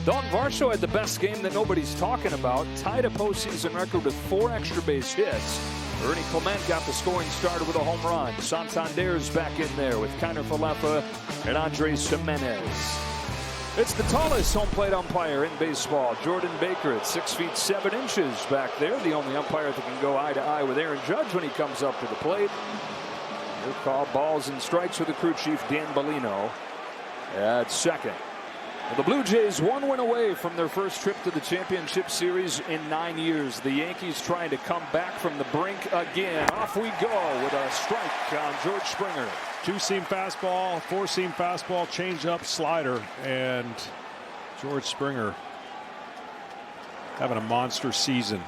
Dalton Varsho had the best game that nobody's talking about. Tied a postseason record with 4 extra base hits. Ernie Clement got the scoring started with a home run. Santander's back in there with Kiner Falefa and Andres Jimenez. It's the tallest home plate umpire in baseball, Jordan Baker, at 6 feet 7 inches back there. The only umpire that can go eye to eye with Aaron Judge when he comes up to the plate. He'll call balls and strikes with the crew chief, Dan Bellino, at second. Well, the Blue Jays 1 win away from their first trip to the championship series in 9 years. The Yankees trying to come back from the brink again. Off we go with a strike on George Springer. 2-seam fastball, 4-seam fastball, change-up, slider, and George Springer having a monster season.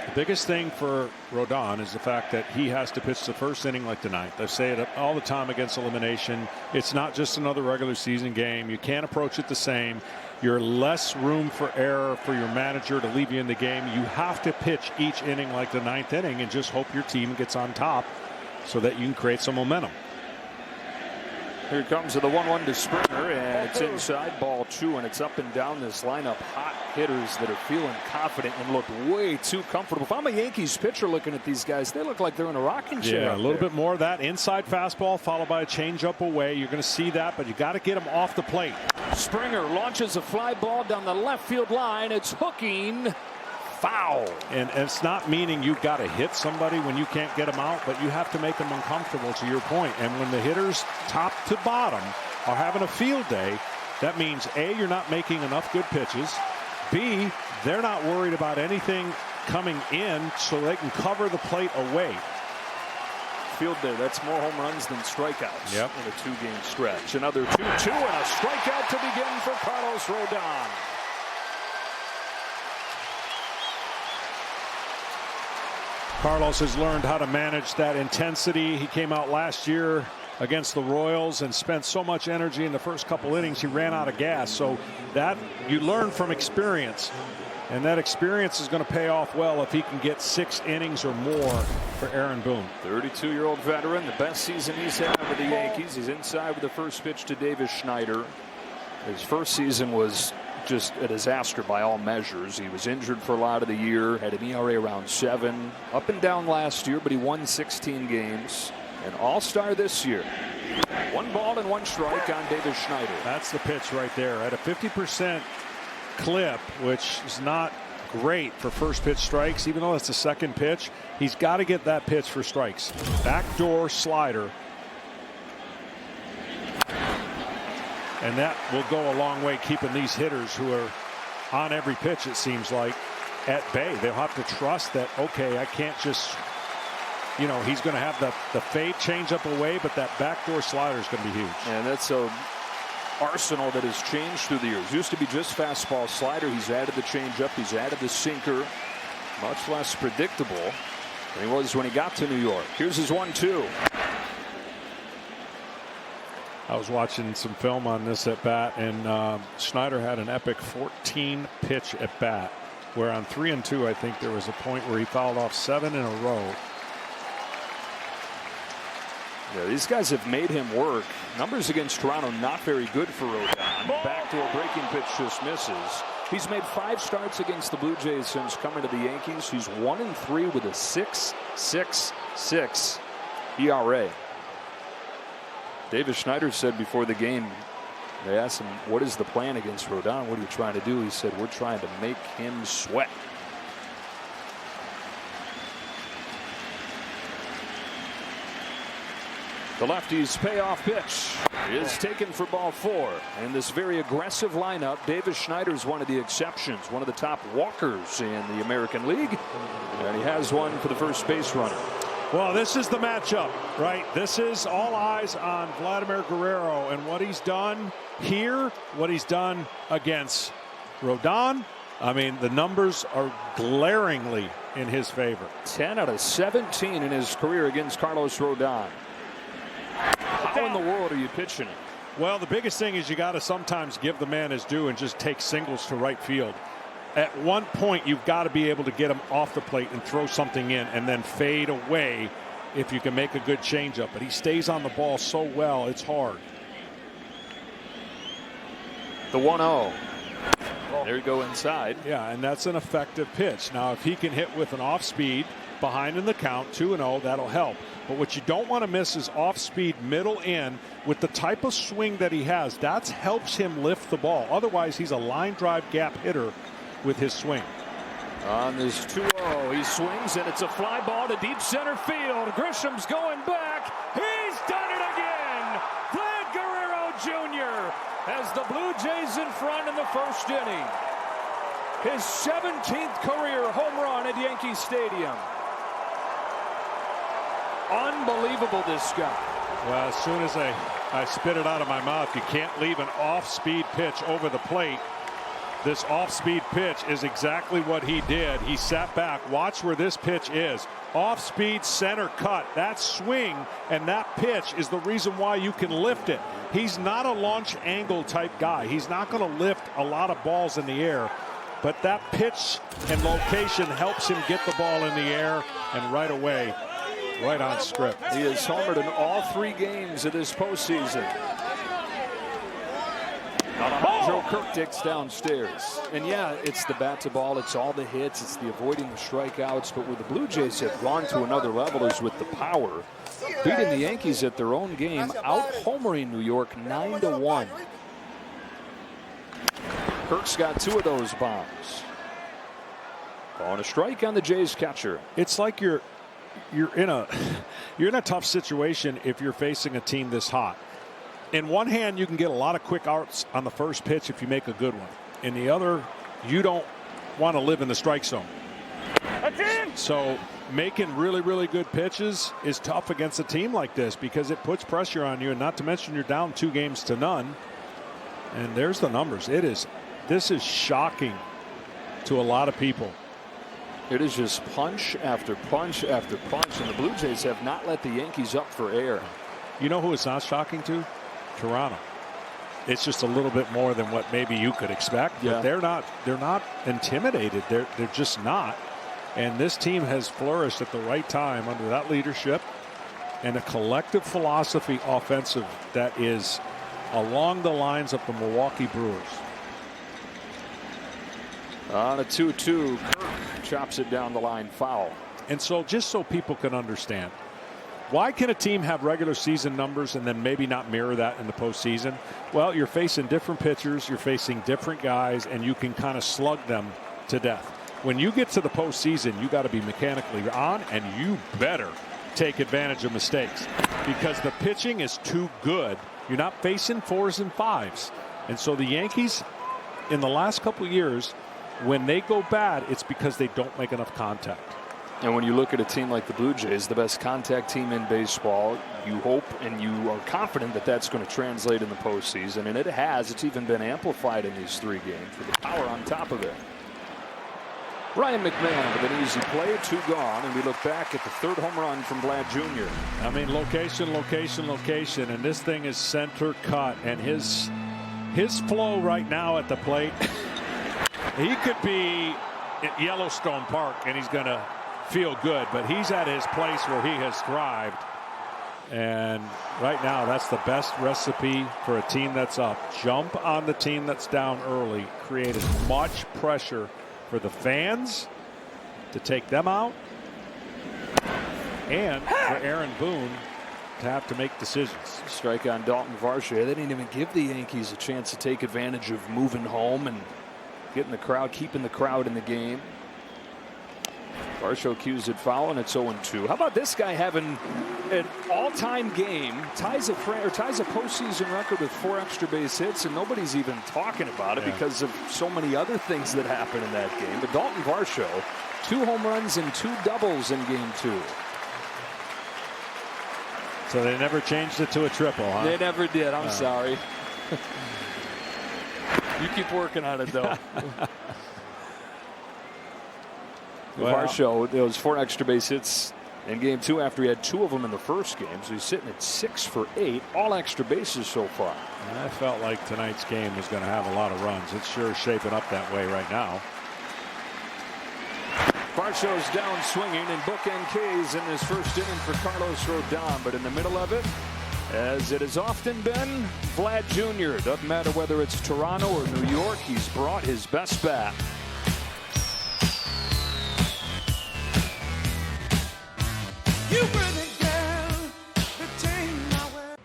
The biggest thing for Rodon is the fact that he has to pitch the first inning like tonight. I say it all the time against elimination. It's not just another regular season game. You can't approach it the same. You're less room for error for your manager to leave you in the game. You have to pitch each inning like the 9th inning and just hope your team gets on top so that you can create some momentum. Here comes the 1-1 to Springer, and it's inside, ball 2, and it's up and down this lineup. Hot hitters that are feeling confident and look way too comfortable. If I'm a Yankees pitcher looking at these guys, they look like they're in a rocking chair. Yeah, a little bit more of that inside fastball followed by a changeup away. You're going to see that, but you got to get him off the plate. Springer launches a fly ball down the left field line. It's hooking. Foul. And it's not meaning you've got to hit somebody when you can't get them out, but you have to make them uncomfortable, to your point. And when the hitters top to bottom are having a field day, that means A, you're not making enough good pitches. B, they're not worried about anything coming in so they can cover the plate away. Field day, that's more home runs than strikeouts in a 2-game stretch. Another 2-2 and a strikeout to begin for Carlos Rodon. Carlos has learned how to manage that intensity. He came out last year against the Royals and spent so much energy in the first couple innings he ran out of gas. So that you learn from experience, and that experience is going to pay off well if he can get 6 innings or more for Aaron Boone. 32-year-old veteran, the best season he's had with the Yankees. He's inside with the first pitch to Davis Schneider. His first season was just a disaster by all measures. He was injured for a lot of the year, had an ERA around 7, up and down last year, but he won 16 games. An all-star this year. 1 ball and 1 strike on Davis Schneider. That's the pitch right there at a 50% clip, which is not great for first pitch strikes, even though it's the second pitch. He's got to get that pitch for strikes. Backdoor slider. And that will go a long way keeping these hitters who are on every pitch, it seems like, at bay. They'll have to trust that, okay, I can't just, you know, he's going to have the fade change up away, but that backdoor slider is going to be huge. And that's a arsenal that has changed through the years. Used to be just fastball slider. He's added the changeup. He's added the sinker. Much less predictable than he was when he got to New York. Here's his 1-2. I was watching some film on this at bat, and Schneider had an epic 14-pitch at bat, where on 3-2, I think there was a point where he fouled off 7 in a row. Yeah, these guys have made him work. Numbers against Toronto not very good for Rodon. Back to a breaking pitch, just misses. He's made 5 starts against the Blue Jays since coming to the Yankees. He's 1-3 with a 6.66 ERA. Davis Schneider said before the game, they asked him, what is the plan against Rodon? What are you trying to do? He said, we're trying to make him sweat. The lefty's payoff pitch is taken for ball 4. And this very aggressive lineup, Davis Schneider is one of the exceptions, one of the top walkers in the American League. And he has one for the first base runner. Well, this is the matchup, right? This is all eyes on Vladimir Guerrero and what he's done here, what he's done against Rodon. I mean, the numbers are glaringly in his favor. 10 out of 17 in his career against Carlos Rodon. How in the world are you pitching it? Well, the biggest thing is you got to sometimes give the man his due and just take singles to right field. At one point, you've got to be able to get him off the plate and throw something in and then fade away if you can make a good changeup. But he stays on the ball so well, it's hard. The 1-0. There you go inside. Yeah, and that's an effective pitch. Now, if he can hit with an off-speed behind in the count, 2-0, that'll help. But what you don't want to miss is off-speed middle in with the type of swing that he has. That helps him lift the ball. Otherwise, he's a line drive gap hitter with his swing. On this 2-0, he swings, and it's a fly ball to deep center field. Grisham's going back. He's done it again. Vlad Guerrero Jr. has the Blue Jays in front in the first inning. His 17th career home run at Yankee Stadium. Unbelievable, this guy. Well, as soon as I spit it out of my mouth, you can't leave an off-speed pitch over the plate. This off-speed pitch is exactly what he did. He sat back. Watch where this pitch is. Off-speed center cut. That swing and that pitch is the reason why you can lift it. He's not a launch angle type guy. He's not going to lift a lot of balls in the air. But that pitch and location helps him get the ball in the air, and right away, right on script. He has homered in all 3 games of this postseason. Alejandro Kirk downstairs. And yeah, it's the bat to ball, it's all the hits, it's the avoiding the strikeouts. But where the Blue Jays have gone to another level is with the power. Beating the Yankees at their own game, out-homering New York 9-1. Kirk's got 2 of those bombs. On a strike on the Jays catcher. It's like you're in a tough situation if you're facing a team this hot. In one hand, you can get a lot of quick outs on the first pitch if you make a good one. In the other, you don't want to live in the strike zone. So making really, really good pitches is tough against a team like this because it puts pressure on you, and not to mention you're down 2 games to none. And there's the numbers. This is shocking to a lot of people. It is just punch after punch after punch, and the Blue Jays have not let the Yankees up for air. You know who it's not shocking to? Toronto. It's just a little bit more than what maybe you could expect. Yeah. But they're not intimidated. They're just not. And this team has flourished at the right time under that leadership and a collective philosophy offensive that is along the lines of the Milwaukee Brewers. On a 2-2, Kirk chops it down the line, foul. And so just so people can understand, why can a team have regular season numbers and then maybe not mirror that in the postseason? Well, you're facing different pitchers, you're facing different guys, and you can kind of slug them to death. When you get to the postseason, you got to be mechanically on, and you better take advantage of mistakes because the pitching is too good. You're not facing 4s and 5s. And so the Yankees, in the last couple of years, when they go bad, it's because they don't make enough contact. And when you look at a team like the Blue Jays, the best contact team in baseball, you hope and you are confident that that's going to translate in the postseason. And it has. It's even been amplified in these 3 games with the power on top of it. Ryan McMahon with an easy play, 2 gone, and we look back at the 3rd home run from Vlad Jr. I mean, location, location, location, and this thing is center cut, and his flow right now at the plate, he could be at Yellowstone Park and he's going to feel good, but he's at his place where he has thrived. And right now, that's the best recipe for a team that's up. Jump on the team that's down early, create as much pressure for the fans to take them out, and for Aaron Boone to have to make decisions. Strike on Dalton Varsho. They didn't even give the Yankees a chance to take advantage of moving home and getting the crowd, keeping the crowd in the game. Varsho cues it foul, and it's 0-2. How about this guy having an all-time game, ties a postseason record with 4 extra base hits, and nobody's even talking about it because of so many other things that happened in that game. But Dalton Varsho, 2 home runs and 2 doubles in game 2. So they never changed it to a triple, huh? They never did. I'm sorry. You keep working on it, though. Well, Varsho, those 4 extra base hits in game 2 after he had 2 of them in the first game. So he's sitting at 6 for 8, all extra bases so far. I felt like tonight's game was going to have a lot of runs. It's sure shaping up that way right now. Varsho's down swinging, and bookend K's in his first inning for Carlos Rodon. But in the middle of it, As it has often been, Vlad Jr. Doesn't matter whether it's Toronto or New York, he's brought his best bat. You really can retain my way.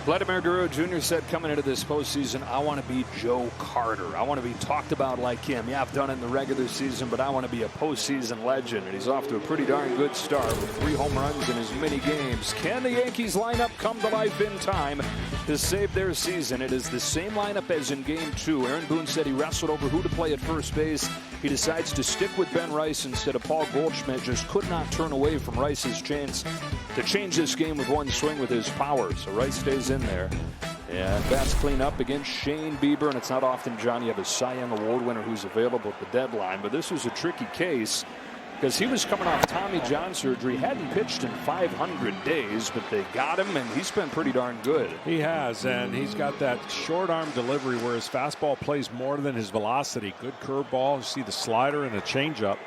Vladimir Guerrero Jr. said coming into this postseason, I want to be Joe Carter. I want to be talked about like him. Yeah, I've done it in the regular season, but I want to be a postseason legend. And he's off to a pretty darn good start with 3 home runs in as many games. Can the Yankees lineup come to life in time to save their season? It is the same lineup as in Game 2. Aaron Boone said he wrestled over who to play at first base. He decides to stick with Ben Rice instead of Paul Goldschmidt. Just could not turn away from Rice's chance to change this game with one swing with his power. So Rice stays in there. And bats clean up against Shane Bieber. And it's not often, John, you have a Cy Young Award winner who's available at the deadline. But this was a tricky case because he was coming off Tommy John surgery. Hadn't pitched in 500 days, but they got him, and he's been pretty darn good. He has, and he's got that short arm delivery where his fastball plays more than his velocity. Good curveball. You see the slider and the changeup.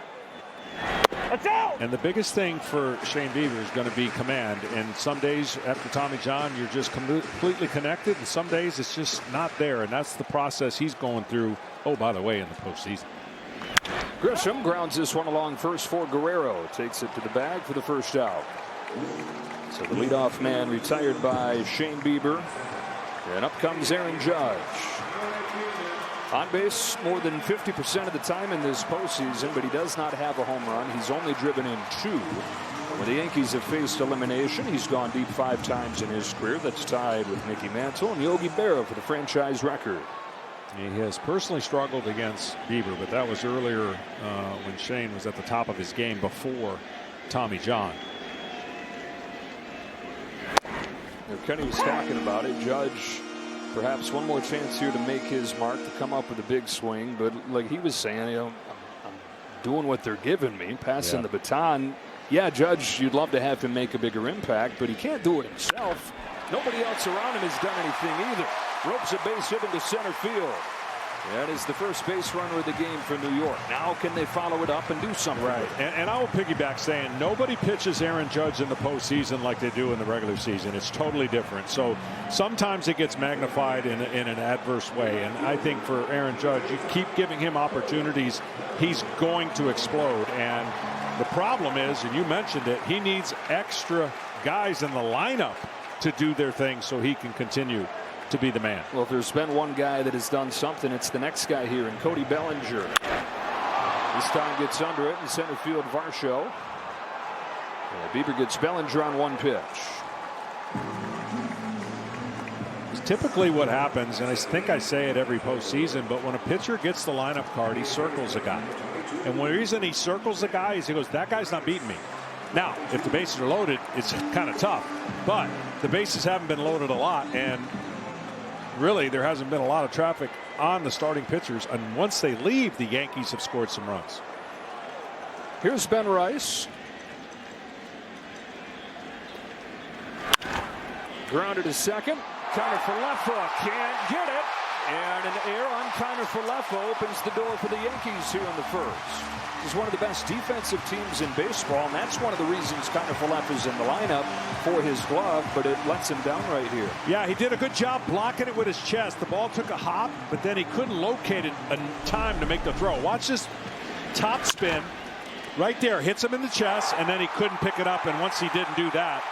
And the biggest thing for Shane Bieber is going to be command. And some days after Tommy John, you're just completely connected. And some days it's just not there. And that's the process he's going through. Oh, by the way, in the postseason. Grisham grounds this one along first for Guerrero. Takes it to the bag for the first out. So the leadoff man retired by Shane Bieber. And up comes Aaron Judge. On base more than 50% of the time in this postseason, but he does not have a home run. He's only driven in 2. When the Yankees have faced elimination, he's gone deep 5 times in his career. That's tied with Mickey Mantle and Yogi Berra for the franchise record. He has personally struggled against Bieber, but that was earlier when Shane was at the top of his game before Tommy John. Kenny was talking about it. Judge, perhaps one more chance here to make his mark, to come up with a big swing. But like he was saying, you know, I'm doing what they're giving me, passing the baton. Yeah, Judge, you'd love to have him make a bigger impact, but he can't do it himself. Nobody else around him has done anything either. Ropes a base hit into center field. That is the first base runner of the game for New York. Now can they follow it up and do something? Right. And I will piggyback saying nobody pitches Aaron Judge in the postseason like they do in the regular season. It's totally different. So sometimes it gets magnified in an adverse way. And I think for Aaron Judge, you keep giving him opportunities, he's going to explode. And the problem is, and you mentioned it, he needs extra guys in the lineup to do their thing so he can continue to be the man. Well, if there's been one guy that has done something, it's the next guy here in Cody Bellinger. This time gets under it in center field, Varsho. Bieber gets Bellinger on one pitch. It's typically what happens, and I think I say it every postseason, but when a pitcher gets the lineup card, he circles a guy. And the reason he circles a guy is he goes, that guy's not beating me. Now, if the bases are loaded, it's kind of tough. But the bases haven't been loaded a lot, and really there hasn't been a lot of traffic on the starting pitchers. And once they leave, the Yankees have scored some runs. Here's Ben Rice. Grounded to second. Kiner Falefa can't get it. And an error on Kiner Falefa opens the door for the Yankees here in the first. He's one of the best defensive teams in baseball, and that's one of the reasons Kiner Falefa's in the lineup for his glove, but it lets him down right here. Yeah, he did a good job blocking it with his chest. The ball took a hop, but then he couldn't locate it in time to make the throw. Watch this top spin right there. Hits him in the chest, and then he couldn't pick it up, and once he didn't do that,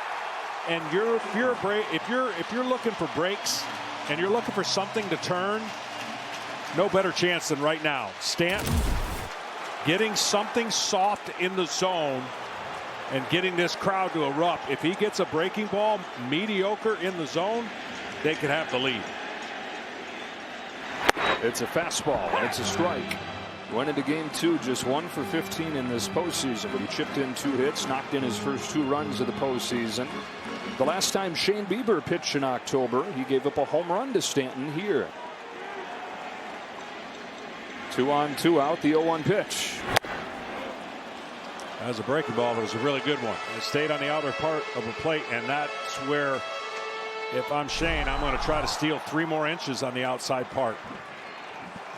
and if you're looking for breaks and you're looking for something to turn, no better chance than right now. Stanton getting something soft in the zone and getting this crowd to erupt. If he gets a breaking ball mediocre in the zone, they could have the lead. It's a fastball, and it's a strike. Went into game 2 just 1 for 15 in this postseason, but he chipped in 2 hits, knocked in his first 2 runs of the postseason. The last time Shane Bieber pitched in October, he gave up a home run to Stanton here. 2 on, 2 out, the 0-1 pitch. That was a breaking ball, but it was a really good one. It stayed on the outer part of the plate, and that's where, if I'm Shane, I'm going to try to steal 3 more inches on the outside part.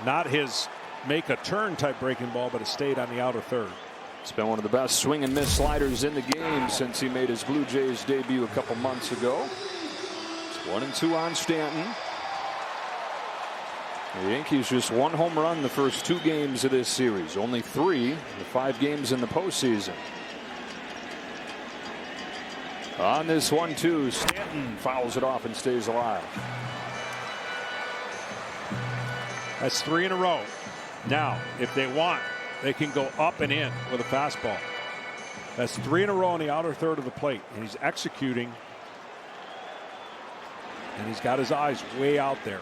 Not his make a turn type breaking ball, but it stayed on the outer third. It's been one of the best swing and miss sliders in the game since he made his Blue Jays debut a couple months ago. It's 1-2 on Stanton. The Yankees just 1 home run the first 2 games of this series. Only 3 in the 5 games in the postseason. On this 1-2, Stanton fouls it off and stays alive. That's 3 in a row. Now, if they want, they can go up and in with a fastball. That's 3 in a row on the outer third of the plate, and he's executing, and he's got his eyes way out there.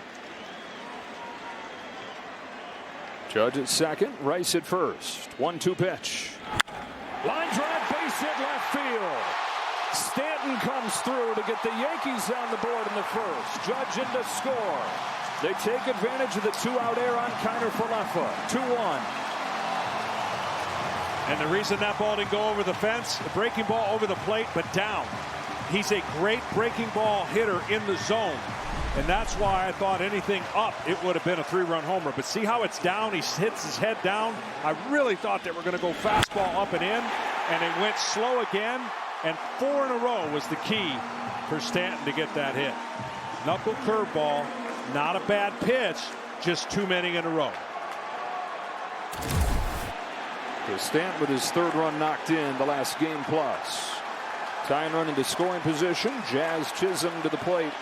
Judge at second, Rice at first. 1-2 pitch. Line drive, base hit left field. Stanton comes through to get the Yankees on the board in the first. Judge in to score. They take advantage of the 2-out error on Kiner Falefa. 2-1. And the reason that ball didn't go over the fence, a breaking ball over the plate, but down. He's a great breaking ball hitter in the zone. And that's why I thought anything up, it would have been a 3-run homer. But see how it's down? He hits his head down. I really thought they were going to go fastball up and in, and it went slow again. And 4 in a row was the key for Stanton to get that hit. Knuckle curveball, not a bad pitch, just too many in a row. Stanton with his 3rd run knocked in the last game plus. Tying run into scoring position. Jazz Chisholm to the plate.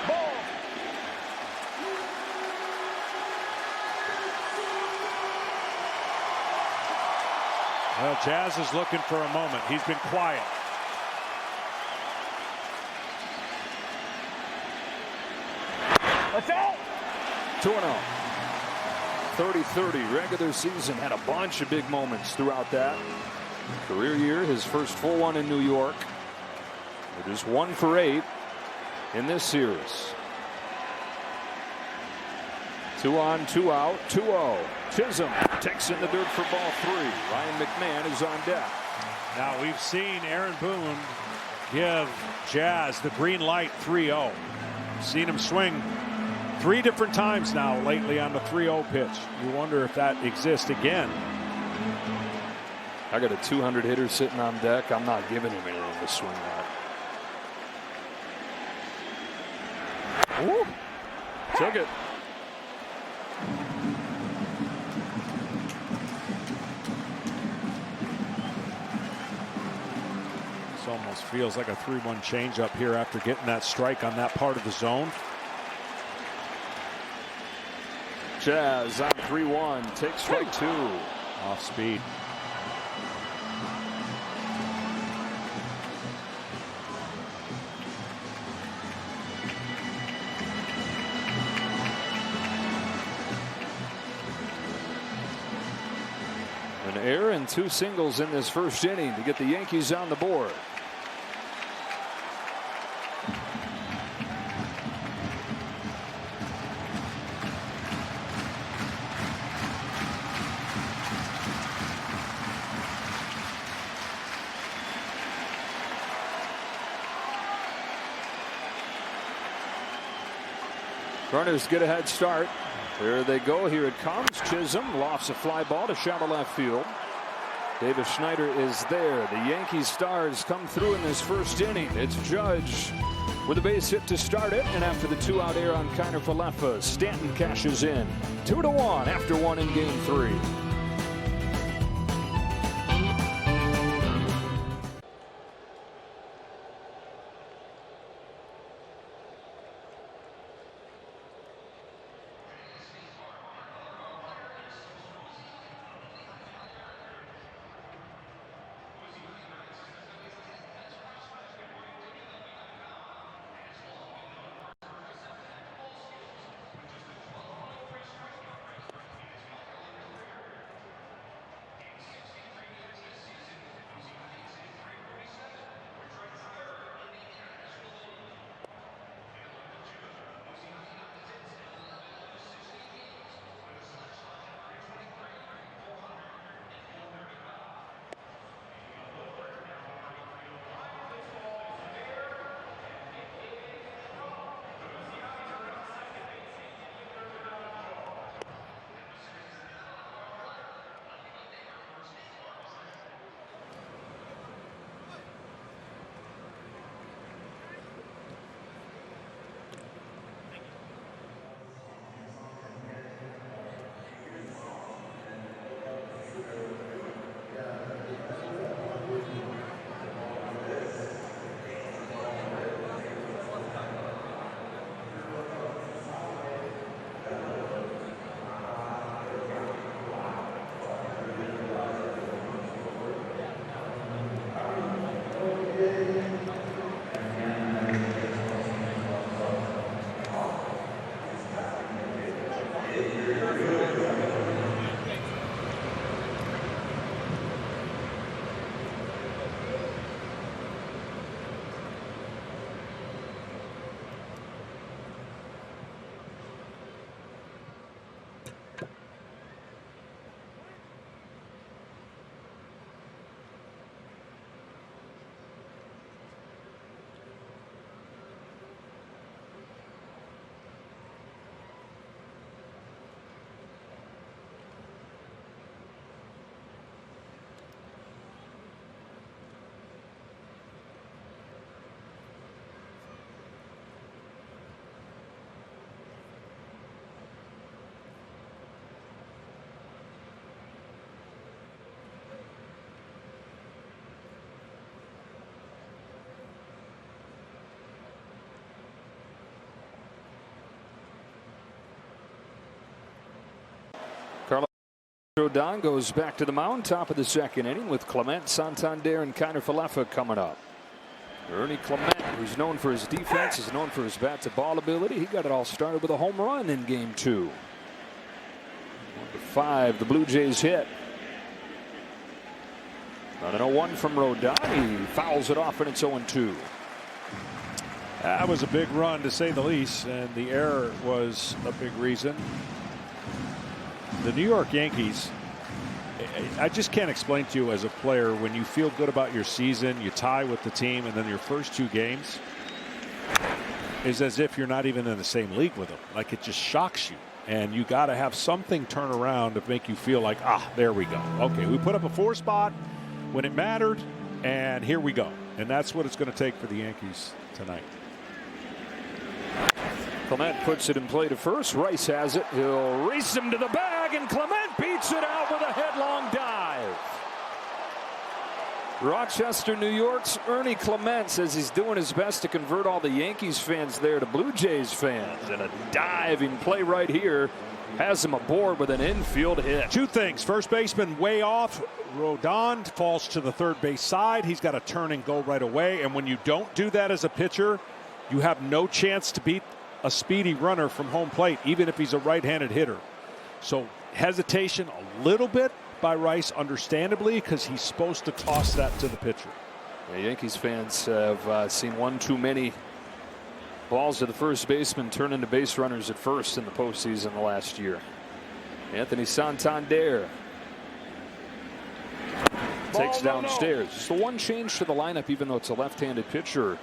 Ball. Well, Jazz is looking for a moment. He's been quiet. That's out. 2-0. 30-30 regular season, had a bunch of big moments throughout that. Career year, his first full one in New York. It is 1 for 8 in this series. 2 on, 2 out, 2-0. Chisholm takes in the dirt for ball 3. Ryan McMahon is on deck. Now we've seen Aaron Boone give Jazz the green light 3-0. Seen him swing 3 different times now lately on the 3-0 pitch. You wonder if that exists again. I got a 200 hitter sitting on deck. I'm not giving him anything to swing at. Ooh. Took it. This almost feels like a 3-1 changeup here after getting that strike on that part of the zone. Jazz on 3-1, takes strike 2. Off speed. An error and 2 singles in this first inning to get the Yankees on the board. Runners get a head start. There they go. Here it comes. Chisholm lofts a fly ball to shallow left field. Davis Schneider is there. The Yankees stars come through in this first inning. It's Judge with a base hit to start it, and after the 2-out error on Kiner-Falefa, Stanton cashes in. 2-1 after 1 in Game 3. Rodon goes back to the mound, top of the second inning, with Clement, Santander, and Kiner-Falefa coming up. Ernie Clement, who's known for his defense, is known for his bat-to-ball ability. He got it all started with a home run in Game 2. 5, the Blue Jays hit. Not an 0-1 from Rodon. He fouls it off, and it's 0-2. That was a big run, to say the least, and the error was a big reason. The New York Yankees, I just can't explain to you as a player, when you feel good about your season, you tie with the team, and then your first 2 games is as if you're not even in the same league with them. Like, it just shocks you. And you got to have something turn around to make you feel like, there we go. Okay, we put up a 4 spot when it mattered, and here we go. And that's what it's going to take for the Yankees tonight. Clement puts it in play to first. Rice has it. He'll race him to the bag, and Clement beats it out with a headlong dive. Rochester, New York's Ernie Clement says he's doing his best to convert all the Yankees fans there to Blue Jays fans. And a diving play right here has him aboard with an infield hit. Two things. First baseman way off. Rodon falls to the third base side. He's got to turn and go right away. And when you don't do that as a pitcher, you have no chance to beat a speedy runner from home plate, even if he's a right-handed hitter. So hesitation a little bit by Rice, understandably, because he's supposed to toss that to the pitcher. The Yankees fans have seen one too many balls to the first baseman turn into base runners at first in the postseason the last year. Anthony Santander takes downstairs. Just the one change to the lineup, even though it's a left-handed pitcher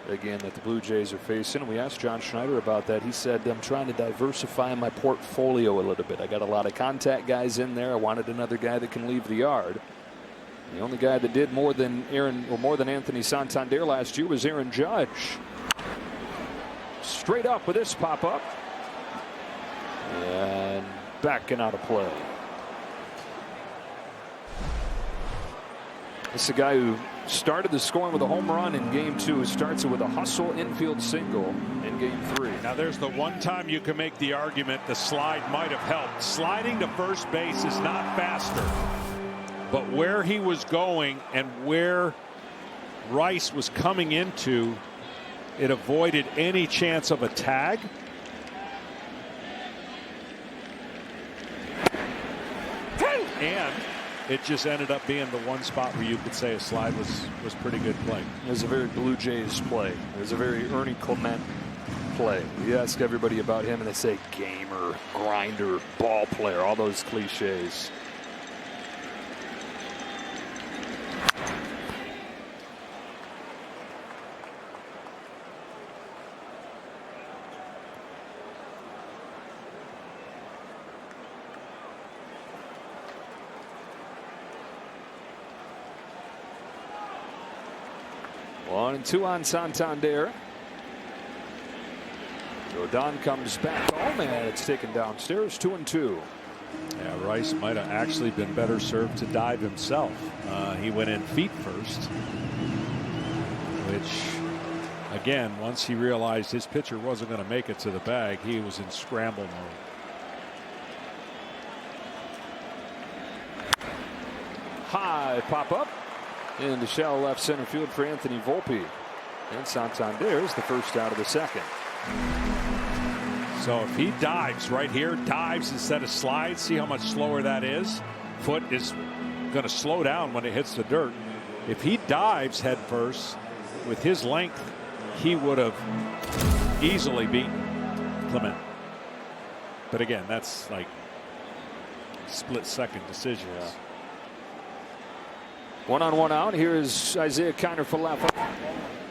again that the Blue Jays are facing. We asked John Schneider about that. He said, I'm trying to diversify my portfolio a little bit. I got a lot of contact guys in there. I wanted another guy that can leave the yard. The only guy that did more than Anthony Santander last year was Aaron Judge. Straight up with this pop-up. And backing out of play. This is a guy who started the scoring with a home run in game 2. Starts it with a hustle infield single in game 3. Now there's the one time you can make the argument the slide might have helped. Sliding to first base is not faster. But where he was going and where Rice was coming into, it avoided any chance of a tag. And it just ended up being the one spot where you could say a slide was pretty good play. It was a very Blue Jays play. It was a very Ernie Clement play. You ask everybody about him and they say gamer, grinder, ball player, all those cliches. One and two on Santander. Rodon comes back. Oh man, it's taken downstairs. 2-2. Yeah, Rice might have actually been better served to dive himself. He went in feet first, which again, once he realized his pitcher wasn't going to make it to the bag, he was in scramble mode. High pop up into shallow left center field for Anthony Volpe. And Santander is the first out of the second. So if he dives right here, dives instead of slides, see how much slower that is. Foot is going to slow down when it hits the dirt. If he dives head first with his length, he would have easily beaten Clement. But again, that's like split-second decisions. Yeah. 1-on-1 out. Here is Isaiah Kiner Falefa.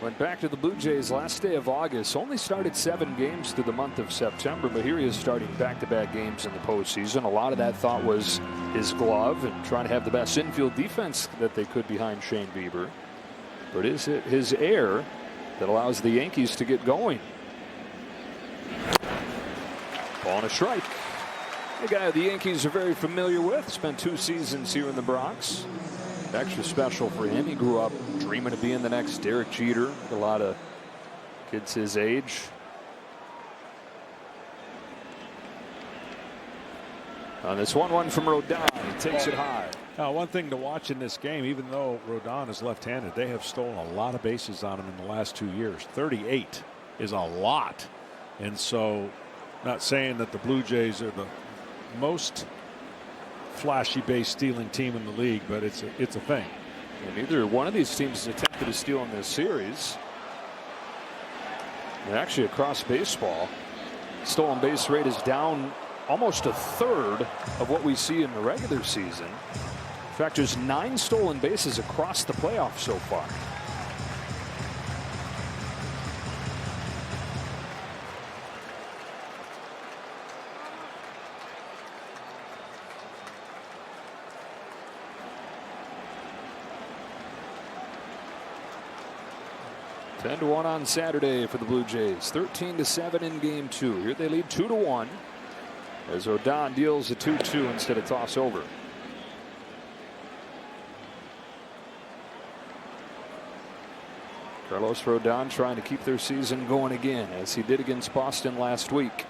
Went back to the Blue Jays last day of August. Only started 7 games through the month of September, but here he is starting back-to-back games in the postseason. A lot of that thought was his glove and trying to have the best infield defense that they could behind Shane Bieber. But is it his air that allows the Yankees to get going? Ball and a strike. A guy the Yankees are very familiar with. Spent 2 seasons here in the Bronx. Extra special for him. He grew up dreaming of being the next Derek Jeter. A lot of kids his age. On this 1-1 from Rodon, he takes it high. One thing to watch in this game, even though Rodon is left-handed, they have stolen a lot of bases on him in the last 2 years. 38 is a lot. And so, not saying that the Blue Jays are the most flashy base stealing team in the league, but it's a thing. And neither one of these teams has attempted to steal in this series. And actually, across baseball, stolen base rate is down almost a third of what we see in the regular season. In fact, there's 9 stolen bases across the playoffs so far. Ten to 1 on Saturday for the Blue Jays. 13-7 in game 2. Here they lead 2-1 as Rodon deals a 2-2 instead of toss over. Carlos Rodon trying to keep their season going again, as he did against Boston last week.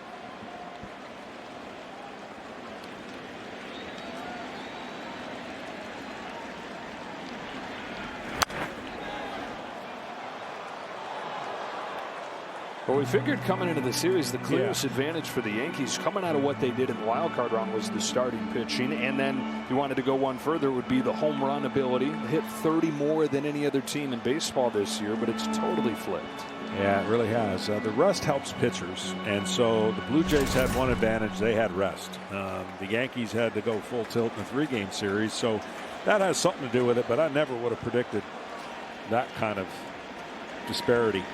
Well, we figured coming into the series, the clearest advantage for the Yankees coming out of what they did in the wild card round was the starting pitching. And then if you wanted to go one further, it would be the home run ability. Hit 30 more than any other team in baseball this year, but it's totally flipped. Yeah, it really has. The rest helps pitchers. And so the Blue Jays had one advantage. They had rest. The Yankees had to go full tilt in a 3-game series. So that has something to do with it, but I never would have predicted that kind of disparity.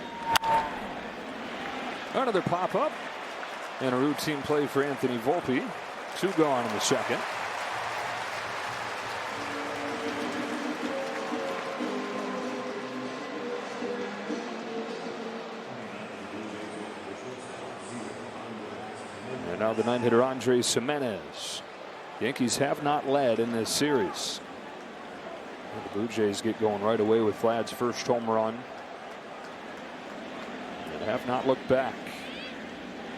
Another pop-up and a routine play for Anthony Volpe. 2 gone in the second. And now the 9-hitter Andres Gimenez. Yankees have not led in this series. The Blue Jays get going right away with Vlad's first home run. Have not looked back.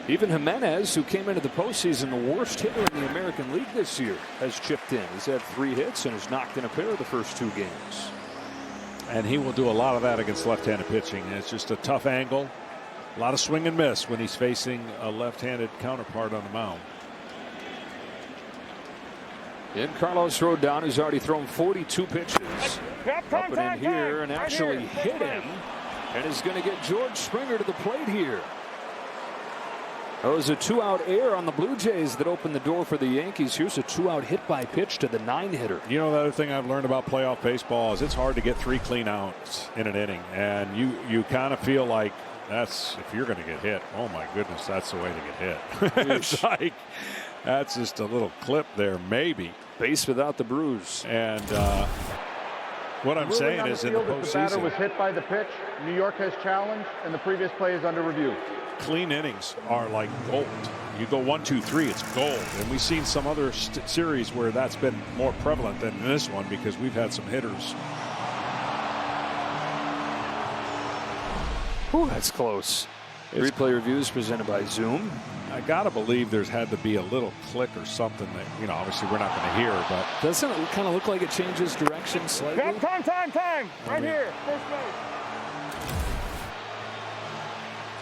Even Gimenez, who came into the postseason the worst hitter in the American League this year, has chipped in. He's had 3 hits and has knocked in a pair of the first 2 games. And he will do a lot of that against left-handed pitching. It's just a tough angle. A lot of swing and miss when he's facing a left-handed counterpart on the mound. And Carlos Rodon, who's already thrown 42 pitches. Up and in here and actually hit him. And is going to get George Springer to the plate here. That was a 2-out error on the Blue Jays that opened the door for the Yankees. Here's a 2-out hit by pitch to the 9-hitter. You know, the other thing I've learned about playoff baseball is it's hard to get 3 clean outs in an inning. And you kind of feel like that's, if you're going to get hit, oh my goodness, that's the way to get hit. It's like, that's just a little clip there, maybe. Base without the bruise. And what I'm saying is in the postseason, the batter was hit by the pitch. New York has challenged, and the previous play is under review. Clean innings are like gold. You go 1, 2, 3, it's gold. And we've seen some other series where that's been more prevalent than this one because we've had some hitters. Whew, that's close. Replay reviews presented by Zoom. I gotta believe there's had to be a little click or something that, you know, obviously we're not going to hear, but doesn't it kind of look like it changes direction slightly? Time! Right here, first base.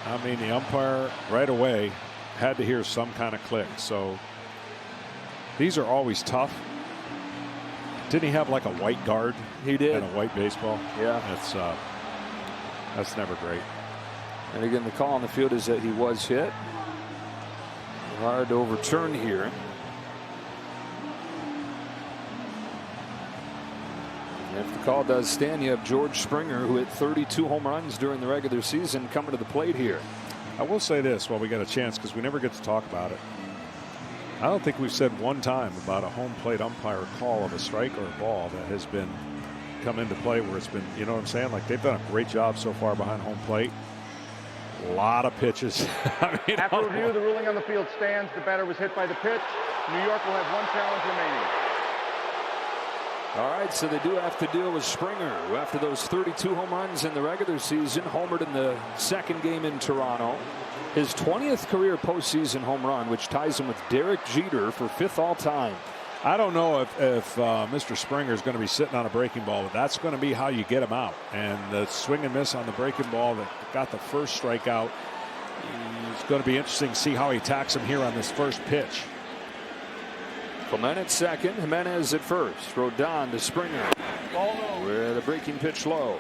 I mean, the umpire right away had to hear some kind of click. So these are always tough. Didn't he have like a white guard? He did. And a white baseball. Yeah. That's never great. And again, the call on the field is that he was hit. Hard to overturn here. And if the call does stand, you have George Springer, who hit 32 home runs during the regular season, coming to the plate here. I will say this while we got a chance, because we never get to talk about it. I don't think we've said one time about a home plate umpire call of a strike or a ball that has been come into play where it's been, you know what I'm saying? Like, they've done a great job so far behind home plate. A lot of pitches. I mean, after review, the ruling on the field stands. The batter was hit by the pitch. New York will have 1 challenge remaining. All right, so they do have to deal with Springer, who after those 32 home runs in the regular season, homered in the 2nd game in Toronto. His 20th career postseason home run, which ties him with Derek Jeter for 5th all-time. I don't know if Mr. Springer is going to be sitting on a breaking ball, but that's going to be how you get him out. And the swing and miss on the breaking ball that got the first strikeout, it's going to be interesting to see how he attacks him here on this first pitch. Clement at second, Gimenez at first. Rodon to Springer. With a breaking pitch low.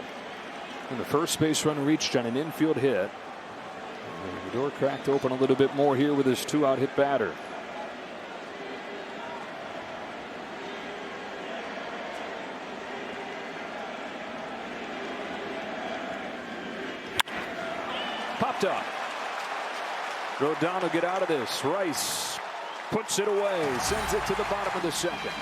And the first base run reached on an infield hit. And the door cracked open a little bit more here with his 2-out hit batter. Popped up. Rodon will get out of this. Rice puts it away, sends it to the bottom of the 2nd.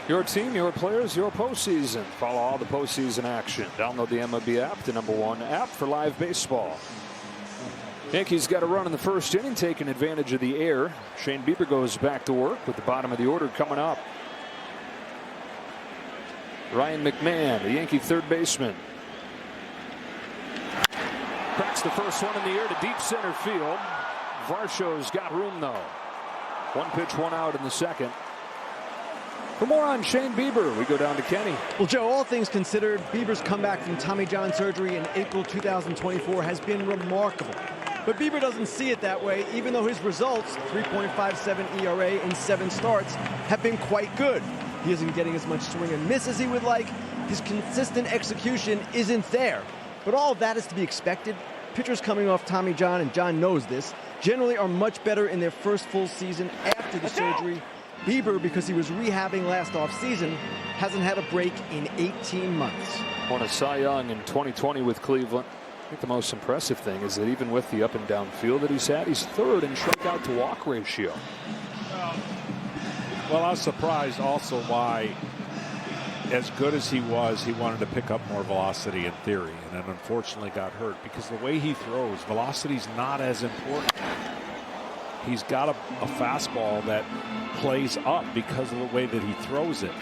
Your team, your players, your postseason. Follow all the postseason action. Download the MLB app, the #1 app for live baseball. Yankees got a run in the first inning, taking advantage of the air. Shane Bieber goes back to work with the bottom of the order coming up. Ryan McMahon, the Yankee third baseman. Cracks the first one in the air to deep center field. Varsho's got room though. One pitch, one out in the second. For more on Shane Bieber, we go down to Kenny. Well, Joe, all things considered, Bieber's comeback from Tommy John surgery in April 2024 has been remarkable. But Bieber doesn't see it that way, even though his results, 3.57 ERA in 7 starts, have been quite good. He isn't getting as much swing and miss as he would like. His consistent execution isn't there. But all of that is to be expected. Pitchers coming off Tommy John, and John knows this, generally are much better in their first full season after the surgery. Bieber, because he was rehabbing last offseason, hasn't had a break in 18 months. Won a Cy Young in 2020 with Cleveland. I think the most impressive thing is that even with the up and down feel that he's had, he's third in strikeout to walk ratio. Well, I was surprised also why, as good as he was, he wanted to pick up more velocity in theory, and then unfortunately got hurt because the way he throws, velocity's not as important. He's got a fastball that plays up because of the way that he throws it,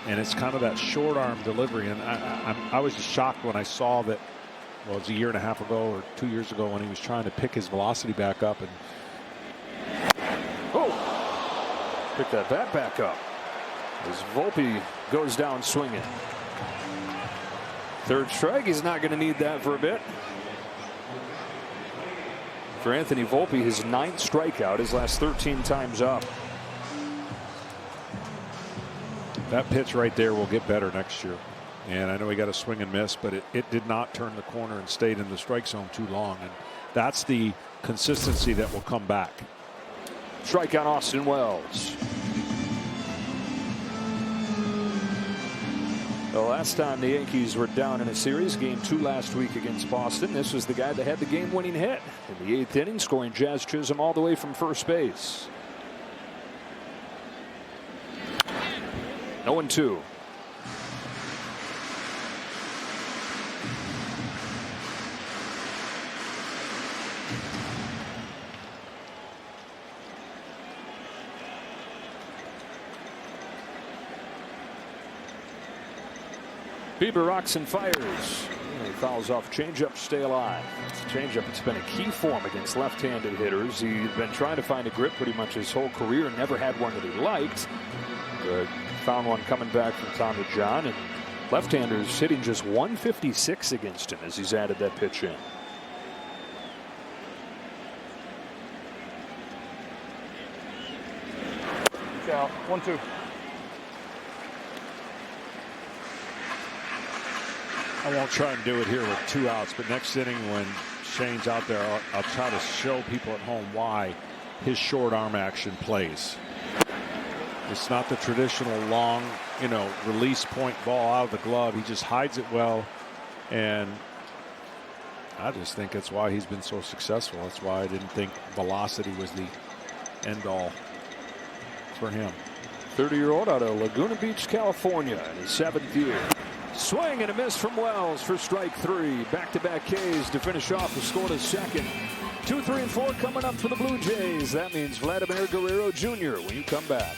and it's kind of that short arm delivery. And I was just shocked when I saw that. Well, it was a year and a half ago or 2 years ago when he was trying to pick his velocity back up, and Pick that bat back up as Volpe goes down swinging. Third strike. He's not going to need that for a bit. For Anthony Volpe, his 9th strikeout, his last 13 times up. that pitch right there will get better next year. And I know he got a swing and miss, but it did not turn the corner and stayed in the strike zone too long. And that's the consistency that will come back. Strikeout Austin Wells. The last time the Yankees were down in a series, game 2 last week against Boston, this was the guy that had the game-winning hit in the 8th inning, scoring Jazz Chisholm all the way from first base. 0-2. Bieber rocks and fires. He fouls off changeup to stay alive. It's a changeup. It's been a key for him against left-handed hitters. He's been trying to find a grip pretty much his whole career and never had one that he liked. But found one coming back from Tommy John, and left-handers hitting just 156 against him as he's added that pitch in. Out. 1-2. I won't try and do it here with 2 outs, but next inning when Shane's out there, I'll try to show people at home why his short arm action plays. It's not the traditional long, release point ball out of the glove. He just hides it well, and I just think that's why he's been so successful. That's why I didn't think velocity was the end all for him. 30-year-old out of Laguna Beach, California, in his 7th year. Swing and a miss from Wells for strike 3. Back-to-back Ks to finish off the scoreless second. 2, 3, and 4 coming up for the Blue Jays. That means Vladimir Guerrero Jr. when you come back.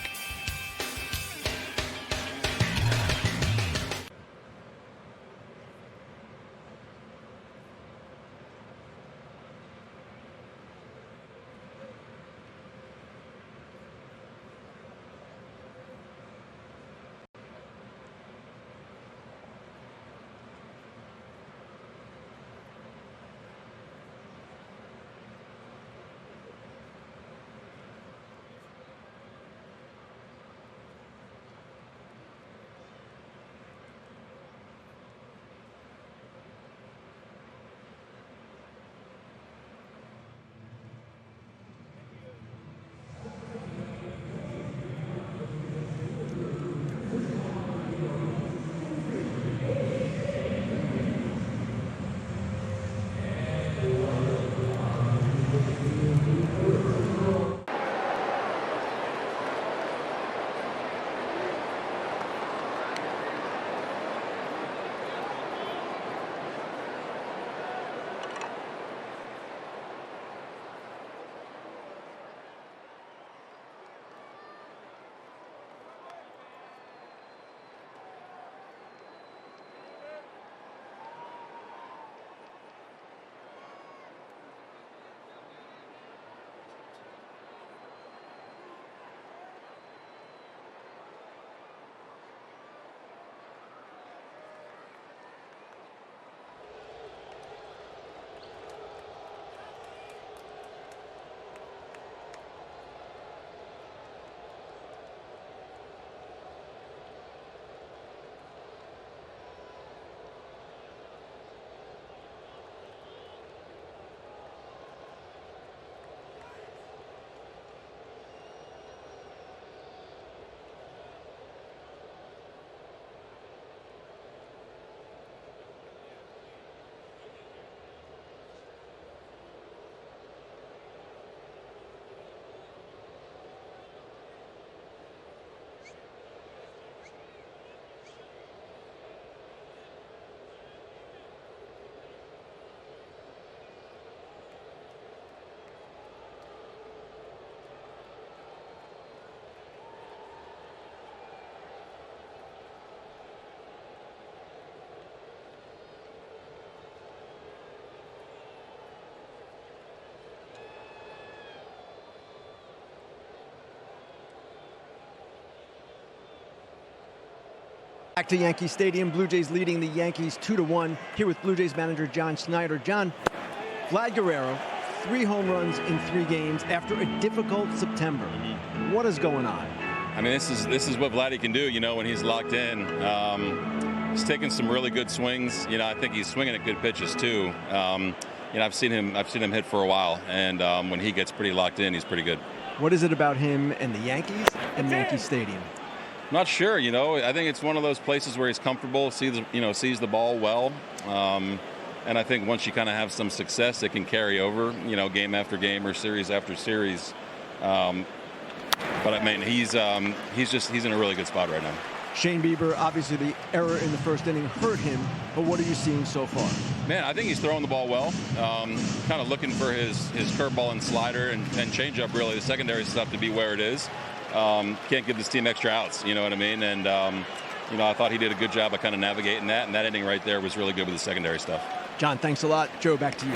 Back to Yankee Stadium, Blue Jays leading the Yankees 2-1. Here with Blue Jays manager John Schneider. John, Vlad Guerrero, 3 home runs in 3 games after a difficult September. What is going on? I mean, this is what Vladdy can do, when he's locked in. He's taking some really good swings. I think he's swinging at good pitches too. I've seen him hit for a while, and when he gets pretty locked in, he's pretty good. What is it about him and the Yankees and Yankee Stadium? Not sure. I think it's one of those places where he's comfortable, sees the ball well, and I think once you kind of have some success, it can carry over, game after game or series after series. But I mean, he's in a really good spot right now. Shane Bieber, obviously the error in the first inning hurt him, but what are you seeing so far? Man, I think he's throwing the ball well. Kind of looking for his curveball and slider and changeup, really, the secondary stuff to be where it is. Can't give this team extra outs, you know what I mean? And, I thought he did a good job of kind of navigating that, and that inning right there was really good with the secondary stuff. John, thanks a lot. Joe, back to you.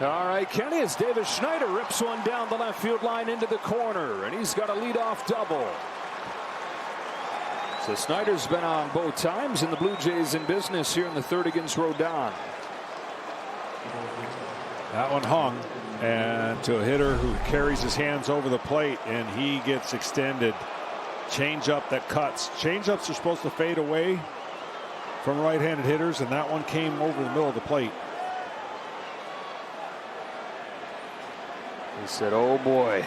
All right, Kenny, as Davis Schneider rips one down the left field line into the corner, and he's got a leadoff double. So Snyder's been on both times, and the Blue Jays in business here in the 3rd against Rodon. That one hung, and to a hitter who carries his hands over the plate, and he gets extended. Changeup that cuts. Changeups are supposed to fade away from right-handed hitters, and that one came over the middle of the plate. He said, oh boy.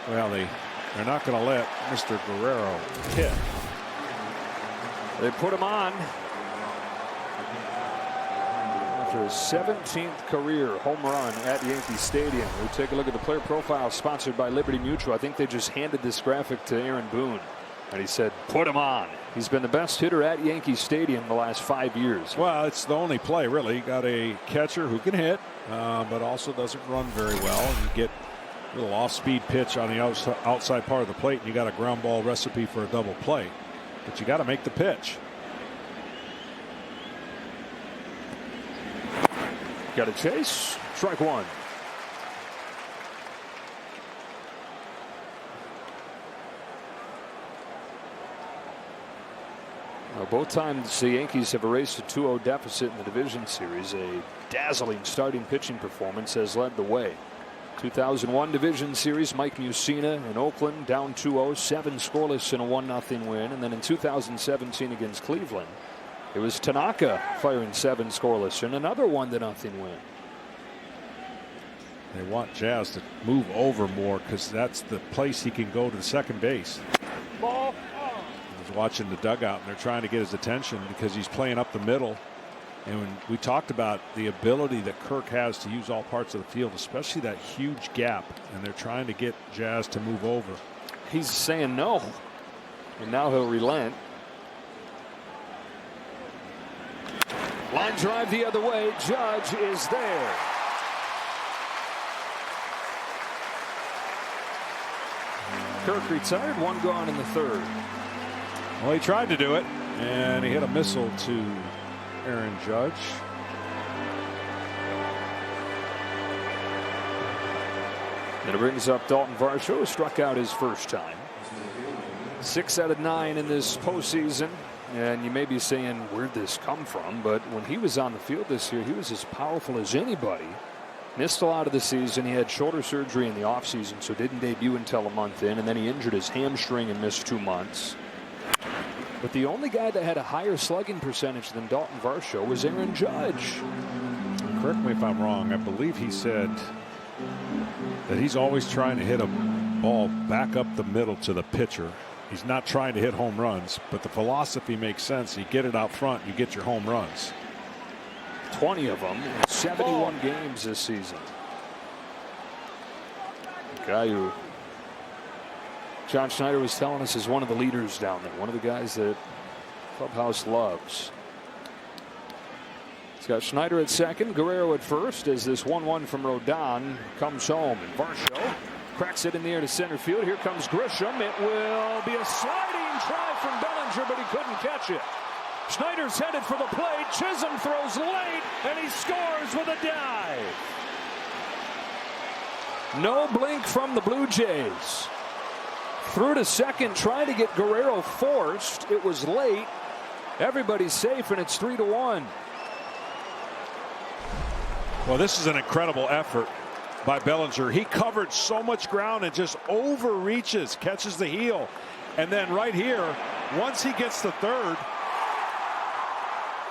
Well, they're not going to let Mr. Guerrero hit. They put him on after his 17th career home run at Yankee Stadium. We take a look at the player profile sponsored by Liberty Mutual. I think they just handed this graphic to Aaron Boone, and he said, put him on. He's been the best hitter at Yankee Stadium the last 5 years. Well, it's the only play, really. You got a catcher who can hit, but also doesn't run very well. And you get a little off-speed pitch on the outside part of the plate, and you got a ground ball recipe for a double play. But you got to make the pitch. Got a chase. Strike one. Well, both times the Yankees have erased a 2-0 deficit in the division series. A dazzling starting pitching performance has led the way. 2001 division series, Mike Mussina in Oakland down 2-0, 7 scoreless in a 1-0 win. And then in 2017 against Cleveland, it was Tanaka firing 7 scoreless in another 1-0 win. They want Jazz to move over more because that's the place he can go to the second base. Ball. I was watching the dugout, and they're trying to get his attention because he's playing up the middle. And when we talked about the ability that Kirk has to use all parts of the field, especially that huge gap, and they're trying to get Jazz to move over. He's saying no, and now he'll relent. Line drive the other way. Judge is there. Kirk retired, 1 gone in the 3rd. Well, he tried to do it, and he hit a missile to Aaron Judge. And it brings up Dalton Varsho, who struck out his first time. 6 out of 9 in this postseason. And you may be saying, where'd this come from? But when he was on the field this year, he was as powerful as anybody. Missed a lot of the season. He had shoulder surgery in the offseason, so didn't debut until a month in. And then he injured his hamstring and missed 2 months. But the only guy that had a higher slugging percentage than Dalton Varsho was Aaron Judge. Correct me if I'm wrong. I believe he said that he's always trying to hit a ball back up the middle to the pitcher. He's not trying to hit home runs, but the philosophy makes sense. You get it out front, you get your home runs. 20 of them in 71 games this season. The guy who John Schneider was telling us is one of the leaders down there, one of the guys that clubhouse loves. It's got Schneider at second, Guerrero at first as this 1-1 from Rodon comes home, and Varsho cracks it in the air to center field. Here comes Grisham. It will be a sliding try from Bellinger, but he couldn't catch it. Schneider's headed for the plate. Chisholm throws late, and he scores with a dive. No blink from the Blue Jays. Through to second, trying to get Guerrero forced. It was late, Everybody's safe, and it's 3-1. Well, this is an incredible effort by Bellinger. He covered so much ground and just overreaches, catches the heel. And then right here, once he gets to third,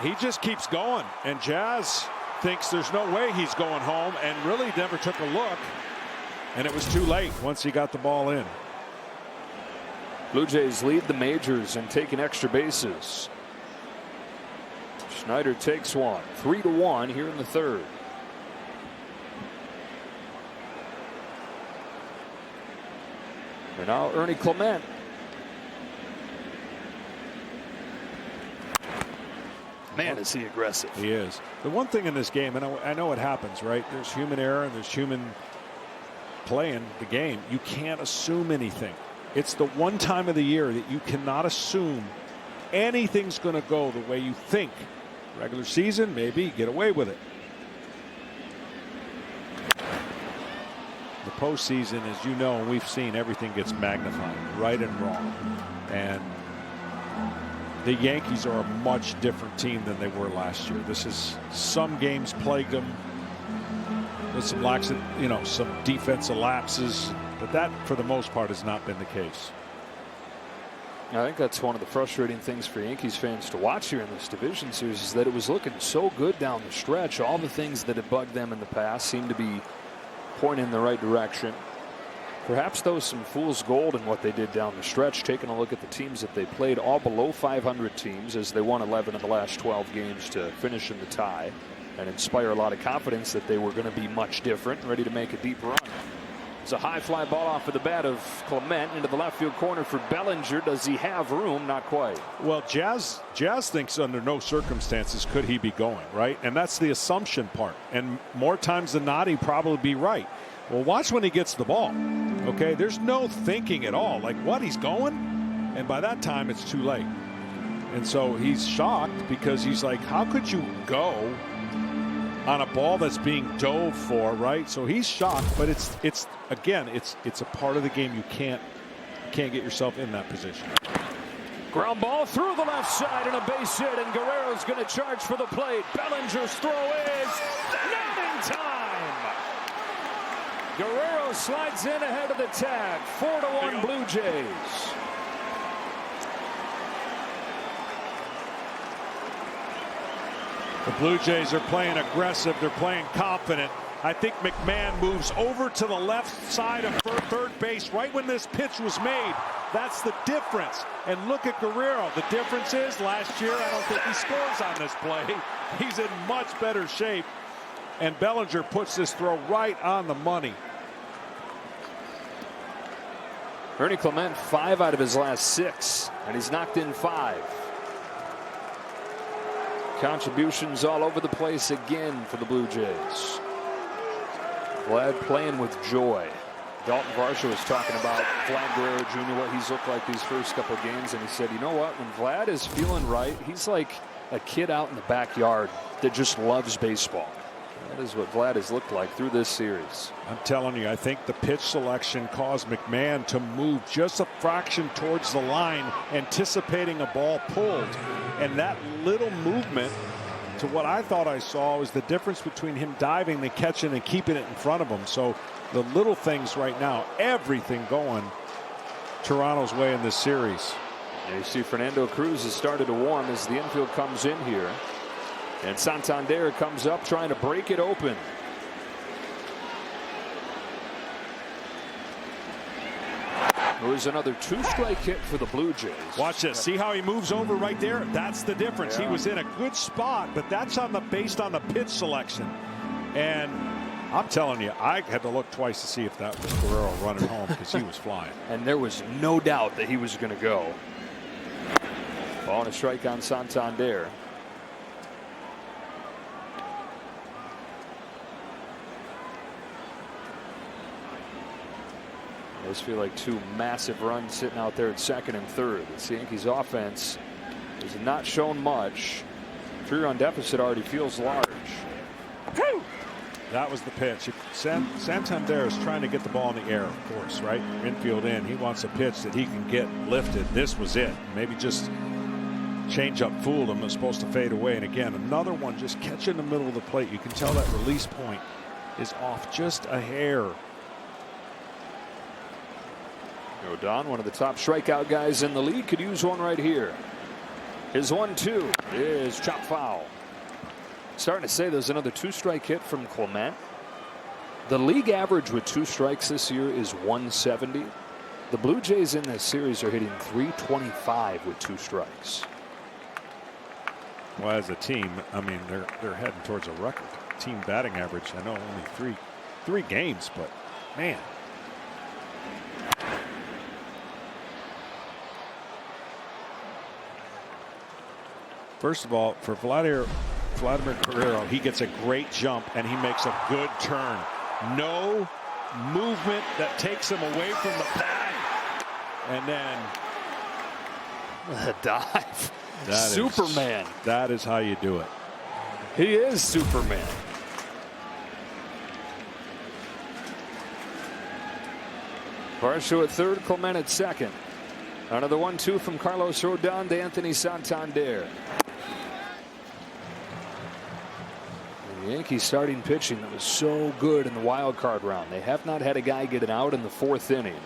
he just keeps going. And Jazz thinks there's no way he's going home and really never took a look. And it was too late once he got the ball in. Blue Jays lead the majors in taking extra bases. Schneider takes one. 3-1 here in the third. And now Ernie Clement. Man, is he aggressive. He is. The one thing in this game, and I know it happens, right? There's human error and there's human play in the game. You can't assume anything. It's the one time of the year that you cannot assume anything's going to go the way you think. Regular season, maybe get away with it. The postseason, as you know, and we've seen, everything gets magnified, right and wrong. And the Yankees are a much different team than they were last year. This is, some games plagued them with some some defensive lapses, but that for the most part has not been the case. I think that's one of the frustrating things for Yankees fans to watch here in this division series, is that it was looking so good down the stretch. All the things that had bugged them in the past seem to be pointing in the right direction. Perhaps though some fool's gold in what they did down the stretch, taking a look at the teams that they played, all below 500 teams, as they won 11 of the last 12 games to finish in the tie and inspire a lot of confidence that they were going to be much different and ready to make a deep run. It's a high fly ball off of the bat of Clement into the left field corner for Bellinger. Does he have room? Not quite. Well, Jazz thinks under no circumstances could he be going, right? And that's the assumption part. And more times than not, he'd probably be right. Well, watch when he gets the ball. Okay, there's no thinking at all. Like, what, he's going? And by that time, it's too late. And so he's shocked because he's like, how could you go on a ball that's being dove for, right? So he's shocked, but it's again, it's a part of the game. You can't get yourself in that position. Ground ball through the left side and a base hit, and Guerrero's going to charge for the plate. Bellinger's throw is not in time. Guerrero slides in ahead of the tag. 4-1 Blue Jays. The Blue Jays are playing aggressive. They're playing confident. I think McMahon moves over to the left side of third base right when this pitch was made. That's the difference. And look at Guerrero. The difference is last year, I don't think he scores on this play. He's in much better shape. And Bellinger puts this throw right on the money. Ernie Clement 5 out of his last 6, and he's knocked in 5. Contributions all over the place again for the Blue Jays. Vlad playing with joy. Dalton Varsho was talking about Vlad Guerrero Jr., what he's looked like these first couple of games, and he said, you know what, when Vlad is feeling right, he's like a kid out in the backyard that just loves baseball. That is what Vlad has looked like through this series. I'm telling you, I think the pitch selection caused McMahon to move just a fraction towards the line, anticipating a ball pulled. And that little movement to what I thought I saw was the difference between him diving, the catching, and keeping it in front of him. So the little things right now, everything going Toronto's way in this series. And you see Fernando Cruz has started to warm as the infield comes in here. And Santander comes up trying to break it open. It was another 2-strike hit for the Blue Jays. Watch this. See how he moves over right there? That's the difference. Yeah. He was in a good spot, but that's based on the pitch selection. And I'm telling you, I had to look twice to see if that was Guerrero running home because he was flying. And there was no doubt that he was going to go. Ball and a strike on Santander. Those feel like 2 massive runs sitting out there at second and third. The Yankees offense has not shown much. 3-run deficit already feels large. That was the pitch. Santander is trying to get the ball in the air, of course, right? Infield in. He wants a pitch that he can get lifted. This was it. Maybe just changeup fooled him. It was supposed to fade away. And again, another one just catching in the middle of the plate. You can tell that release point is off just a hair. Rodon, one of the top strikeout guys in the league, could use one right here. His 1-2 is chop foul. Starting to say there's another 2-strike hit from Clement. The league average with 2 strikes this year is 170. The Blue Jays in this series are hitting 325 with 2 strikes. Well, as a team, I mean, they're heading towards a record team batting average. I know only three games, but man. First of all, for Vladimir Guerrero, he gets a great jump and he makes a good turn. No movement that takes him away from the pad. And then a dive. That Superman. That is how you do it. He is Superman. Varsho at third, Clement at second. Another 1-2 from Carlos Rodon to Anthony Santander. The Yankees starting pitching that was so good in the wild card round. They have not had a guy get an out in the 4th inning.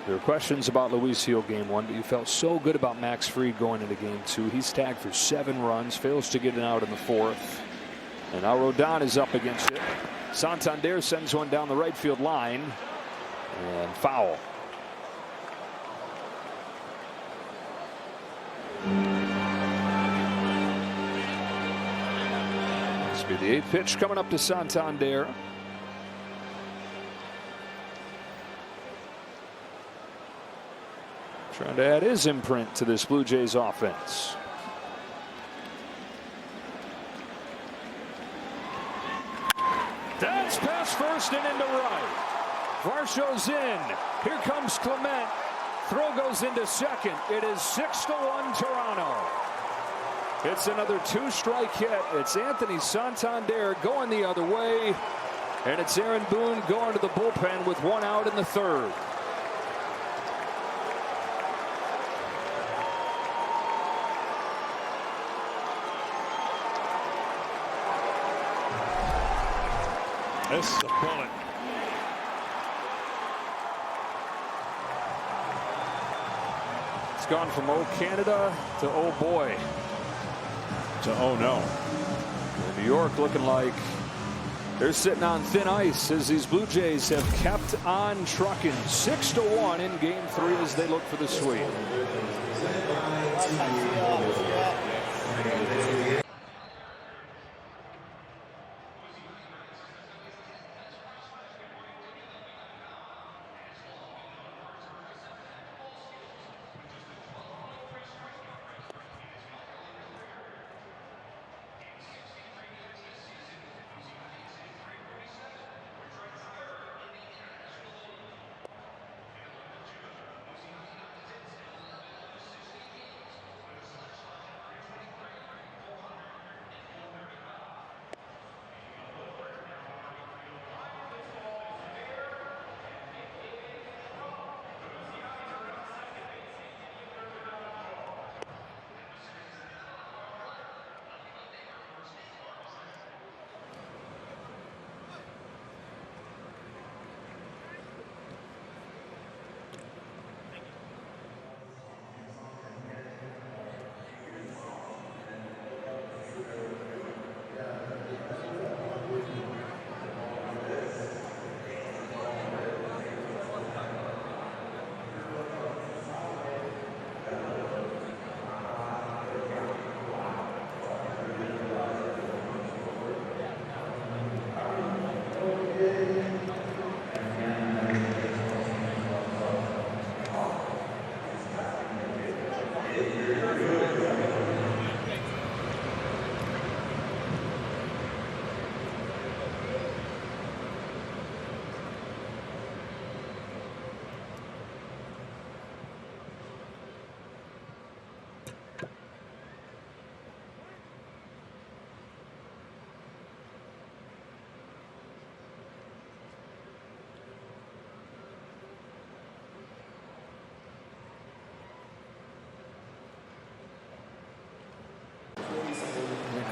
There were questions about Luis Gil game 1, but you felt so good about Max Fried going into game 2. He's tagged for 7 runs, fails to get an out in the 4th. And now Rodon is up against it. Santander sends one down the right field line. And foul. This will be the 8th pitch coming up to Santander. Trying to add his imprint to this Blue Jays offense. That's past first and into right. Varsho's in. Here comes Clement. Throw goes into second. It is 6-1 Toronto. It's another 2-strike hit. It's Anthony Santander going the other way. And it's Aaron Boone going to the bullpen with 1 out in the 3rd. This is a bullet. It's gone from oh Canada to oh boy. To oh no. And New York looking like they're sitting on thin ice as these Blue Jays have kept on trucking. 6-1 in game 3 as they look for the sweep.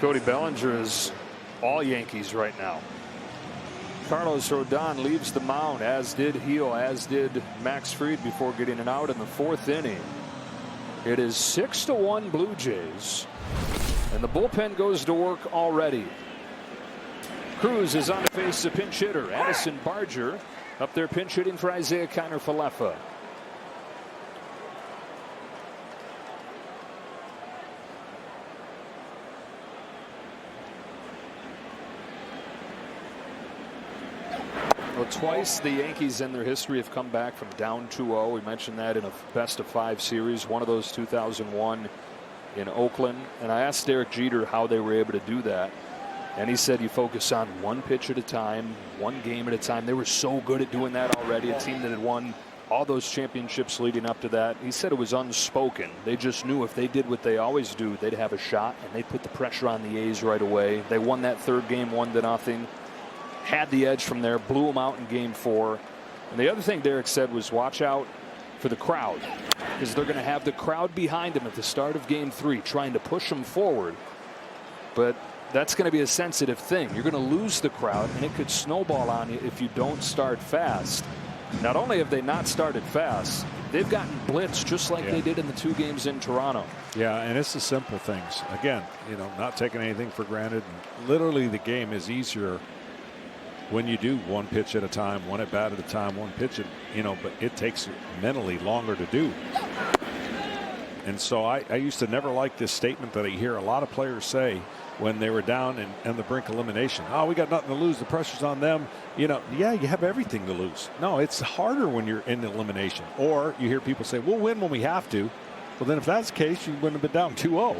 Cody Bellinger is all Yankees right now. Carlos Rodon leaves the mound, as did Heel, as did Max Fried before getting an out in the 4th inning. It is 6-1 Blue Jays, and the bullpen goes to work already. Cruz is on to face the pinch hitter, Addison Barger, up there pinch hitting for Isaiah Kiner-Falefa. Well, twice the Yankees in their history have come back from down 2-0. We mentioned that in a best-of-5 series. One of those 2001 in Oakland. And I asked Derek Jeter how they were able to do that. And he said you focus on one pitch at a time, one game at a time. They were so good at doing that already. A team that had won all those championships leading up to that. He said it was unspoken. They just knew if they did what they always do, they'd have a shot, and they'd put the pressure on the A's right away. They won that 3rd game 1-0. Had the edge from there, blew them out in game 4. And the other thing Derek said was watch out for the crowd, because they're going to have the crowd behind them at the start of game 3 trying to push them forward. But that's going to be a sensitive thing. You're going to lose the crowd, and it could snowball on you if you don't start fast. Not only have they not started fast, they've gotten blitzed just like they did in the 2 games in Toronto. Yeah, and it's the simple things. Again, not taking anything for granted. Literally, the game is easier when you do one pitch at a time, one at bat at a time, one pitch at, but it takes mentally longer to do. And so I used to never like this statement that I hear a lot of players say when they were down and the brink of elimination. Oh, we got nothing to lose. The pressure's on them. Yeah, you have everything to lose. No, it's harder when you're in elimination. Or you hear people say, we'll win when we have to. Well, then if that's the case, you wouldn't have been down 2-0.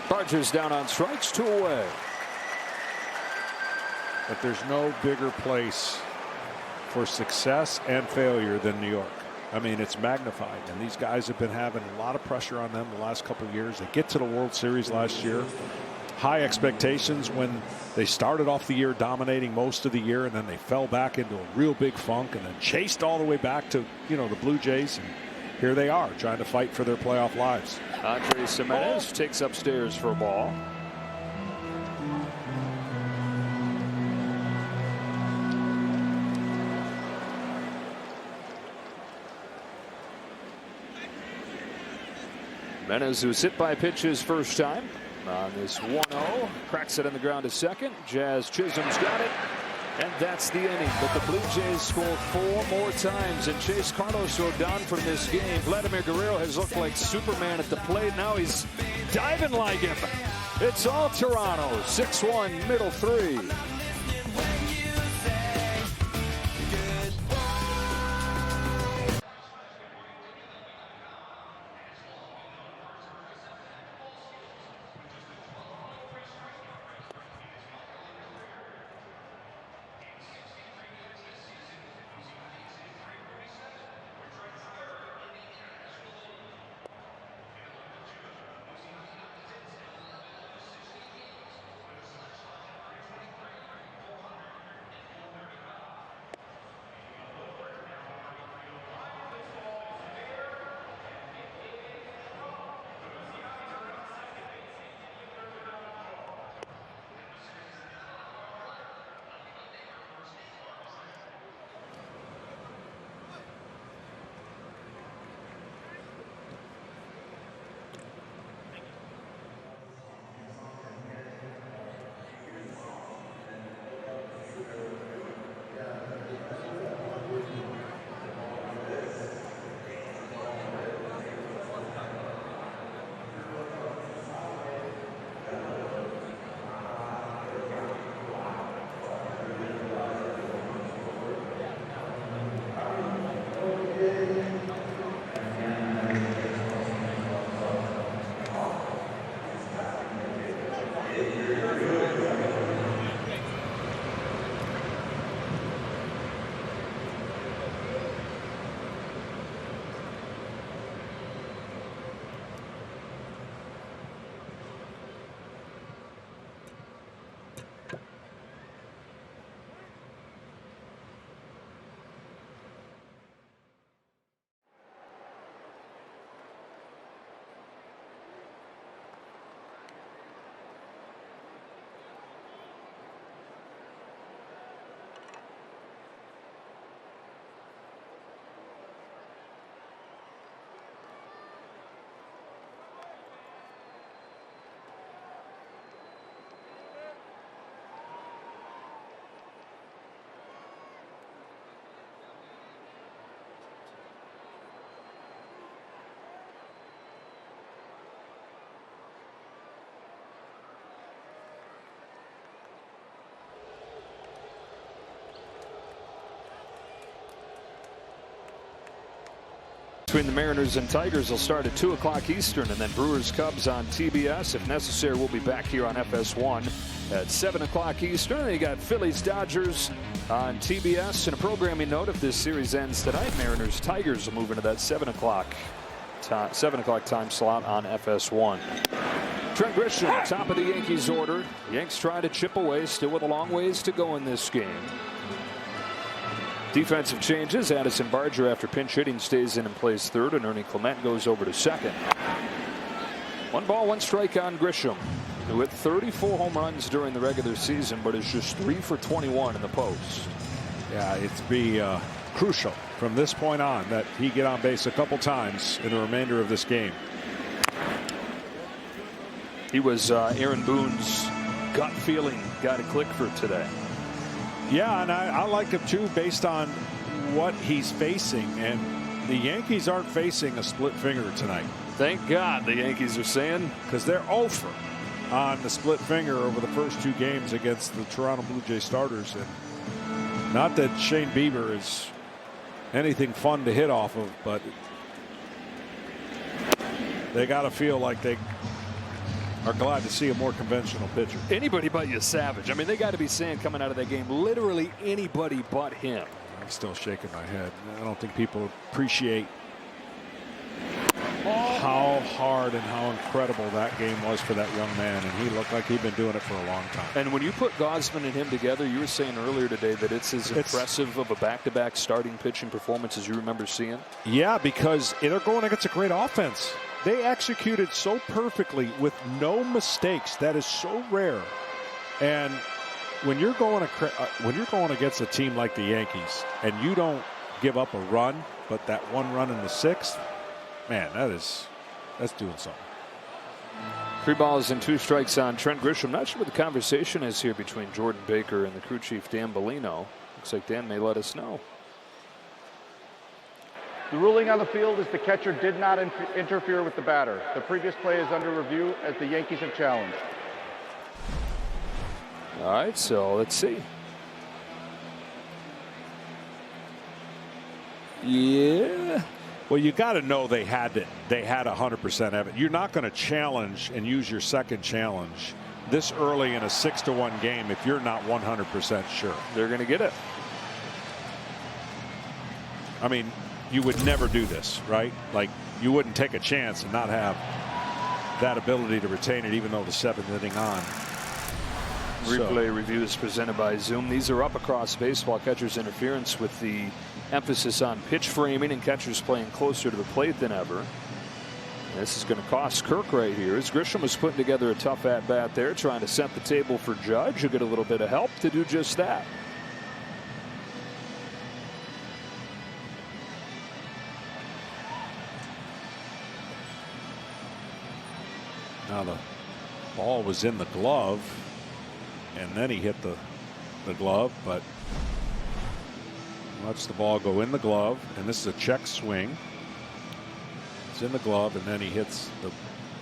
Barger's down on strikes, 2 away. But there's no bigger place for success and failure than New York. I mean, it's magnified, and these guys have been having a lot of pressure on them the last couple of years. They get to the World Series last year. High expectations when they started off the year dominating most of the year, and then they fell back into a real big funk and then chased all the way back to, the Blue Jays. And here they are trying to fight for their playoff lives. Andres Gimenez takes upstairs for a ball. Gimenez, who was hit by a pitch his first time on this 1-0, cracks it on the ground to second. Jazz Chisholm's got it, and that's the inning. But the Blue Jays score 4 more times and chase Carlos Rodon from this game. Vladimir Guerrero has looked like Superman at the plate. Now he's diving like him. It's all Toronto. 6-1, middle 3. between the Mariners and Tigers will start at 2 o'clock Eastern, and then Brewers Cubs on TBS. If necessary, we'll be back here on FS1 at 7 o'clock Eastern. And you got Phillies Dodgers on TBS. And a programming note: if this series ends tonight, Mariners Tigers will move into that 7 o'clock time slot on FS1. Trent Grisham, top of the Yankees order. Yanks try to chip away, still with a long ways to go in this game. Defensive changes. Addison Barger, after pinch hitting, stays in and plays third, and Ernie Clement goes over to second. 1 ball, 1 strike on Grisham, who hit 34 home runs during the regular season, but is just 3 for 21 in the post. Yeah, it's be crucial from this point on that he get on base a couple times in the remainder of this game. He was Aaron Boone's gut feeling guy to click for today. Yeah, and I like him too based on what he's facing, and the Yankees aren't facing a split finger tonight. Thank God, the Yankees are saying, because they're 0 for on the split finger over the first 2 games against the Toronto Blue Jay starters. And not that Shane Bieber is anything fun to hit off of, but they got to feel like they are glad to see a more conventional pitcher. Anybody but you, Savage. I mean, they got to be saying coming out of that game, literally anybody but him. I'm still shaking my head. I don't think people appreciate how hard and how incredible that game was for that young man, and he looked like he'd been doing it for a long time. And when you put Gausman and him together, you were saying earlier today that it's as impressive of a back-to-back starting pitching performance as you remember seeing. Yeah, because they're going against a great offense. They executed so perfectly with no mistakes. That is so rare. And when you're going against a team like the Yankees and you don't give up a run, but that 1 run in the 6th, man, that's doing something. 3 balls and 2 strikes on Trent Grisham. Not sure what the conversation is here between Jordan Baker and the crew chief Dan Bellino. Looks like Dan may let us know. The ruling on the field is the catcher did not interfere with the batter. The previous play is under review as the Yankees have challenged. All right, so let's see. Yeah. Well, you got to know they had 100% of it. You're not going to challenge and use your second challenge this early in a 6-1 game if you're not 100% sure. They're going to get it. I mean, you would never do this, right? Like, you wouldn't take a chance and not have that ability to retain it, even though the 7th inning on. Replay reviews presented by Zoom. These are up across baseball. Catcher's interference with the emphasis on pitch framing and catchers playing closer to the plate than ever. This is going to cost Kirk right here, as Grisham was putting together a tough at-bat there, trying to set the table for Judge, who get a little bit of help to do just that. Now the ball was in the glove, and then he hit the glove, but lets the ball go in the glove, and this is a check swing. It's in the glove, and then he hits the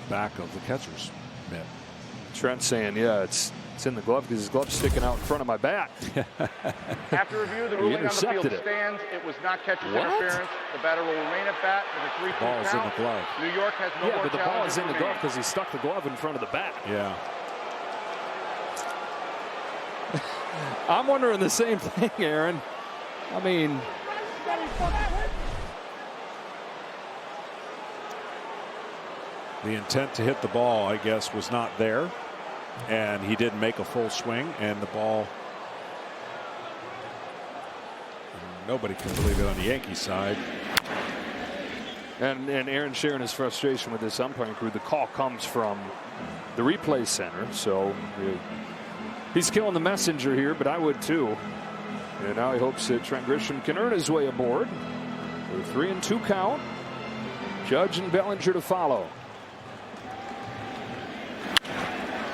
back of the catcher's mitt. Trent saying, yeah, it's in the glove because his glove's sticking out in front of my bat. After review, the ruling on the field stands. It was not catcher's interference. The batter will remain at bat with a 3-2 count. Ball's in the glove. New York has no more but the ball is in the remaining. glove because he stuck the glove in front of the bat. Yeah. I'm wondering the same thing, Aaron. I mean, the intent to hit the ball, I guess, was not there, and he didn't make a full swing, and the ball, nobody can believe it on the Yankee side. and Aaron sharing his frustration with this umpiring crew. The call comes from the replay center, so he's killing the messenger here, but I would too. And now he hopes that Trent Grisham can earn his way aboard. With a 3-2 count. Judge and Bellinger to follow.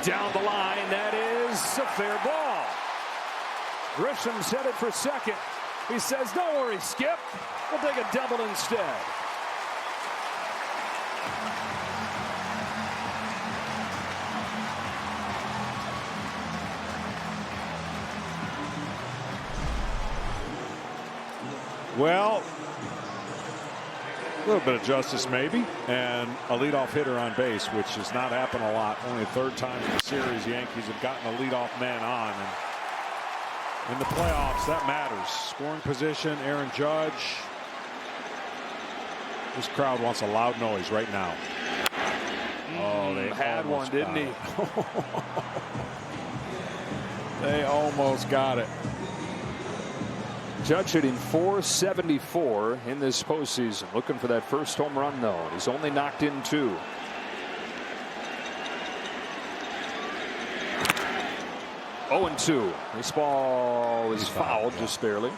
Down the line, that is a fair ball. Grisham's headed for second. He says, don't worry, Skip. We'll take a double instead. Well, little bit of justice maybe, and a leadoff hitter on base, which has not happened a lot. Only the third time in the series Yankees have gotten a leadoff man on. And in the playoffs, that matters. Scoring position, Aaron Judge. This crowd wants a loud noise right now. Oh, they had one, didn't he? They almost got it. Judge hitting .474 in this postseason. Looking for that first home run, though. He's only knocked in 2. Oh, and 2. This ball is fouled just barely.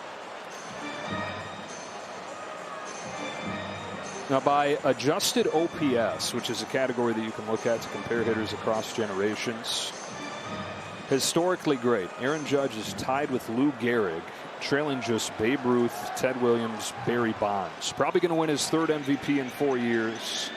Now, by adjusted OPS, which is a category that you can look at to compare hitters across generations, historically great. Aaron Judge is tied with Lou Gehrig, trailing just Babe Ruth, Ted Williams, Barry Bonds. Probably going to win his 3rd MVP in 4 years.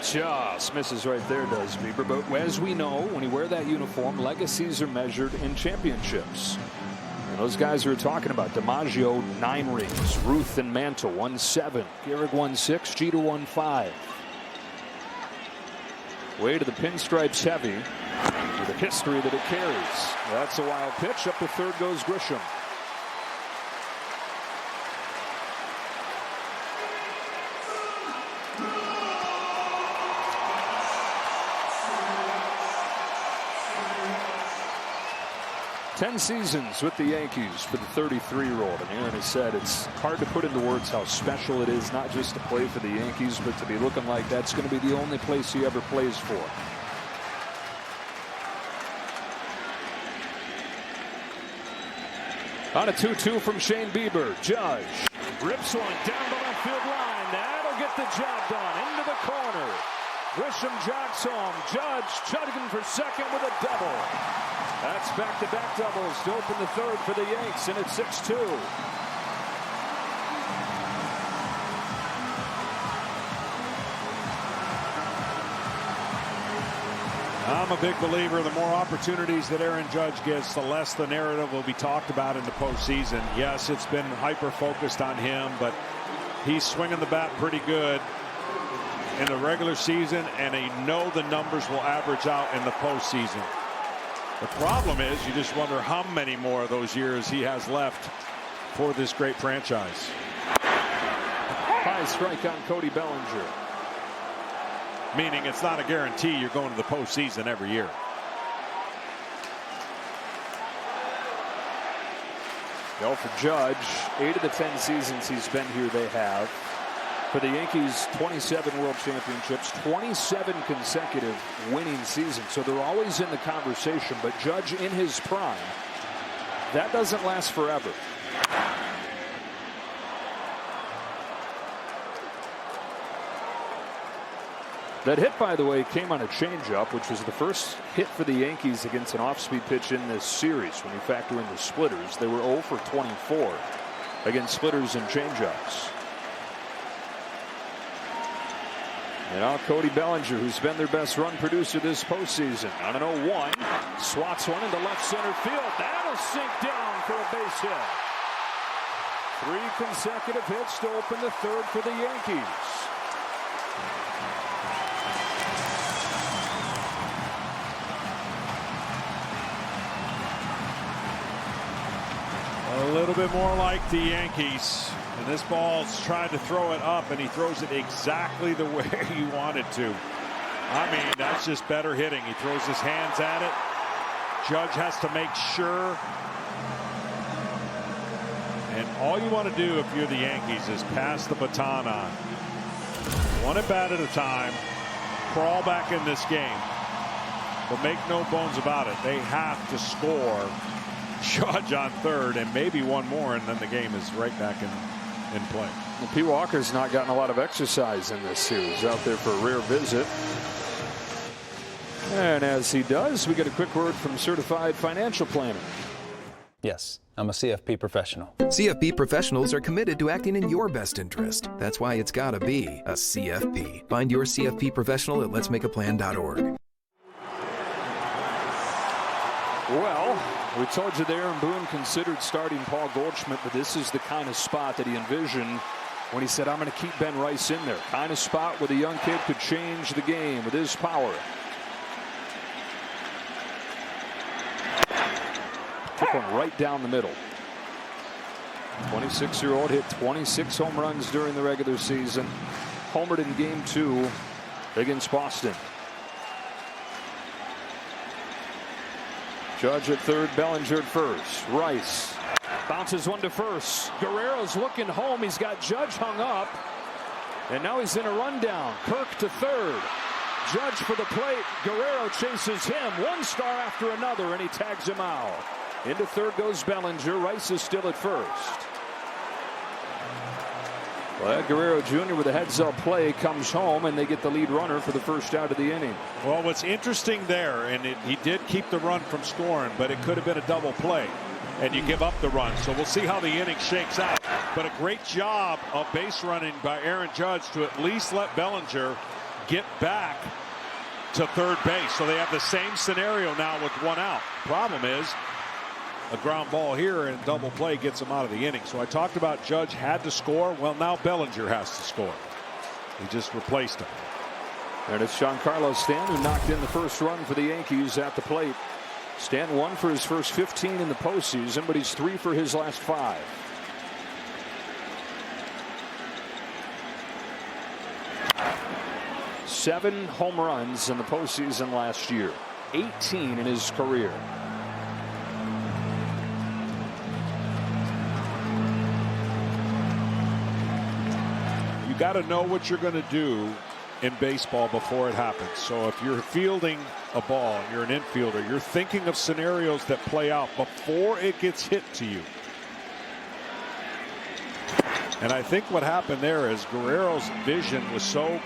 Just misses right there, does Bieber. But as we know, when you wear that uniform, legacies are measured in championships. And those guys we were talking about, DiMaggio 9 rings, Ruth and Mantle won 7, Gehrig won 6, Jeter won 5. Way to the pinstripes heavy with a history that it carries. That's a wild pitch. Up to third goes Grisham. Ten seasons with the Yankees for the 33-year-old. And Aaron has said it's hard to put into words how special it is, not just to play for the Yankees, but to be looking like that's going to be the only place he ever plays for. On a 2-2 from Shane Bieber. Judge rips one down the left field line. That'll get the job done. Into the corner. Grisham jogs home. Judge chugging for second with a double. That's back-to-back doubles to open the 3rd for the Yanks, and it's 6-2. I'm a big believer the more opportunities that Aaron Judge gets, the less the narrative will be talked about in the postseason. Yes, it's been hyper-focused on him, but he's swinging the bat pretty good in the regular season, and they know the numbers will average out in the postseason. The problem is you just wonder how many more of those years he has left for this great franchise. High strike on Cody Bellinger. Meaning it's not a guarantee you're going to the postseason every year. Go for Judge. 8 of the 10 seasons he's been here, they have. For the Yankees, 27 World Championships, 27 consecutive winning seasons. So they're always in the conversation. But Judge in his prime, that doesn't last forever. That hit, by the way, came on a changeup, which was the first hit for the Yankees against an off-speed pitch in this series. When you factor in the splitters, they were 0 for 24 against splitters and changeups. And now Cody Bellinger, who's been their best run producer this postseason, on an 0-1, swats one into left center field. That'll sink down for a base hit. 3 consecutive hits to open the 3rd for the Yankees. A little bit more like the Yankees. And this ball's trying to throw it up, and he throws it exactly the way he wanted to. I mean, that's just better hitting. He throws his hands at it. Judge has to make sure. And all you want to do if you're the Yankees is pass the baton on. 1 at bat at a time. Crawl back in this game. But make no bones about it. They have to score. Judge on 3rd, and maybe one more, and then the game is right back in play. And P. Walker's not gotten a lot of exercise in this series. Out there for a rare visit. And as he does, we get a quick word from Certified Financial Planner. Yes, I'm a CFP professional. CFP professionals are committed to acting in your best interest. That's why it's gotta be a CFP. Find your CFP professional at letsmakeaplan.org. Well, We told you there, and Boone considered starting Paul Goldschmidt, but this is the kind of spot that he envisioned when he said, I'm going to keep Ben Rice in there. Kind of spot where the young kid could change the game with his power. Took one right down the middle. 26-year-old hit 26 home runs during the regular season. Homered in game 2 against Boston. Judge at third, Bellinger at first. Rice bounces one to first. Guerrero's looking home. He's got Judge hung up. And now he's in a rundown. Kirk to third. Judge for the plate. Guerrero chases him. One star after another, and he tags him out. Into third goes Bellinger. Rice is still at first. Well, Guerrero Jr. with a heads-up play comes home, and they get the lead runner for the first out of the inning. Well, what's interesting there, and he did keep the run from scoring, but it could have been a double play, and you give up the run. So we'll see how the inning shakes out. But a great job of base running by Aaron Judge to at least let Bellinger get back to third base. So they have the same scenario now with one out. Problem is, a ground ball here and double play gets him out of the inning. So I talked about Judge had to score. Well, now Bellinger has to score. He just replaced him. And it's Giancarlo Stanton who knocked in the first run for the Yankees at the plate. Stanton 1 for his first 15 in the postseason, but he's 3 for his last 5. Seven home runs in the postseason last year. 18 in his career. Got to know what you're going to do in baseball before it happens. So if you're fielding a ball and you're an infielder, you're thinking of scenarios that play out before it gets hit to you. And I think what happened there is Guerrero's vision was so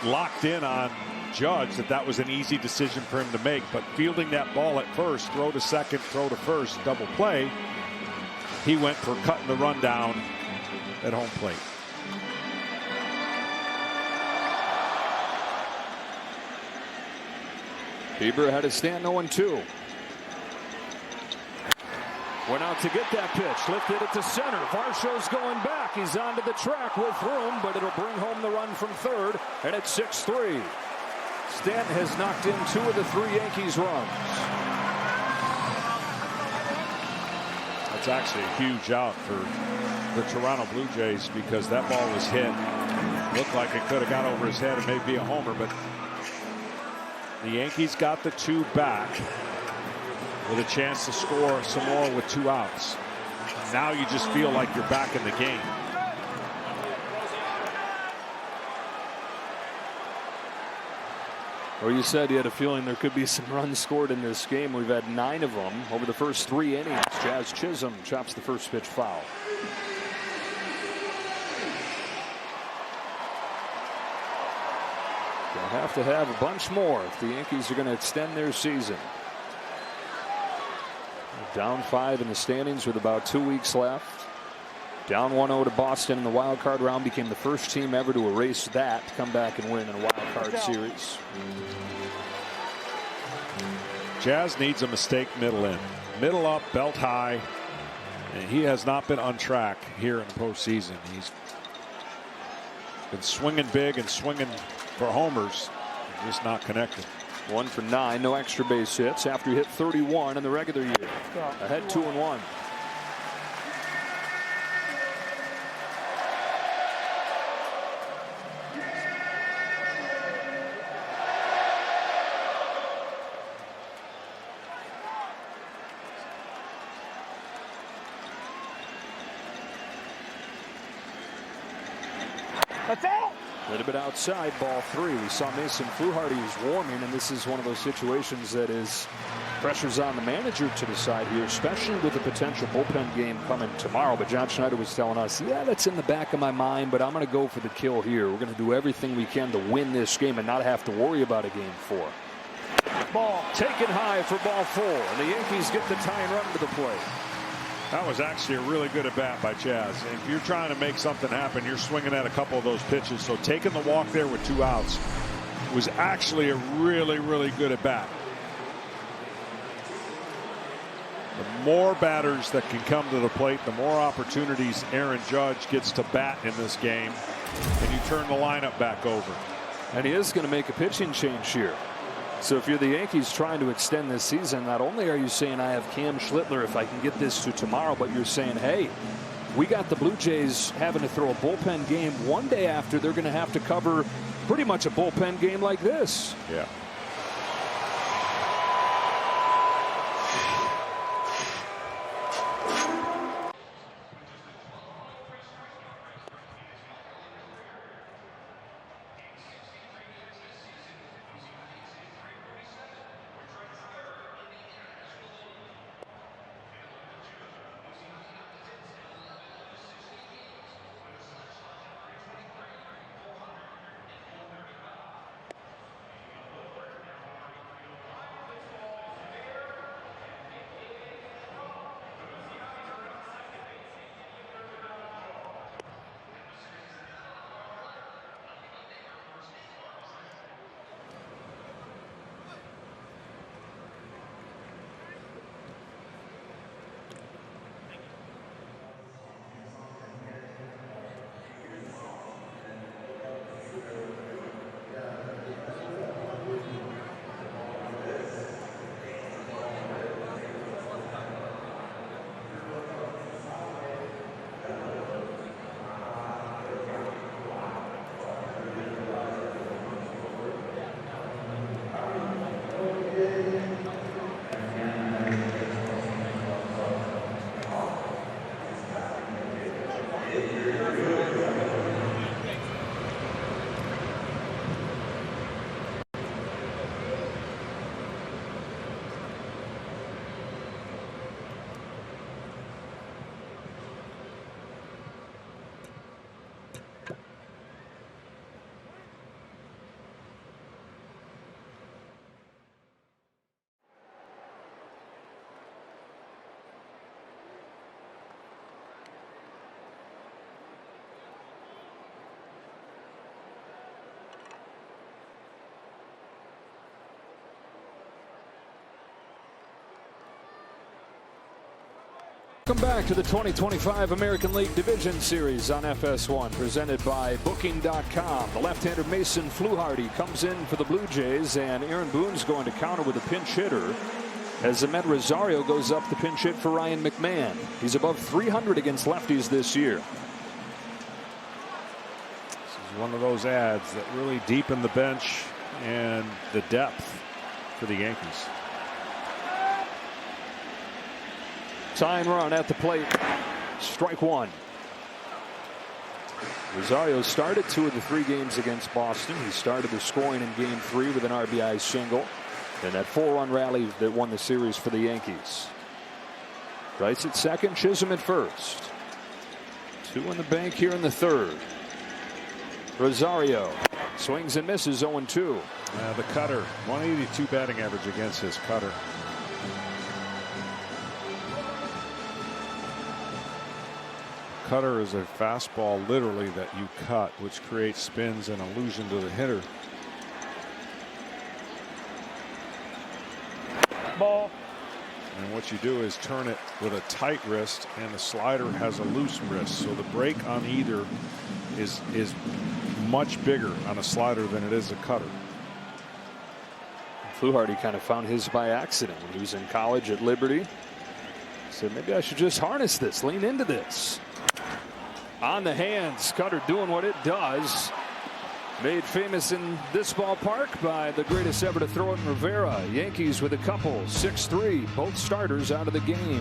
locked in on Judge that was an easy decision for him to make. But fielding that ball at first, throw to second, throw to first, double play, he went for cutting the run down at home plate. Bieber had a stand 0-2. Went out to get that pitch. Lifted it to center. Varsho's going back. He's onto the track with room, but it'll bring home the run from third. And it's 6-3. Stanton has knocked in 2 of the 3 Yankees runs. That's actually a huge out for the Toronto Blue Jays because that ball was hit. Looked like it could have got over his head and maybe a homer, but the Yankees got the 2 back with a chance to score some more with 2 outs. Now you just feel like you're back in the game. Well, you said you had a feeling there could be some runs scored in this game. We've had 9 of them over the first 3 innings. Jazz Chisholm chops the first pitch foul. They'll have to have a bunch more if the Yankees are going to extend their season. Down 5 in the standings with about 2 weeks left. Down 1-0 to Boston in the wild card round. Became the first team ever to erase that to come back and win in a wild card series. Jazz needs a mistake middle in. Middle up, belt high. And he has not been on track here in the postseason. He's been swinging big and swinging for homers, just not connected. 1 for 9, no extra base hits after he hit 31 in the regular year. Ahead 2-1. That's out. A little bit outside, ball 3. We saw Mason Fluharty was warming, and this is one of those situations that is pressures on the manager to decide here, especially with the potential bullpen game coming tomorrow. But John Schneider was telling us, yeah, that's in the back of my mind, but I'm going to go for the kill here. We're going to do everything we can to win this game and not have to worry about a game 4. Ball taken high for ball 4, and the Yankees get the tying run to the plate. That was actually a really good at bat by Jazz. If you're trying to make something happen, you're swinging at a couple of those pitches. So taking the walk there with 2 outs was actually a really, really good at bat. The more batters that can come to the plate, the more opportunities Aaron Judge gets to bat in this game, and you turn the lineup back over. And he is going to make a pitching change here. So if you're the Yankees trying to extend this season, not only are you saying I have Cam Schlittler if I can get this to tomorrow, but you're saying, hey, we got the Blue Jays having to throw a bullpen game one day after they're going to have to cover pretty much a bullpen game like this. Yeah. Welcome back to the 2025 American League Division Series on FS1, presented by Booking.com. The left-hander Mason Fluharty comes in for the Blue Jays, and Aaron Boone's going to counter with a pinch hitter as Ahmed Rosario goes up the pinch hit for Ryan McMahon. He's above 300 against lefties this year. This is one of those ads that really deepen the bench and the depth for the Yankees. Tying run at the plate. Strike one. Rosario started 2 of the 3 games against Boston. He started the scoring in game 3 with an RBI single. And that 4-run rally that won the series for the Yankees. Rice at second, Chisholm at first. 2 in the bank here in the 3rd. Rosario swings and misses 0-2. The cutter, 182 batting average against his cutter. Cutter is a fastball literally that you cut, which creates spins and illusion to the hitter. Ball. And what you do is turn it with a tight wrist, and the slider has a loose wrist. So the break on either is much bigger on a slider than it is a cutter. Fluharty kind of found his by accident when he was in college at Liberty. Said maybe I should just harness this, lean into this. On the hands, cutter doing what it does. Made famous in this ballpark by the greatest ever to throw it in Rivera. Yankees with a couple, 6-3, both starters out of the game.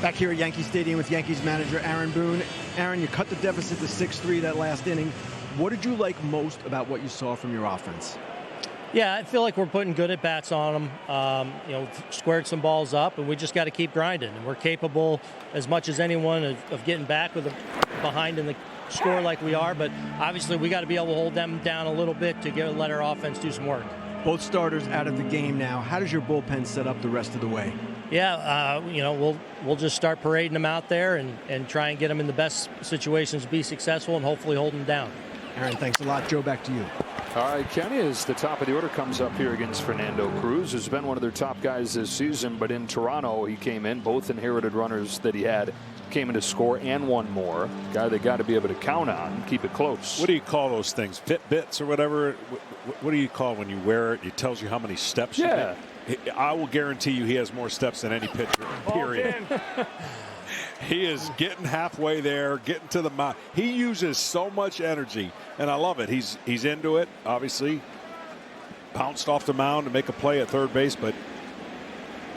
Back here at Yankee Stadium with Yankees manager Aaron Boone. Aaron, you cut the deficit to 6-3 that last inning. What did you like most about what you saw from your offense? Yeah, I feel like we're putting good at-bats on them. Squared some balls up, and we just got to keep grinding. And we're capable, as much as anyone, of getting back with behind in the score like we are. But obviously, we got to be able to hold them down a little bit to let our offense do some work. Both starters out of the game now. How does your bullpen set up the rest of the way? Yeah, we'll just start parading them out there and try and get them in the best situations to be successful and hopefully hold them down. Aaron, thanks a lot. Joe, back to you. All right, Kenny, as the top of the order comes up here against Fernando Cruz, who's been one of their top guys this season, but in Toronto he came in, both inherited runners that he had came in to score and one more. Guy they got to be able to count on, keep it close. What do you call those things? Fitbits or whatever? What do you call when you wear it? It tells you how many steps you get. I will guarantee you he has more steps than any pitcher, period. He is getting halfway there, getting to the mound. He uses so much energy, and I love it. He's into it, obviously. Pounced off the mound to make a play at third base, but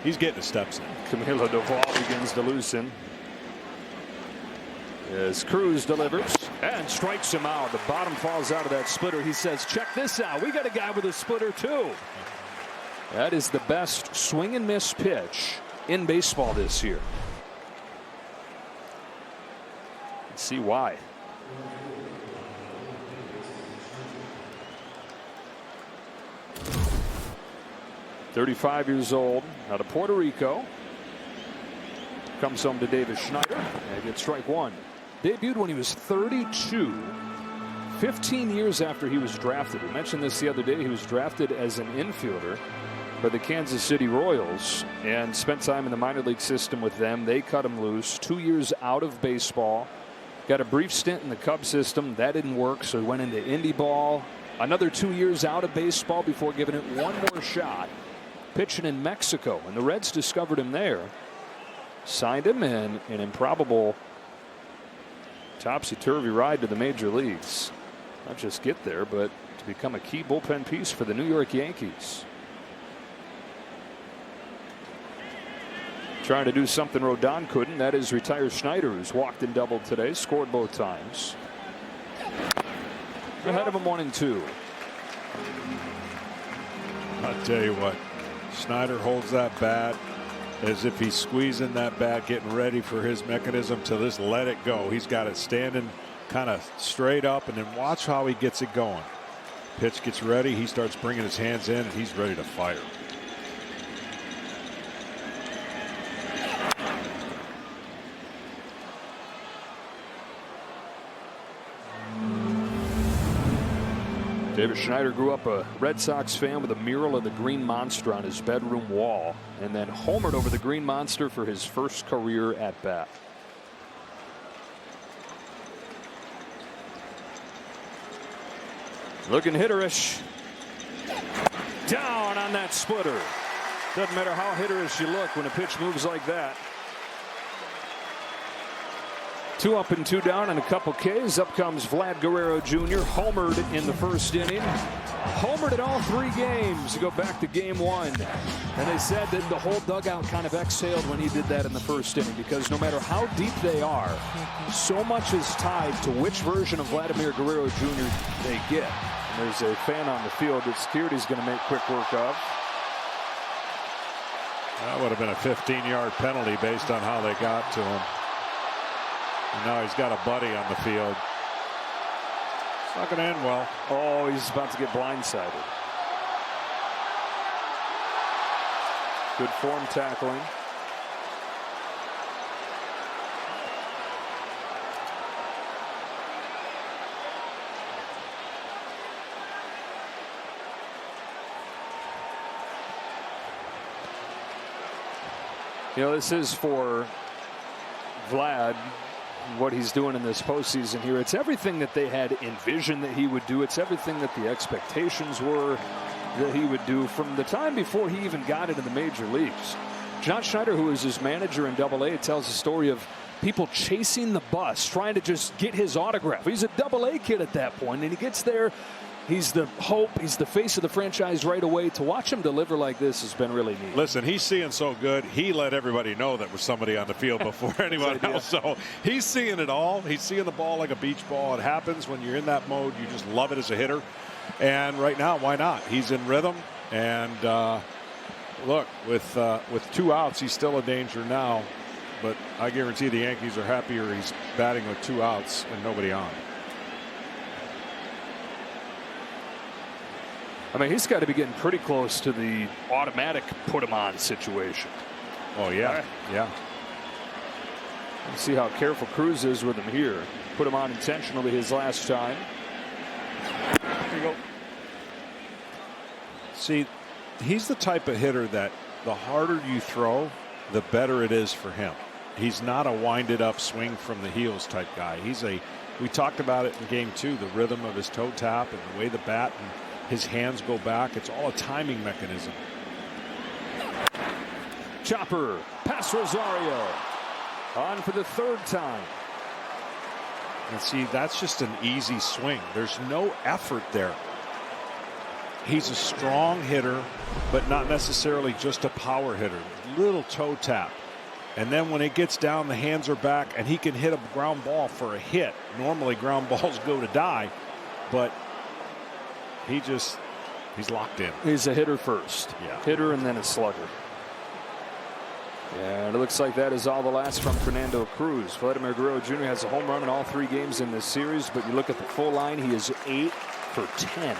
he's getting his steps in. Camilo Doval begins to loosen. As Cruz delivers and strikes him out. The bottom falls out of that splitter. He says, check this out. We got a guy with a splitter, too. That is the best swing and miss pitch in baseball this year. Let's see why. "35 years old, out of Puerto Rico. Comes home to Davis Schneider and gets strike one. Debuted when he was 32. 15 years after he was drafted. We mentioned this the other day. He was drafted as an infielder by the Kansas City Royals and spent time in the minor league system with them. They cut him loose. 2 years out of baseball. Got a brief stint in the Cubs system. That didn't work, so he went into indie ball. Another 2 years out of baseball before giving it one more shot. Pitching in Mexico, and the Reds discovered him there. Signed him in an improbable topsy-turvy ride to the major leagues. Not just get there, but to become a key bullpen piece for the New York Yankees. Trying to do something Rodon couldn't. That is retire Schneider, who's walked and doubled today, scored both times. Ahead of him 1-2. I'll tell you what, Schneider holds that bat as if he's squeezing that bat, getting ready for his mechanism to just let it go. He's got it standing kind of straight up, and then watch how he gets it going. Pitch gets ready, he starts bringing his hands in, and he's ready to fire. David Schneider grew up a Red Sox fan with a mural of the Green Monster on his bedroom wall, and then homered over the Green Monster for his first career at bat. Looking hitterish. Down on that splitter. Doesn't matter how hitterish you look when a pitch moves like that. 2 up and 2 down and a couple Ks. Up comes Vlad Guerrero Jr. Homered in the first inning. Homered in all 3 games to go back to game 1. And they said that the whole dugout kind of exhaled when he did that in the first inning, because no matter how deep they are, so much is tied to which version of Vladimir Guerrero Jr. they get. And there's a fan on the field that security's going to make quick work of. That would have been a 15-yard penalty based on how they got to him. And now he's got a buddy on the field. It's not going to end well. Oh, he's about to get blindsided. Good form tackling. You know, this is for Vlad, what he's doing in this postseason here. It's everything that they had envisioned that he would do. It's everything that the expectations were that he would do from the time before he even got into the major leagues. John Schneider, who is his manager in AA, tells the story of people chasing the bus, trying to just get his autograph. He's a AA kid at that point, and he gets there He's the hope. He's the face of the franchise right away. To watch him deliver like this has been really neat. Listen, he's seeing so good. He let everybody know that was somebody on the field before anyone else. So he's seeing it all. He's seeing the ball like a beach ball. It happens when you're in that mode. You just love it as a hitter. And right now, why not? He's in rhythm. And look, with 2 outs, he's still a danger now. But I guarantee the Yankees are happier he's batting with 2 outs and nobody on. I mean, he's got to be getting pretty close to the automatic put him on situation. Oh, yeah. Right. Yeah. Let's see how careful Cruz is with him here. Put him on intentionally his last time. There you go. See, he's the type of hitter that the harder you throw, the better it is for him. He's not a winded up swing from the heels type guy. We talked about it in game 2, the rhythm of his toe tap and the way the bat and his hands go back. It's all a timing mechanism. Chopper, past Rosario. On for the 3rd time. And see, that's just an easy swing. There's no effort there. He's a strong hitter, but not necessarily just a power hitter. Little toe tap. And then when it gets down, the hands are back, and he can hit a ground ball for a hit. Normally, ground balls go to die, but he's locked in. He's a hitter first. Yeah. Hitter and then a slugger. And it looks like that is all the last from Fernando Cruz. Vladimir Guerrero Jr. has a home run in all 3 games in this series, but you look at the full line, he is 8 for 10.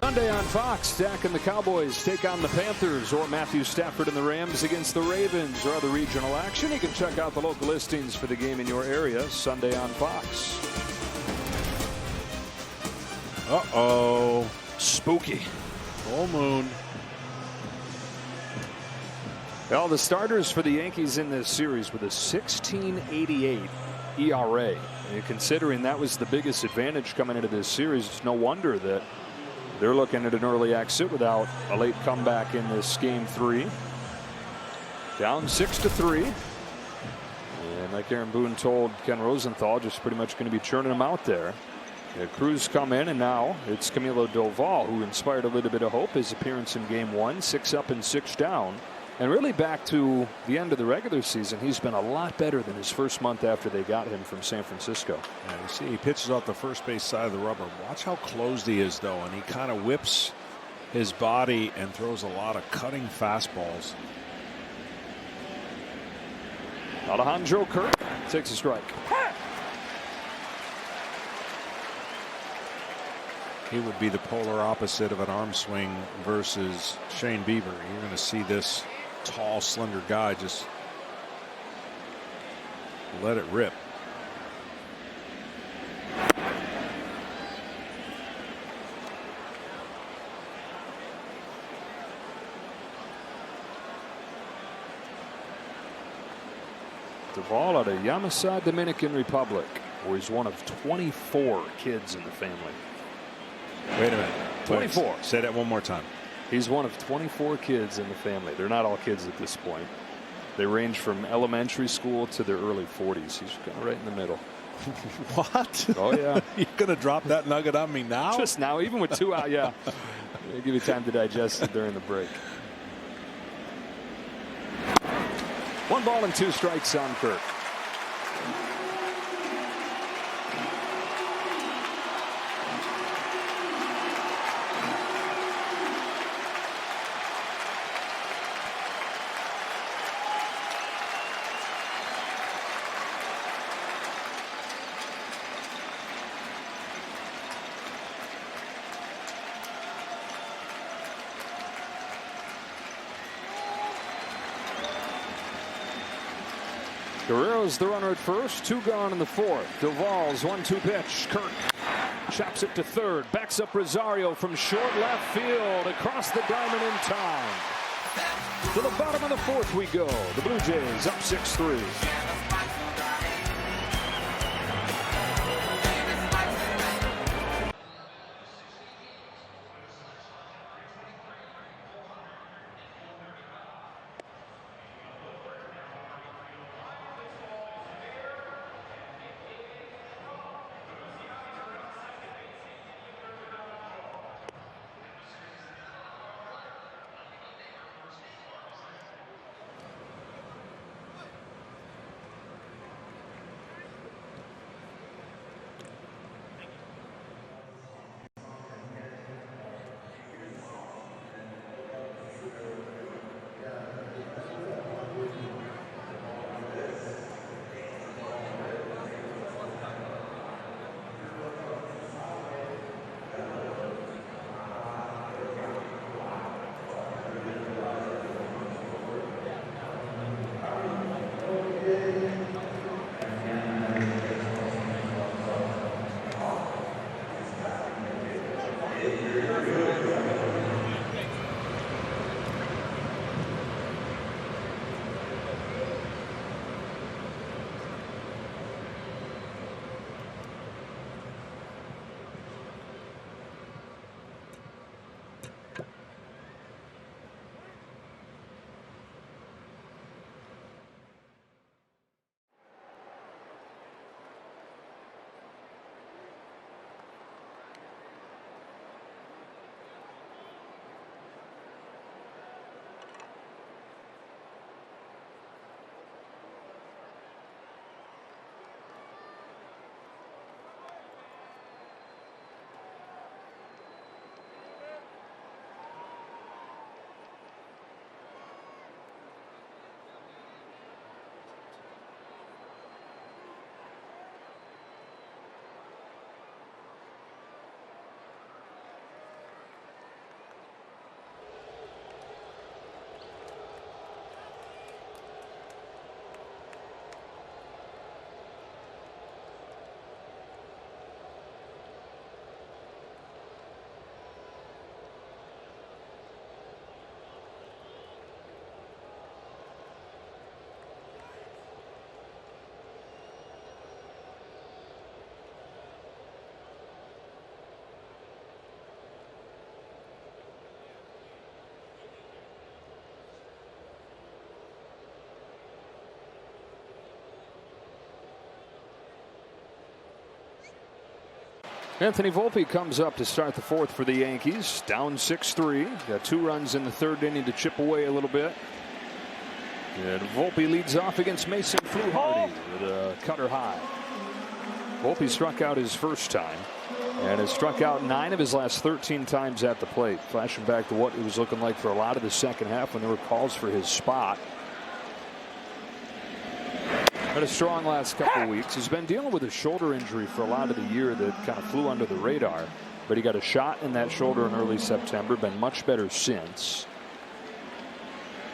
Sunday on Fox, Dak and the Cowboys take on the Panthers, or Matthew Stafford and the Rams against the Ravens, or other regional action. You can check out the local listings for the game in your area Sunday on Fox. Uh-oh. Spooky. Full moon. Well, the starters for the Yankees in this series with a 16.88 ERA. And considering that was the biggest advantage coming into this series, it's no wonder that they're looking at an early exit without a late comeback in this game 3. Down 6-3. And like Aaron Boone told Ken Rosenthal, just pretty much going to be churning them out there. Cruz come in, and now it's Camilo Doval who inspired a little bit of hope. His appearance in game 1, 6 up and 6 down. And really back to the end of the regular season, he's been a lot better than his first month after they got him from San Francisco. Yeah, you see he pitches off the first base side of the rubber. Watch how closed he is, though, and he kind of whips his body and throws a lot of cutting fastballs. Alejandro Kirk takes a strike. He would be the polar opposite of an arm swing versus Shane Bieber. You're going to see this tall, slender guy just let it rip. Duvall out of Yamasá, Dominican Republic, where he's one of 24 kids in the family. Wait a minute. 24. Wait, say that one more time. He's one of 24 kids in the family. They're not all kids at this point. They range from elementary school to their early 40s. He's kind of right in the middle. What? Oh, yeah. You're going to drop that nugget on me now? Just now, even with 2 out, yeah. I'll give you time to digest it during the break. 1 ball and 2 strikes on Kirk. Guerrero's the runner at first. 2 gone in the 4th. Duvall's 1-2 pitch. Kirk chops it to third. Backs up Rosario from short left field. Across the diamond in time. To the bottom of the 4th we go. The Blue Jays up 6-3. Anthony Volpe comes up to start the 4th for the Yankees. Down 6-3. Got 2 runs in the 3rd inning to chip away a little bit. And Volpe leads off against Mason Fluharty with a cutter high. Volpe struck out his first time and has struck out 9 of his last 13 times at the plate. Flashing back to what it was looking like for a lot of the second half when there were calls for his spot. Had a strong last couple of weeks. He's been dealing with a shoulder injury for a lot of the year that kind of flew under the radar. But he got a shot in that shoulder in early September. Been much better since.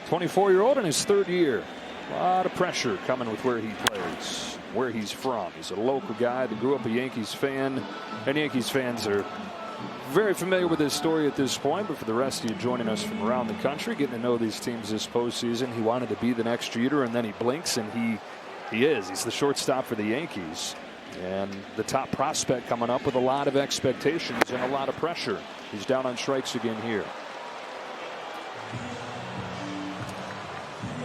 24-year-old in his third year. A lot of pressure coming with where he plays, where he's from. He's a local guy that grew up a Yankees fan. And Yankees fans are very familiar with his story at this point. But for the rest of you joining us from around the country, getting to know these teams this postseason, he wanted to be the next Jeter, and then he blinks, and he is. He's the shortstop for the Yankees. And the top prospect coming up with a lot of expectations and a lot of pressure. He's down on strikes again here.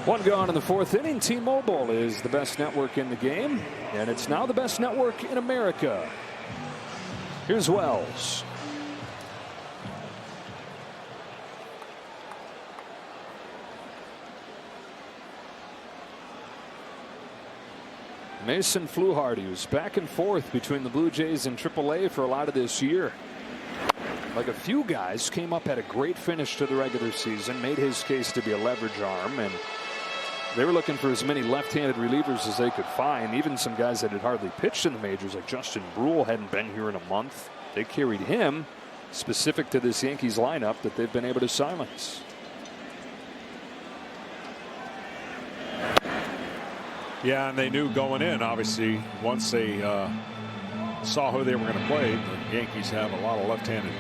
One gone in the fourth inning. T-Mobile is the best network in the game, and it's now the best network in America. Here's Wells. Mason Fluharty was back and forth between the Blue Jays and AAA for a lot of this year. Like a few guys, came up, had a great finish to the regular season, made his case to be a leverage arm, and they were looking for as many left-handed relievers as they could find. Even some guys that had hardly pitched in the majors, like Justin Brule, hadn't been here in a month. They carried him, specific to this Yankees lineup, that they've been able to silence. Yeah, and they knew going in, obviously, once they saw who they were going to play. The Yankees have a lot of left-handed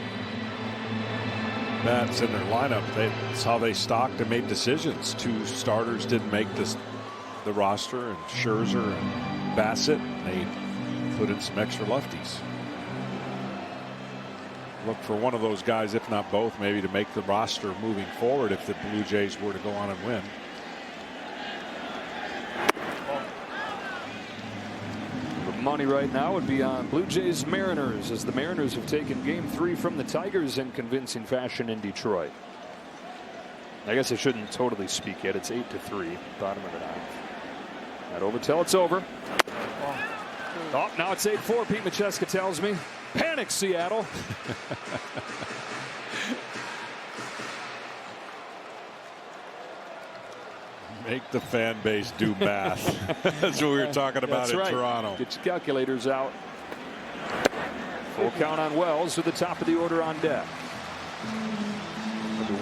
bats in their lineup. That's how they stocked and made decisions. Two starters didn't make the roster, and Scherzer and Bassett. They put in some extra lefties. Look for one of those guys, if not both, maybe to make the roster moving forward if the Blue Jays were to go on and win. Money right now would be on Blue Jays Mariners, as the Mariners have taken game 3 from the Tigers in convincing fashion in Detroit. I guess I shouldn't totally speak yet. It's 8-3, bottom of the ninth. Not over till it's over. Oh, now it's 8-4. Pete Macheska tells me. Panic, Seattle. Make the fan base do math. That's what we were talking about in Toronto. Get your calculators out. Full count on Wells with the top of the order on deck.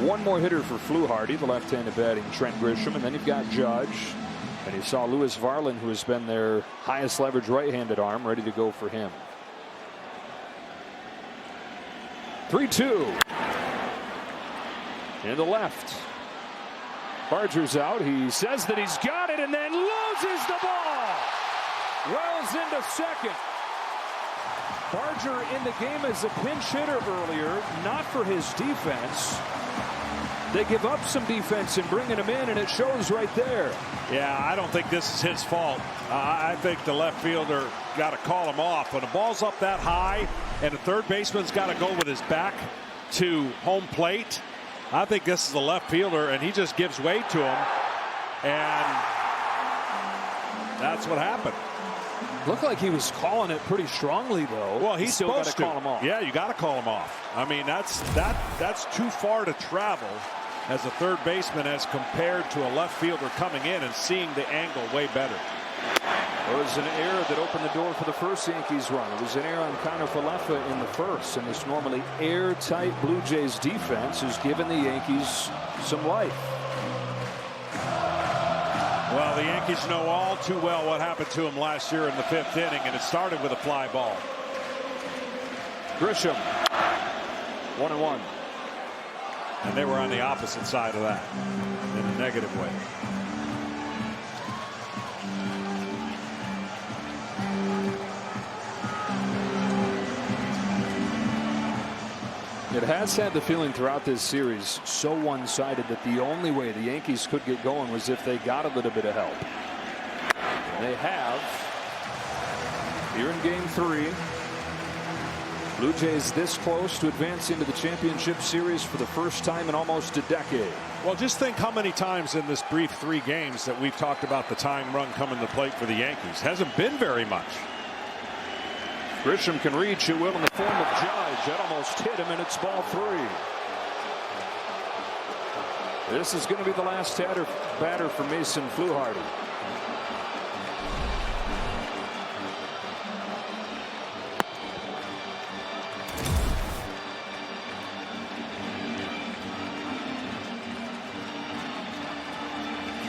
One more hitter for Fluharty, the left-handed batting Trent Grisham, and then you've got Judge. And you saw Lewis Varlin, who has been their highest leverage right-handed arm, ready to go for him. 3-2. In the left. Barger's out. He says that he's got it and then loses the ball. Wells into second. Barger in the game as a pinch hitter earlier, not for his defense. They give up some defense and bringing him in, and it shows right there. Yeah, I don't think this is his fault. I think the left fielder got to call him off. When the ball's up that high and the third baseman's got to go with his back to home plate, I think this is the left fielder, and he just gives way to him, and that's what happened. Looked like he was calling it pretty strongly, though. Well, he's still got to call him off. Yeah, you got to call him off. I mean, that's too far to travel as a third baseman as compared to a left fielder coming in and seeing the angle way better. It was an error that opened the door for the first Yankees run. It was an error on Kiner Falefa in the first, and this normally airtight Blue Jays defense has given the Yankees some life. Well, the Yankees know all too well what happened to them last year in the 5th inning, and it started with a fly ball. Grisham, 1-1. And they were on the opposite side of that in a negative way. It has had the feeling throughout this series so one-sided that the only way the Yankees could get going was if they got a little bit of help. They have here in game 3. Blue Jays this close to advancing to the championship series for the first time in almost a decade. Well, just think how many times in this brief 3 games that we've talked about the tying run coming to plate for the Yankees. Hasn't been very much. Grisham can reach, it will in the form of Judge. That almost hit him, and it's ball 3. This is going to be the last batter for Mason Fluharty.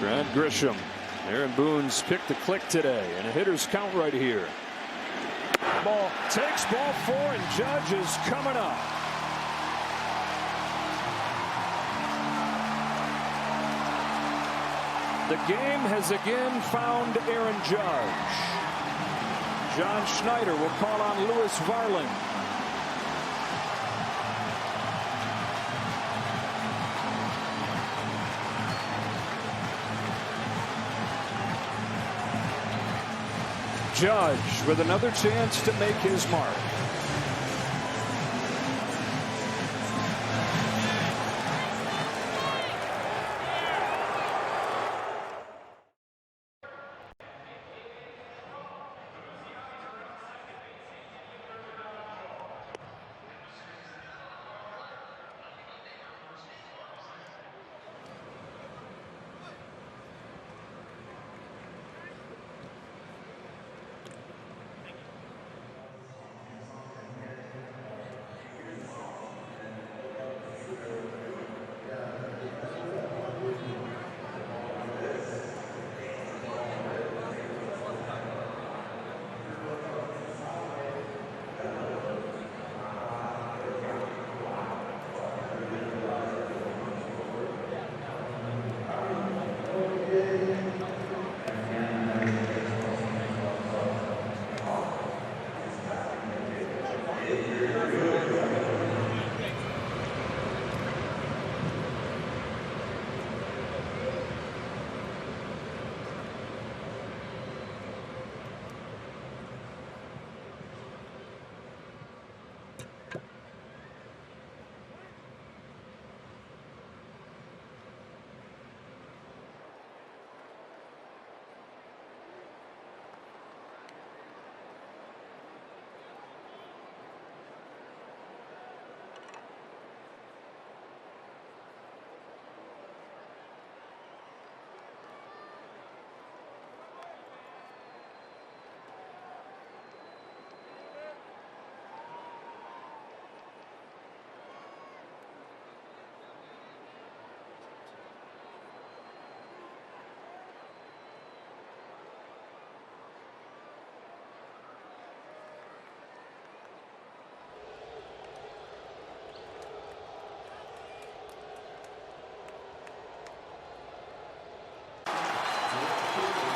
Trent Grisham. Aaron Boone's picked the click today, and a hitter's count right here. Ball takes ball 4, and Judge is coming up. The game has again found Aaron Judge. John Schneider will call on Lewis Varland. Judge with another chance to make his mark.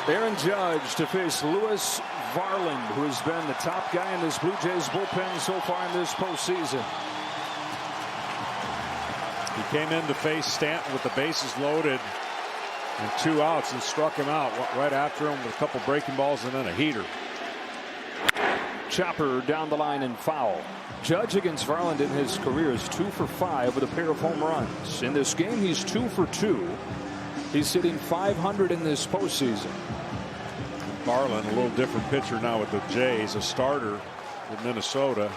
Aaron Judge to face Lewis Varland, who has been the top guy in this Blue Jays bullpen so far in this postseason. He came in to face Stanton with the bases loaded and 2 outs and struck him out right after him with a couple breaking balls and then a heater. Chopper down the line and foul. Judge against Varland in his career is 2 for 5 with a pair of home runs. In this game, he's 2 for 2. He's hitting .500 in this postseason. Varland, a little different pitcher now with the Jays, a starter with Minnesota.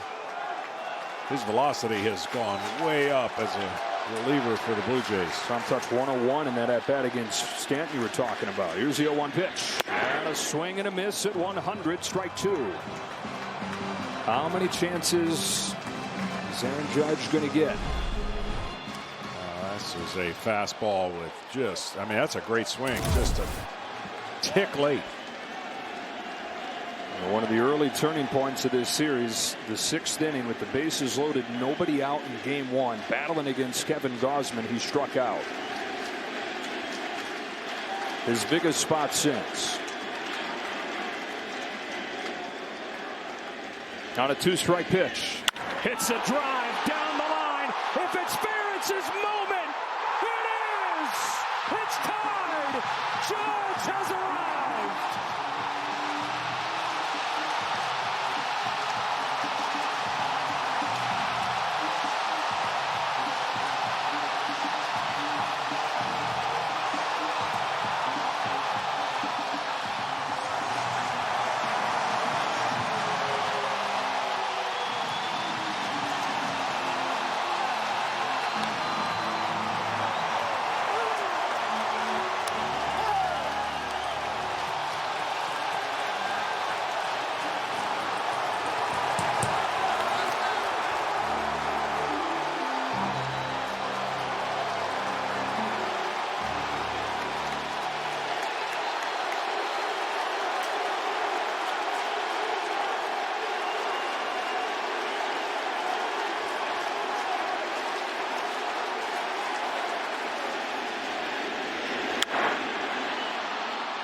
His velocity has gone way up as a reliever for the Blue Jays. Tom touch 101 in that at-bat against Stanton you were talking about. Here's the 0-1 pitch. And a swing and a miss at 100, strike 2. How many chances is Aaron Judge going to get? This is a fastball with just, I mean, that's a great swing, just a tick late. One of the early turning points of this series, the 6th inning with the bases loaded, nobody out in game 1, battling against Kevin Gausman. He struck out. His biggest spot since. On a 2-strike pitch. Hits a drive down the line. If it's fair, it's his moment. It is. It's tied. Judge has arrived.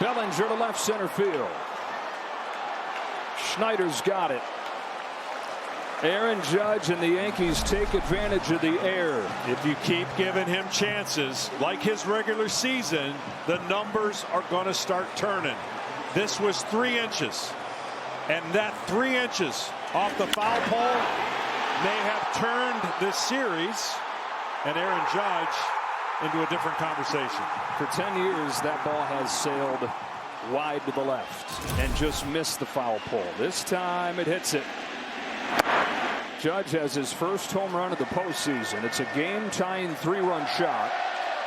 Bellinger to left center field. Schneider's got it. Aaron Judge and the Yankees take advantage of the air. If you keep giving him chances like his regular season, the numbers are going to start turning. This was 3 inches, and that 3 inches off the foul pole may have turned this series and Aaron Judge into a different conversation. For 10 years, that ball has sailed wide to the left and just missed the foul pole. This time it hits it. Judge has his first home run of the postseason. It's a game-tying 3-run shot.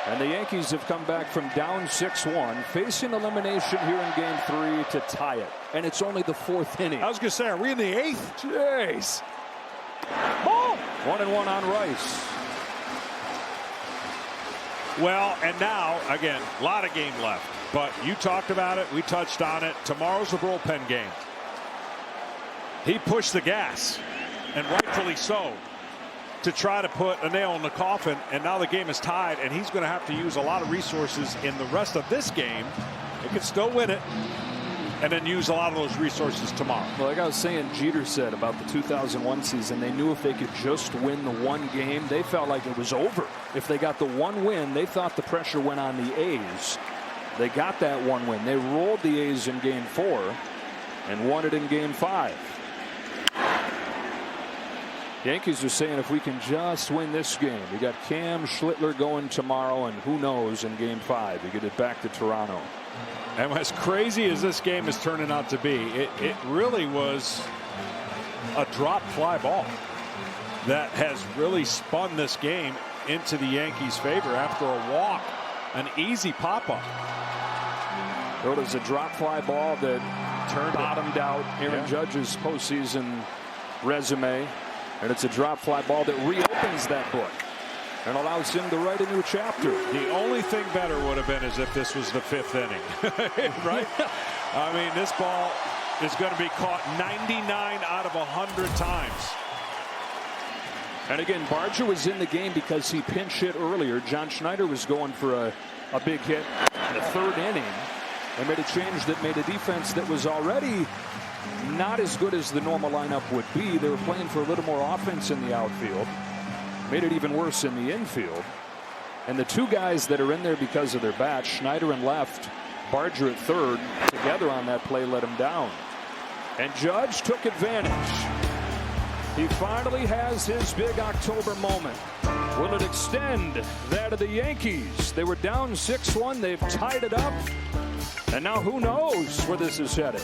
And the Yankees have come back from down 6-1, facing elimination here in Game 3 to tie it. And it's only the 4th inning. I was going to say, are we in the 8th? Jeez. Ball. 1-1 on Rice. Well, and now, again, a lot of game left. But you talked about it. We touched on it. Tomorrow's a bullpen game. He pushed the gas, and rightfully so, to try to put a nail in the coffin, and now the game is tied, and he's going to have to use a lot of resources in the rest of this game. He can still win it, and then use a lot of those resources tomorrow. Well, like I was saying, Jeter said about the 2001 season, they knew if they could just win the one game, they felt like it was over. If they got the one win, they thought the pressure went on the A's. They got that one win. They rolled the A's in Game 4 and won it in Game 5. Yankees are saying if we can just win this game. We got Cam Schlittler going tomorrow, and who knows in Game 5 we get it back to Toronto. And as crazy as this game is turning out to be, it really was a drop fly ball that has really spun this game into the Yankees' favor after a walk, an easy pop-up. It was a drop fly ball that bottomed out Aaron Judge's postseason resume. And it's a drop fly ball that reopens that book and allows him to write a new chapter. The only thing better would have been is if this was the 5th inning, right? I mean, this ball is going to be caught 99 out of 100 times. And again, Barger was in the game because he pinch hit earlier. John Schneider was going for a big hit in the 3rd inning and made a change that made a defense that was already not as good as the normal lineup would be. They were playing for a little more offense in the outfield. Made it even worse in the infield. And the 2 guys that are in there because of their bats, Schneider in left, Barger at 3rd, together on that play let him down. And Judge took advantage. He finally has his big October moment. Will it extend that of the Yankees? They were down 6-1. They've tied it up. And now who knows where this is headed.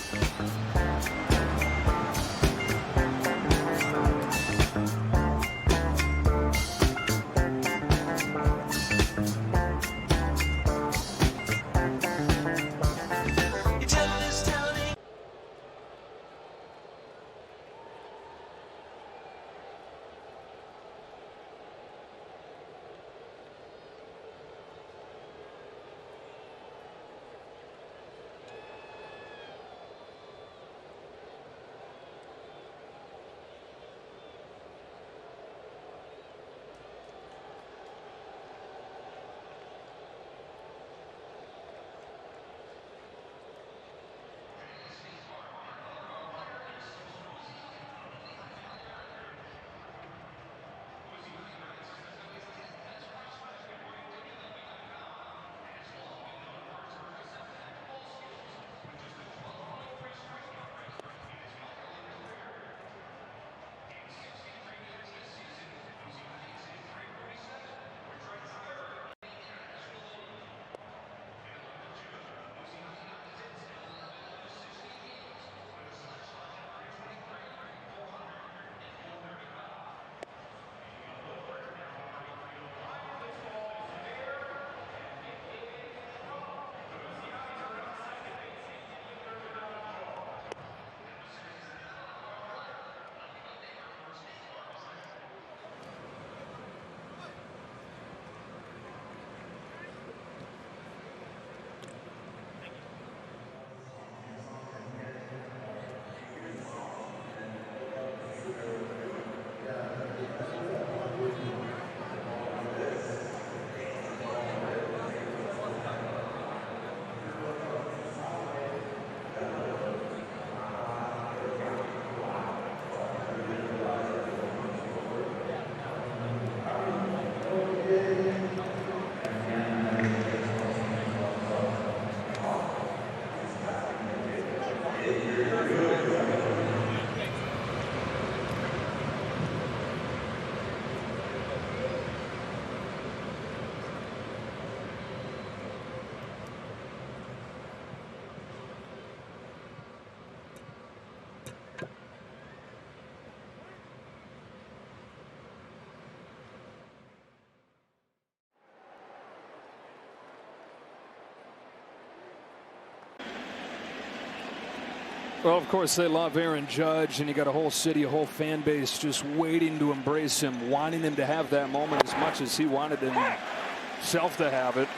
Well, of course, they love Aaron Judge, and you got a whole city, a whole fan base just waiting to embrace him, wanting him to have that moment as much as he wanted himself to have it.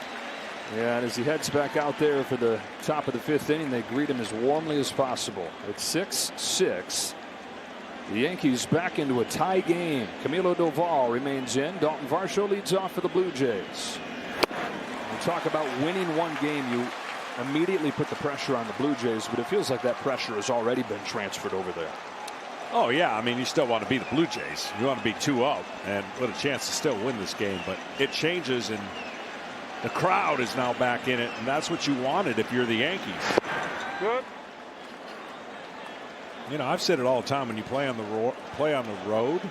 Yeah, and as he heads back out there for the top of the 5th inning, they greet him as warmly as possible. It's 6-6. The Yankees back into a tie game. Camilo Doval remains in. Dalton Varsho leads off for the Blue Jays. We talk about winning one game. You immediately put the pressure on the Blue Jays, but it feels like that pressure has already been transferred over there. Oh, yeah. I mean, you still want to be the Blue Jays. You want to be 2-0 and with a chance to still win this game, but it changes, and the crowd is now back in it, and that's what you wanted if you're the Yankees. Good. You know, I've said it all the time, when you play on the road,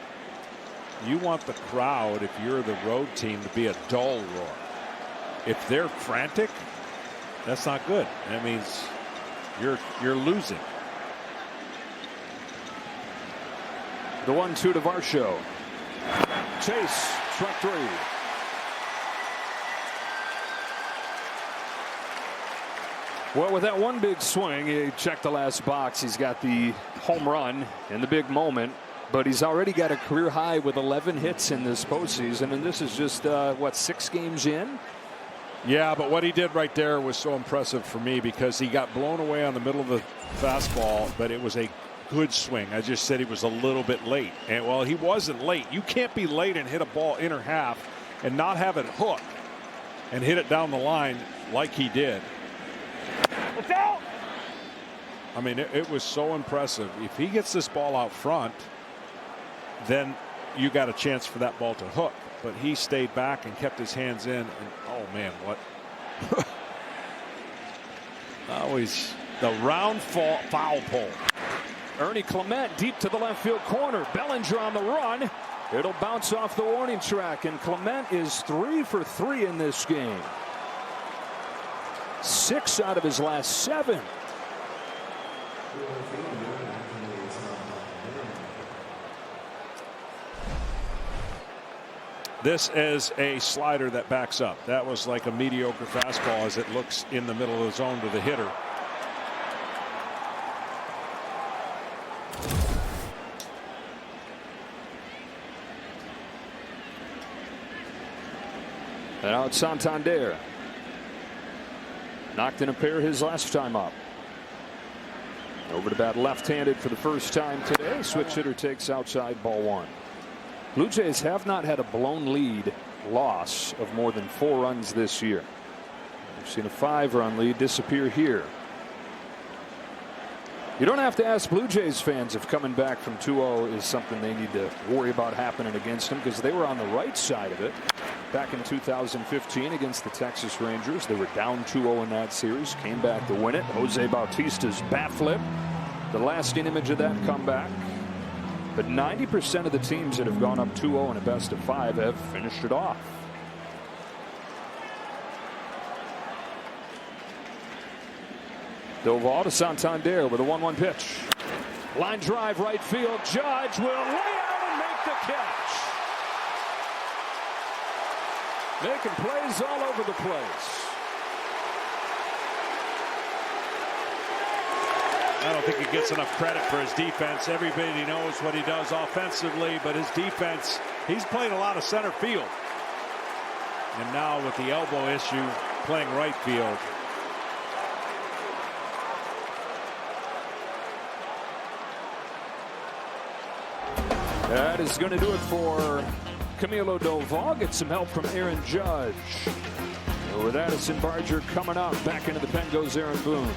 you want the crowd, if you're the road team, to be a dull roar. If they're frantic, that's not good. That means you're losing. The 1-2 to Varsho. Chase, strike 3. Well, with that one big swing, he checked the last box. He's got the home run in the big moment, but he's already got a career high with 11 hits in this postseason, and this is just, 6 games in? Yeah, but what he did right there was so impressive for me, because he got blown away on the middle of the fastball, but it was a good swing. I just said he was a little bit late, and well, he wasn't late. You can't be late and hit a ball inner half and not have it hook and hit it down the line like he did. What's out? I mean, it was so impressive. If he gets this ball out front, then you got a chance for that ball to hook. But he stayed back and kept his hands in. And oh man, what? Always the round foul pole. Ernie Clement deep to the left field corner. Bellinger on the run. It'll bounce off the warning track, and Clement is 3 for 3 in this game. 6 out of his last 7. This is a slider that backs up. That was like a mediocre fastball as it looks in the middle of the zone to the hitter. And now it's Santander. Knocked in a pair his last time up. Over to bat left-handed for the first time today. Switch hitter takes outside, ball 1. Blue Jays have not had a blown lead loss of more than 4 runs this year. We've seen a 5-run lead disappear here. You don't have to ask Blue Jays fans if coming back from 2-0 is something they need to worry about happening against them, because they were on the right side of it back in 2015 against the Texas Rangers. They were down 2-0 in that series, came back to win it. Jose Bautista's bat flip, the lasting image of that comeback. But 90% of the teams that have gone up 2-0 in a best of 5 have finished it off. Doval to Santander with a 1-1 pitch. Line drive right field. Judge will lay out and make the catch. Making plays all over the place. I don't think he gets enough credit for his defense. Everybody knows what he does offensively, but his defense, he's played a lot of center field. And now with the elbow issue, playing right field. That is going to do it for Camilo Doval. Get some help from Aaron Judge. With Addison Barger coming up. Back into the pen goes Aaron Boone.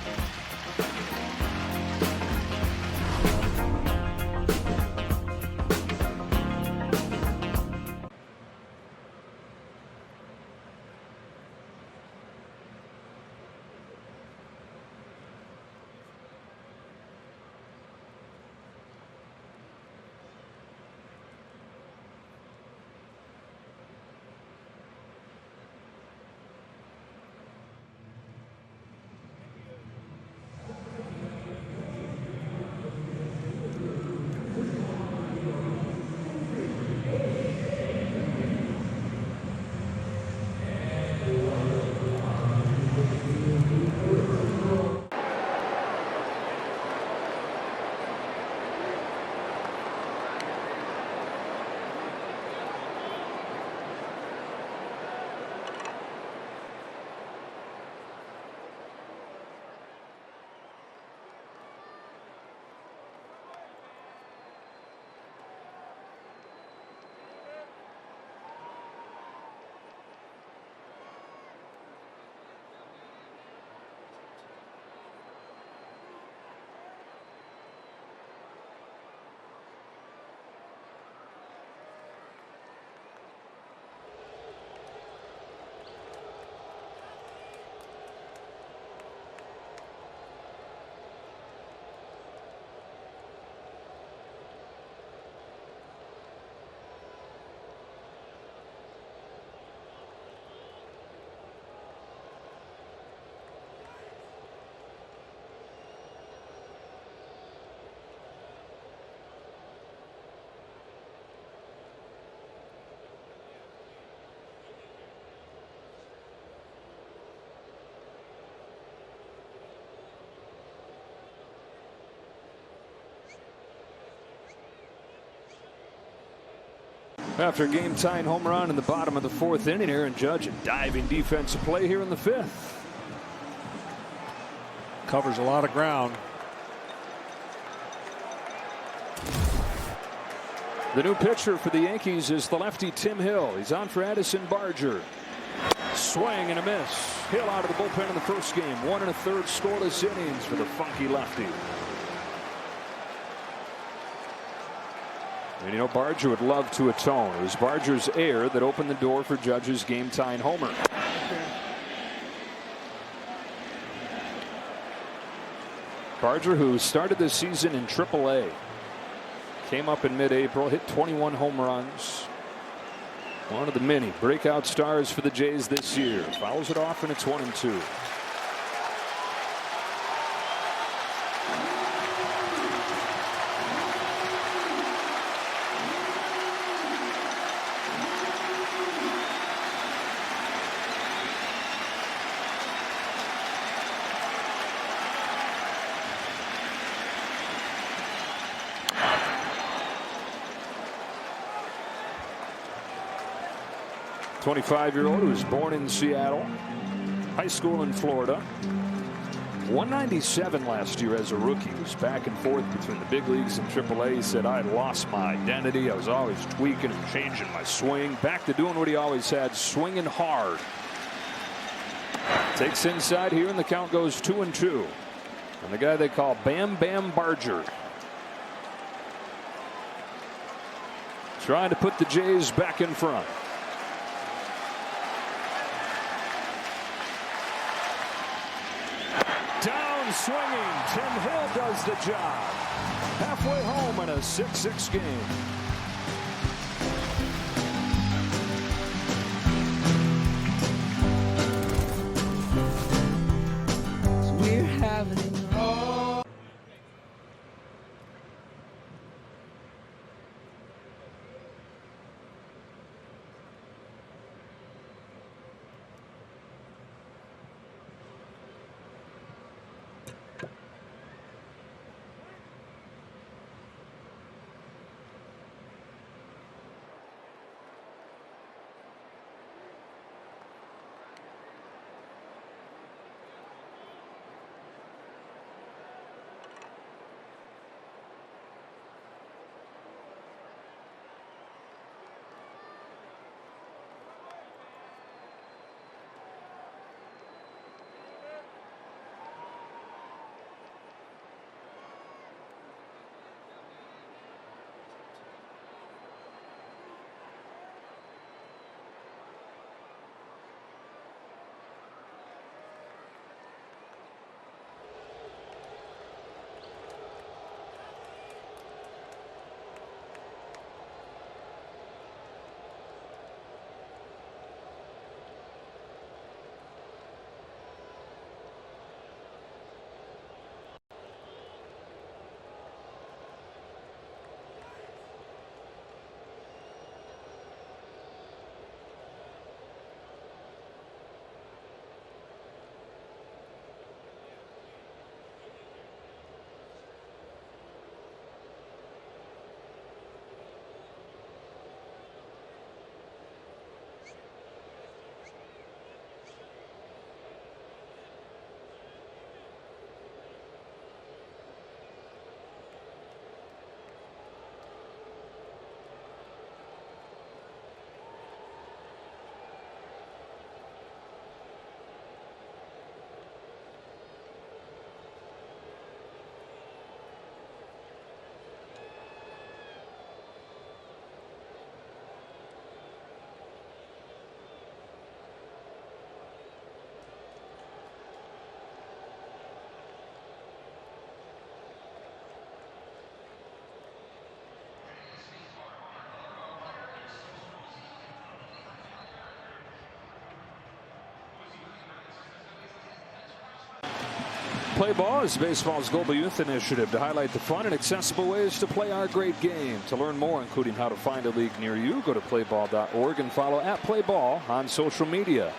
After a game-tying home run in the bottom of the 4th inning, Aaron Judge, a diving defensive play here in the 5th. Covers a lot of ground. The new pitcher for the Yankees is the lefty Tim Hill. He's on for Addison Barger. Swing and a miss. Hill out of the bullpen in the first game. 1 1/3 scoreless innings for the funky lefty. And you know, Barger would love to atone. It was Barger's error that opened the door for Judge's game-tying homer. Barger, who started this season in AAA, came up in mid-April, hit 21 home runs. One of the many breakout stars for the Jays this year. Fouls it off, and it's 1-2. A 25-year-old who was born in Seattle, high school in Florida. 197 last year as a rookie. Was back and forth between the big leagues and AAA. He said, I had lost my identity. I was always tweaking and changing my swing. Back to doing what he always had, swinging hard. Takes inside here, and the count goes 2-2. And the guy they call Bam Bam Barger, trying to put the Jays back in front. Down swinging. Tim Hill does the job. Halfway home in a 6-6 game. We're having it all. Play Ball is baseball's global youth initiative to highlight the fun and accessible ways to play our great game. To learn more, including how to find a league near you, go to playball.org and follow @playball on social media.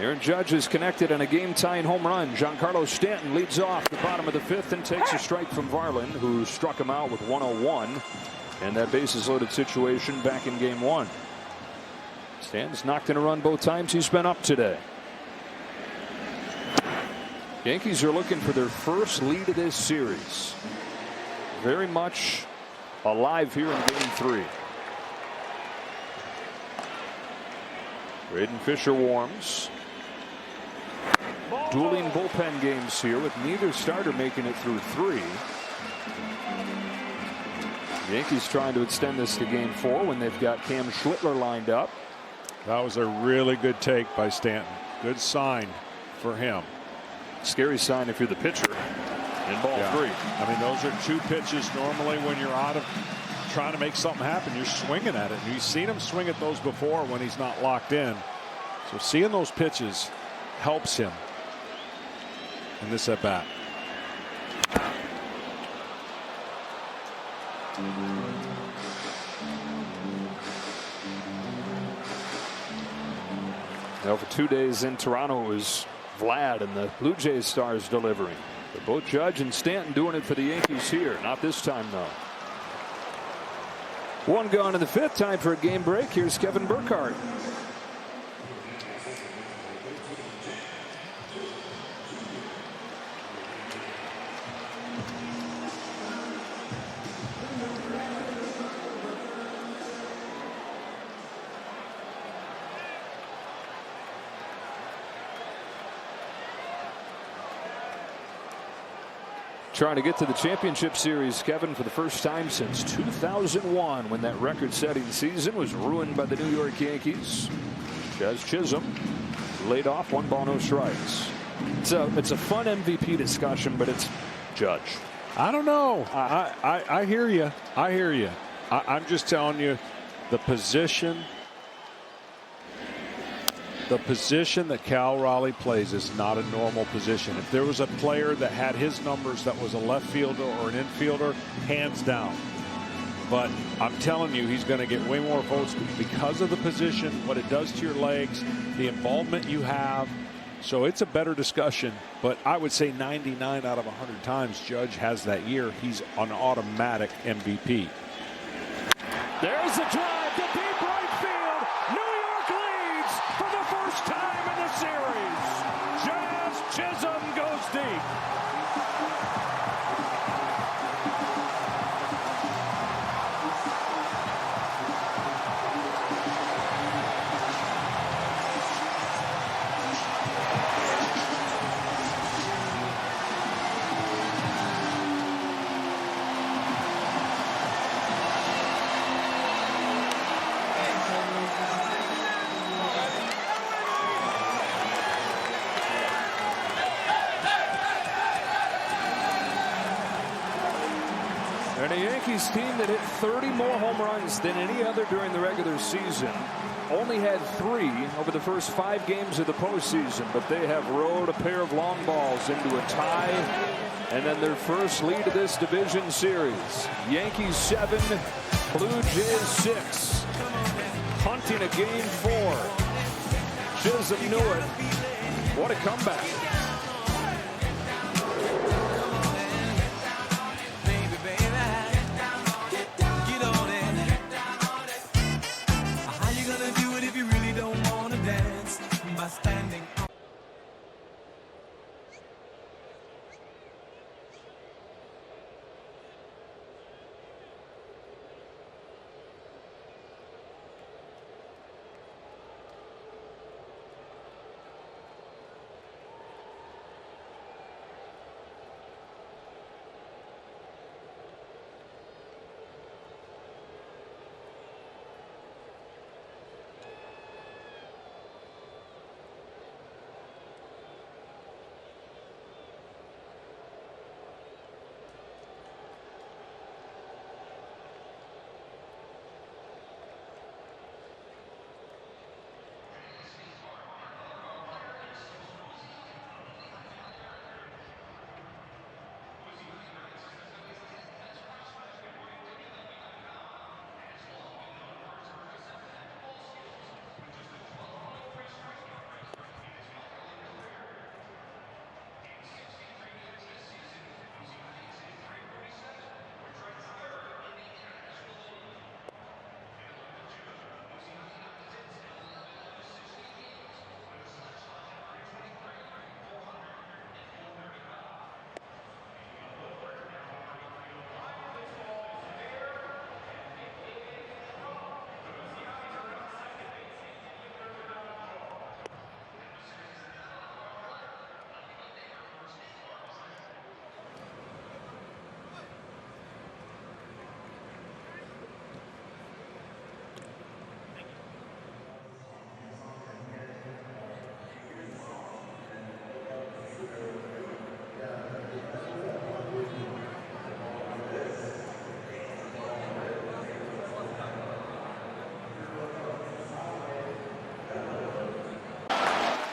Aaron Judge is connected on a game-tying home run. Giancarlo Stanton leads off the bottom of the 5th and takes a strike from Varland, who struck him out with 101. and that bases loaded situation back in game 1. Stanton's knocked in a run both times he's been up today. Yankees are looking for their first lead of this series. Very much alive here in game 3. Braden Fisher warms. Dueling bullpen games here with neither starter making it through 3. Yankees trying to extend this to game 4 when they've got Cam Schlittler lined up. That was a really good take by Stanton. Good sign for him. Scary sign if you're the pitcher in ball 3. I mean, those are 2 pitches normally when you're out of trying to make something happen. You're swinging at it. And you've seen him swing at those before when he's not locked in. So seeing those pitches helps him in this at bat. Now for 2 days in Toronto it was Vlad and the Blue Jays stars delivering. But both Judge and Stanton doing it for the Yankees here. Not this time though. 1 gone in the 5th. Time for a game break. Here's Kevin Burkhardt. Trying to get to the championship series, Kevin, for the first time since 2001, when that record-setting season was ruined by the New York Yankees. Jazz Chisholm laid off 1 ball, no strikes. It's a fun MVP discussion, but it's Judge. I don't know. I hear you. I hear you. I'm just telling you, the position that Cal Raleigh plays is not a normal position. If there was a player that had his numbers that was a left fielder or an infielder, hands down. But I'm telling you, he's going to get way more votes because of the position, what it does to your legs, the involvement you have. So it's a better discussion. But I would say 99 out of 100 times Judge has that year. He's an automatic MVP. There's the drive to deep right field. New York leads for the first time in the series. Jazz Chisholm goes deep. And a Yankees team that hit 30 more home runs than any other during the regular season. Only had 3 over the first 5 games of the postseason, but they have rode a pair of long balls into a tie and then their first lead of this division series. Yankees 7, Blue Jays 6. Hunting a game 4. Chisholm knew it. What a comeback.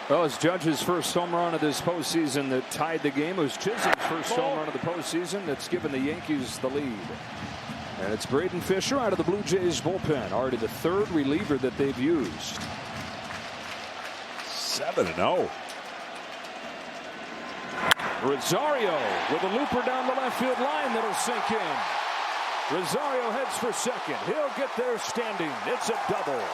Well, it's Judge's first home run of this postseason that tied the game. It was Chisholm's first home run of the postseason that's given the Yankees the lead. And it's Braden Fisher out of the Blue Jays bullpen, already the third reliever that they've used. 7-0. Rosario with a looper down the left field line that'll sink in. Rosario heads for second. He'll get there standing. It's a double.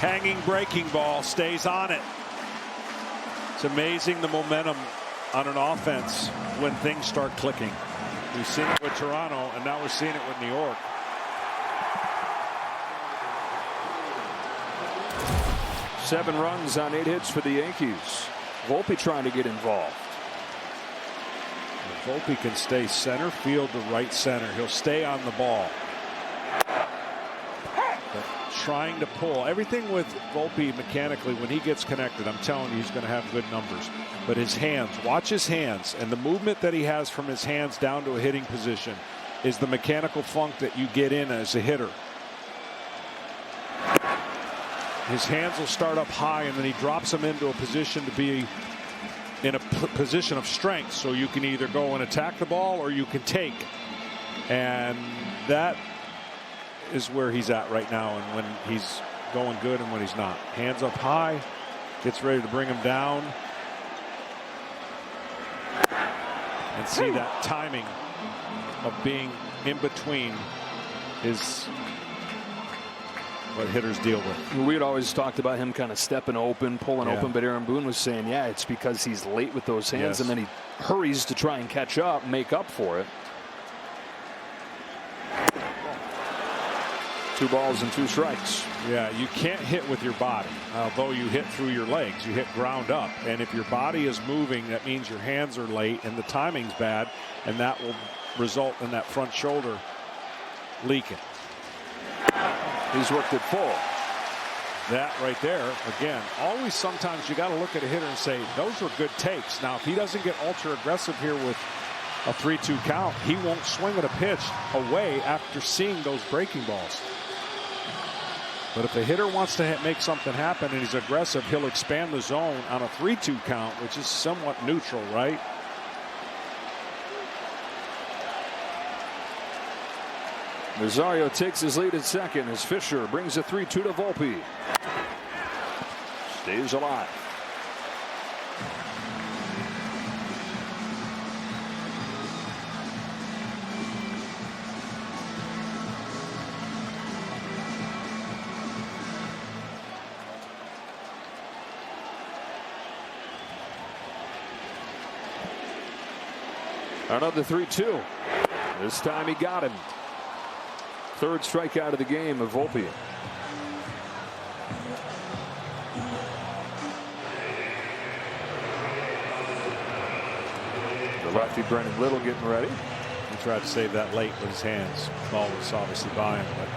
Hanging breaking ball, stays on it. It's amazing the momentum on an offense when things start clicking. We've seen it with Toronto, and now we're seeing it with New York. Seven runs on 8 hits for the Yankees. Volpe trying to get involved. If Volpe can stay center field to right center, he'll stay on the ball. But trying to pull everything with Volpe mechanically, when he gets connected, I'm telling you, he's going to have good numbers. But his hands, watch his hands, and the movement that he has from his hands down to a hitting position is the mechanical funk that you get in as a hitter. His hands will start up high, and then he drops them into a position to be in a position of strength, so you can either go and attack the ball or you can take. And that is where he's at right now, and when he's going good and when he's not. Hands up high, gets ready to bring him down. And see that timing of being in between is what hitters deal with. We had always talked about him kind of stepping open, pulling open, but Aaron Boone was saying, yeah, it's because he's late with those hands, and then he hurries to try and catch up, make up for it. 2 balls and 2 strikes. Yeah, you can't hit with your body. Although you hit through your legs, you hit ground up. And if your body is moving, that means your hands are late and the timing's bad, and that will result in that front shoulder leaking. He's worked it full. That right there, again, always sometimes you got to look at a hitter and say, those were good takes. Now, if he doesn't get ultra aggressive here with a 3-2 count, he won't swing at a pitch away after seeing those breaking balls. But if the hitter wants to make something happen and he's aggressive, he'll expand the zone on a 3-2 count, which is somewhat neutral, right? Rosario takes his lead at second as Fisher brings a 3-2 to Volpe. Stays alive. Another 3-2. This time he got him. Third strikeout of the game of Volpe. The lefty Brennan Little getting ready. He tried to save that late with his hands. Ball was obviously by him, but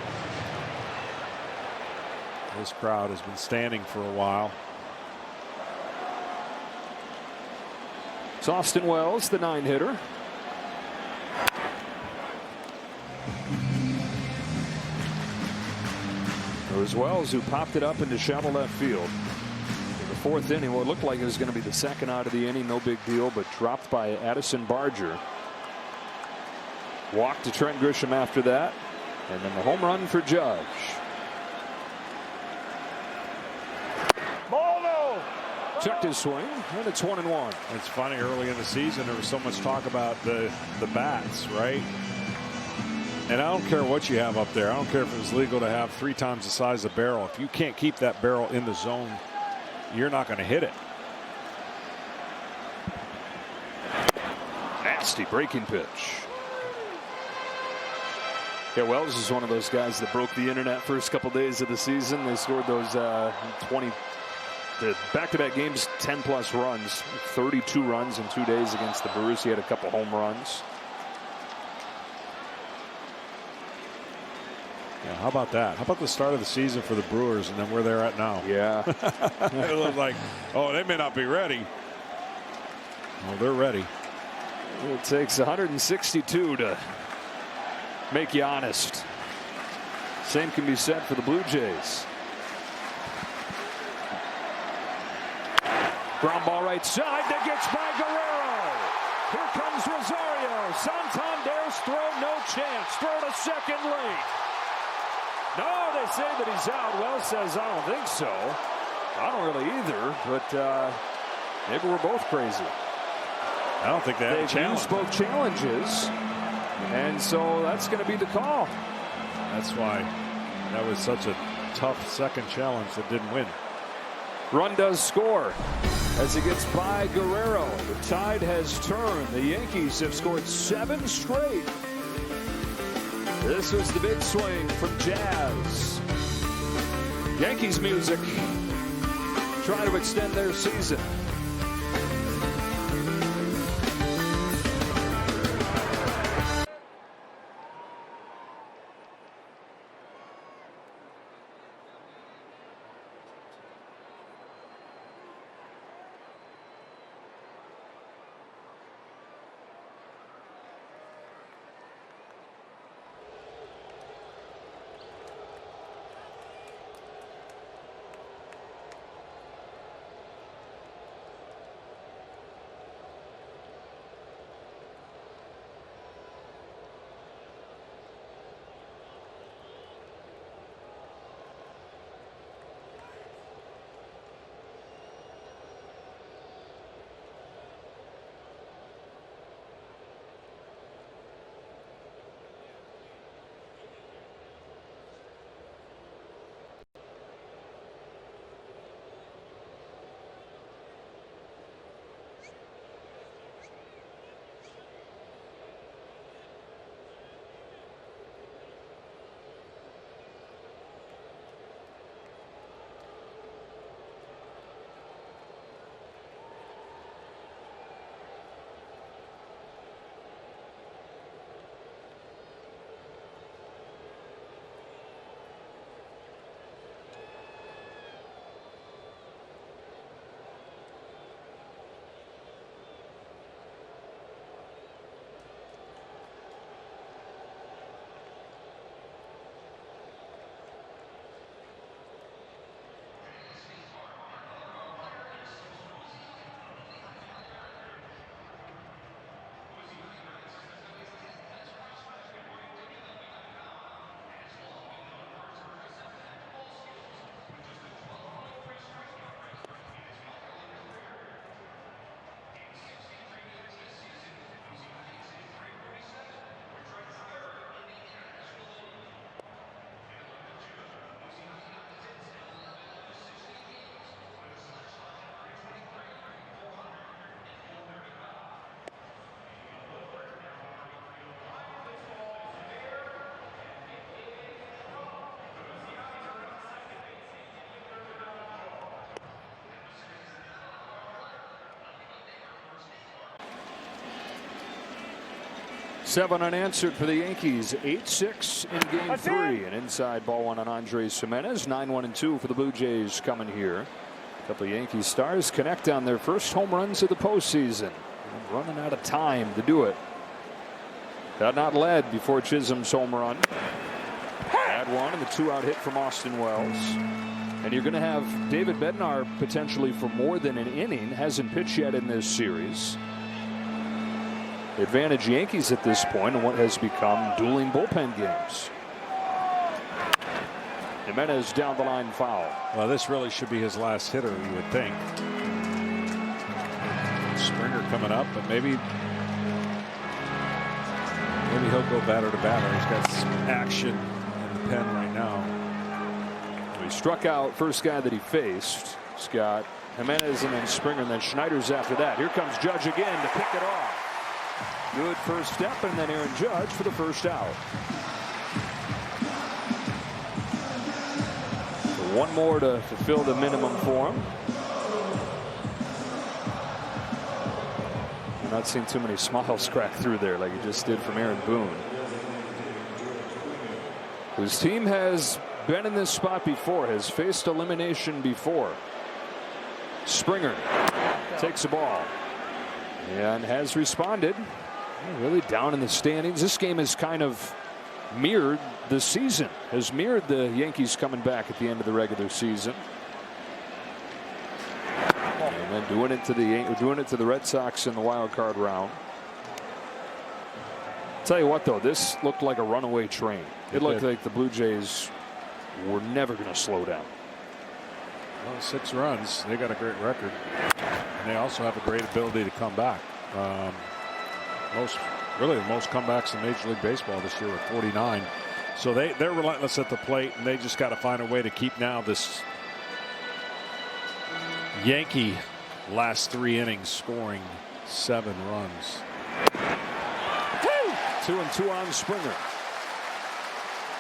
this crowd has been standing for a while. It's Austin Wells, the 9-hitter. It was Wells who popped it up into shallow left field. In the 4th inning, what looked like it was going to be the second out of the inning, no big deal, but dropped by Addison Barger. Walked to Trent Grisham after that, and then the home run for Judge. Checked his swing, and it's 1-1. It's funny, early in the season there was so much talk about the bats, right? And I don't care what you have up there. I don't care if it was legal to have 3 times the size of barrel. If you can't keep that barrel in the zone, you're not going to hit it. Nasty breaking pitch. Yeah, Wells is one of those guys that broke the internet first couple days of the season. They scored those 20 back-to-back games, 10+ runs, 32 runs in 2 days against the Brewers. He had a couple home runs. Yeah, how about that? How about the start of the season for the Brewers and then where they're at now? Yeah. It looked like, oh, they may not be ready. Well, they're ready. It takes 162 to make you honest. Same can be said for the Blue Jays. Ground ball right side that gets by Guerrero. Here comes Rosario. Santander's throw, no chance. Throw to second late. No, they say that he's out. Wells says, I don't think so. I don't really either, but maybe we're both crazy. I don't think they've used both challenges, and so that's going to be the call. That's why that was such a tough second challenge that didn't win. Run does score as it gets by Guerrero. The tide has turned. The Yankees have scored 7 straight. This was the big swing from Jazz. Yankees music trying to extend their season. Seven unanswered for the Yankees. 8-6 in game 3. An inside ball one on Andres Gimenez. 9-1-2 for the Blue Jays coming here. A couple of Yankees stars connect on their first home runs of the postseason. And running out of time to do it. Got not led before Chisholm's home run. Had one and the 2-out hit from Austin Wells. And you're going to have David Bednar potentially for more than an inning. Hasn't pitched yet in this series. Advantage Yankees at this point in what has become dueling bullpen games. Gimenez down the line foul. Well, this really should be his last hitter, you would think. Springer coming up, but maybe he'll go batter to batter. He's got some action in the pen right now. He struck out first guy that he faced. He's got Gimenez and then Springer and then Schneider's after that. Here comes Judge again to pick it off. Good first step, and then Aaron Judge for the first out. So one more to fulfill the minimum for him. I'm not seeing too many smiles crack through there like he just did from Aaron Boone, whose team has been in this spot before, has faced elimination before. Springer takes the ball. and has responded. Really down in the standings. This game has kind of mirrored the season, has mirrored the Yankees coming back at the end of the regular season. And then doing it to the Red Sox in the wild card round. Tell you what, though, this looked like a runaway train. It looked like the Blue Jays were never going to slow down. Well, 6 runs. They got a great record. And they also have a great ability to come back. Really the most comebacks in Major League Baseball this year with 49. So they're relentless at the plate, and they just got to find a way to keep now this Yankee last 3 innings scoring 7 runs. 2-2 on Springer.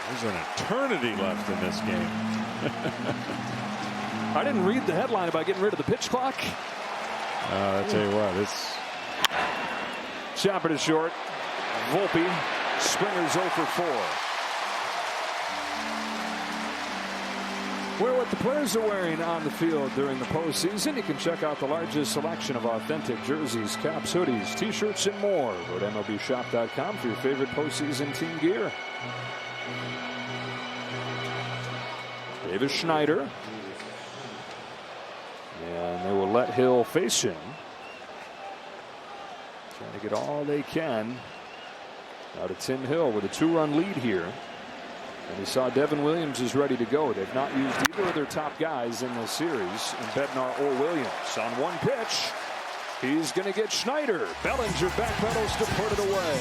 There's an eternity left in this game. I didn't read the headline about getting rid of the pitch clock. I tell you what, it's chopper to short. Volpe. Springer's 0 for 4. Wear what the players are wearing on the field during the postseason. You can check out the largest selection of authentic jerseys, caps, hoodies, t-shirts, and more. Go to MLBshop.com for your favorite postseason team gear. Davis Schneider. And they will let Hill face him. Trying to get all they can out of Tim Hill with a 2-run lead here. And he saw Devin Williams is ready to go. They've not used either of their top guys in this series. And Bednar or Williams on one pitch. He's going to get Schneider. Bellinger backpedals to put it away.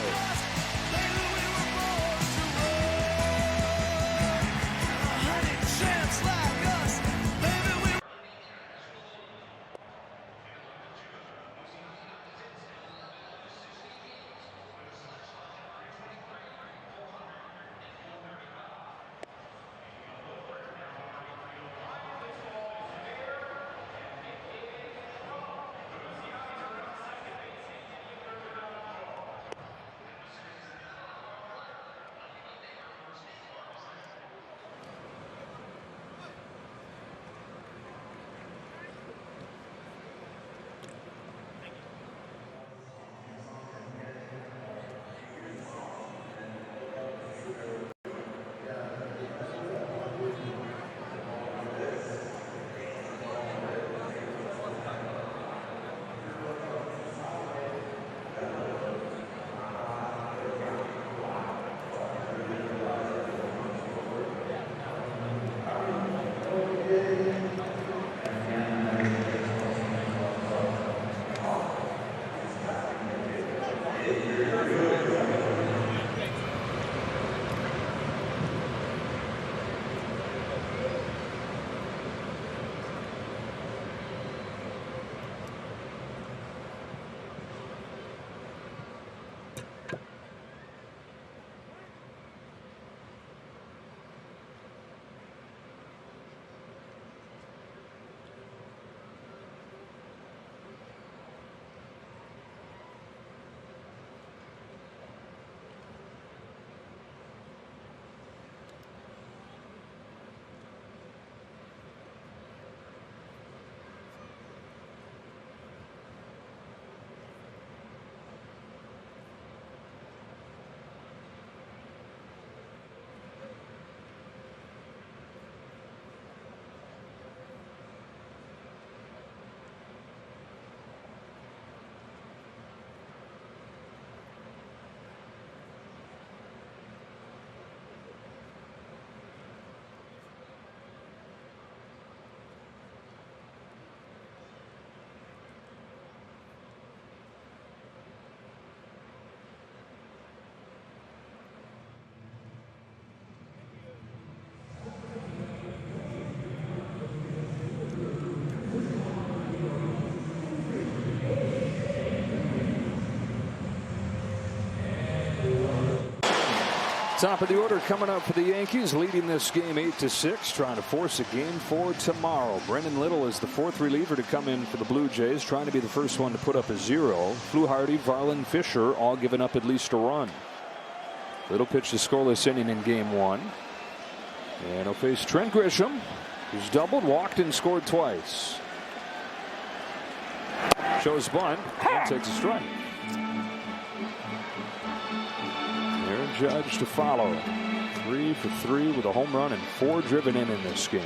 Top of the order coming up for the Yankees, leading this game 8-6, trying to force a game for tomorrow. Brendan Little is the 4th reliever to come in for the Blue Jays, trying to be the first one to put up a 0. Fluharty, Varland, Fisher all giving up at least a run. Little pitched a scoreless inning in game 1. And he'll face Trent Grisham, who's doubled, walked, and scored twice. Shows bunt and takes a strike. Aaron Judge to follow. 3 for 3 with a home run and 4 driven in this game.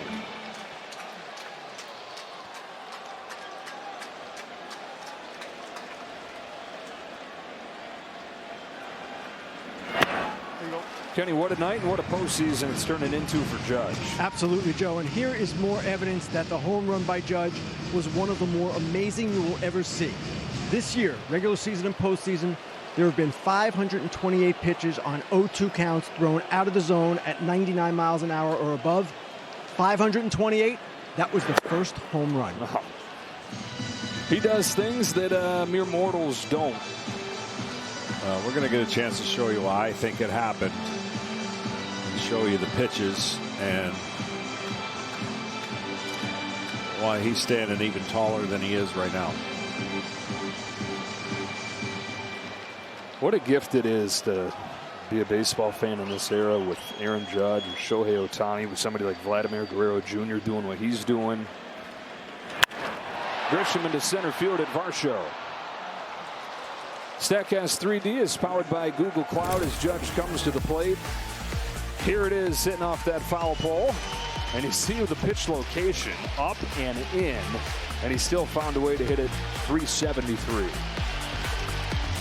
Kenny, what a night and what a postseason it's turning into for Judge. Absolutely, Joe. And here is more evidence that the home run by Judge was one of the more amazing you will ever see. This year, regular season and postseason, there have been 528 pitches on 0-2 counts thrown out of the zone at 99 miles an hour or above. 528, that was the first home run. Oh. He does things that mere mortals don't. We're going to get a chance to show you why I think it happened. And show you the pitches and why he's standing even taller than he is right now. What a gift it is to be a baseball fan in this era with Aaron Judge or Shohei Ohtani, with somebody like Vladimir Guerrero Jr. doing what he's doing. Grisham into center field at Varsho. Statcast 3D is powered by Google Cloud as Judge comes to the plate. Here it is, sitting off that foul pole. And you see the pitch location up and in. And he still found a way to hit it 373.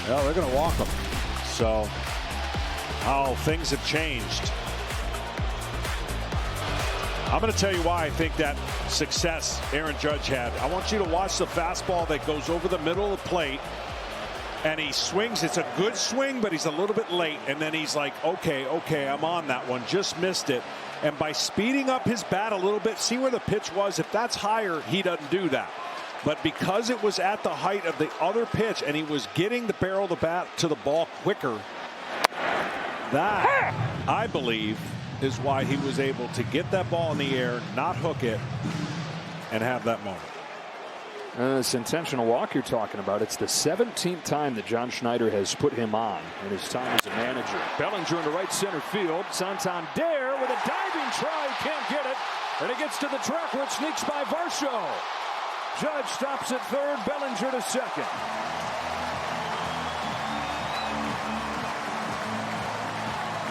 Well, they're going to walk him. So how things have changed. I'm going to tell you why I think that success Aaron Judge had. I want you to watch the fastball that goes over the middle of the plate. And he swings. It's a good swing, but he's a little bit late. And then he's like, okay, I'm on that one. Just missed it. And by speeding up his bat a little bit, see where the pitch was. If that's higher, he doesn't do that. But because it was at the height of the other pitch and he was getting the barrel of the bat to the ball quicker, that, I believe, is why he was able to get that ball in the air, not hook it, and have that moment. This intentional walk you're talking about, it's the 17th time that John Schneider has put him on in his time as a manager. Bellinger into right center field. Santander with a diving try, can't get it. And it gets to the track where it sneaks by Varsho. Judge stops at third, Bellinger to second.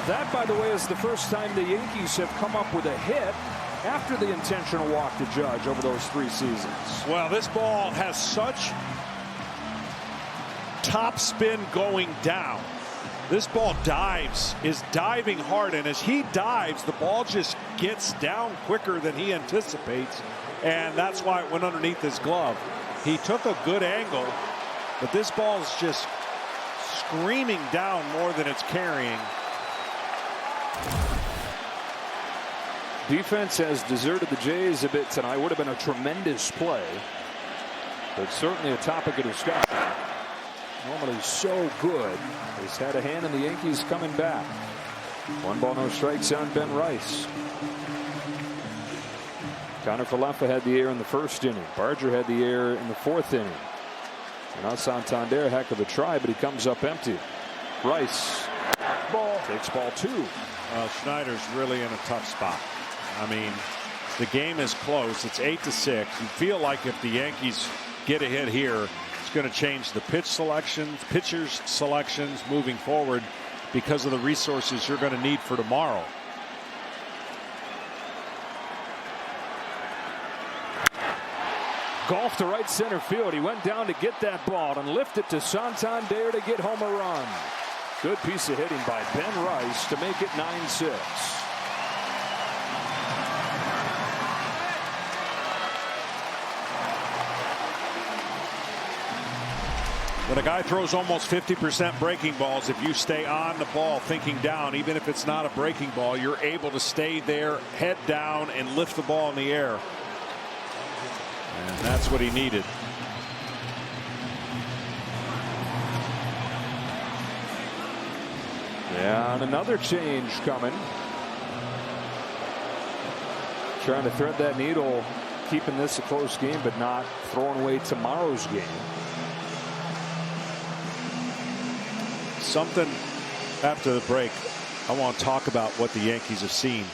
That, by the way, is the first time the Yankees have come up with a hit after the intentional walk to Judge over those 3 seasons. Well, this ball has such top spin going down. This ball is diving hard, and as he dives, the ball just gets down quicker than he anticipates, and that's why it went underneath his glove. He took a good angle, but this ball is just screaming down more than it's carrying. Defense has deserted the Jays a bit tonight. Would have been a tremendous play, but certainly a topic of discussion. Normally so good. He's had a hand in the Yankees coming back. 1 ball, no strikes on Ben Rice. Connor Falefa had the air in the 1st inning. Barger had the air in the 4th inning. And now Santander, heck of a try, but he comes up empty. Rice takes ball 2. Schneider's really in a tough spot. I mean, the game is close. It's 8-6. You feel like if the Yankees get a hit here, it's going to change the pitchers selections moving forward because of the resources you're going to need for tomorrow. Golf to right center field. He went down to get that ball and lift it to Santander to get home a run. Good piece of hitting by Ben Rice to make it 9-6. When a guy throws almost 50% breaking balls, if you stay on the ball thinking down, even if it's not a breaking ball, you're able to stay there, head down, and lift the ball in the air. And that's what he needed. Yeah, and another change coming. Trying to thread that needle, keeping this a close game, but not throwing away tomorrow's game. Something after the break, I want to talk about what the Yankees have seen.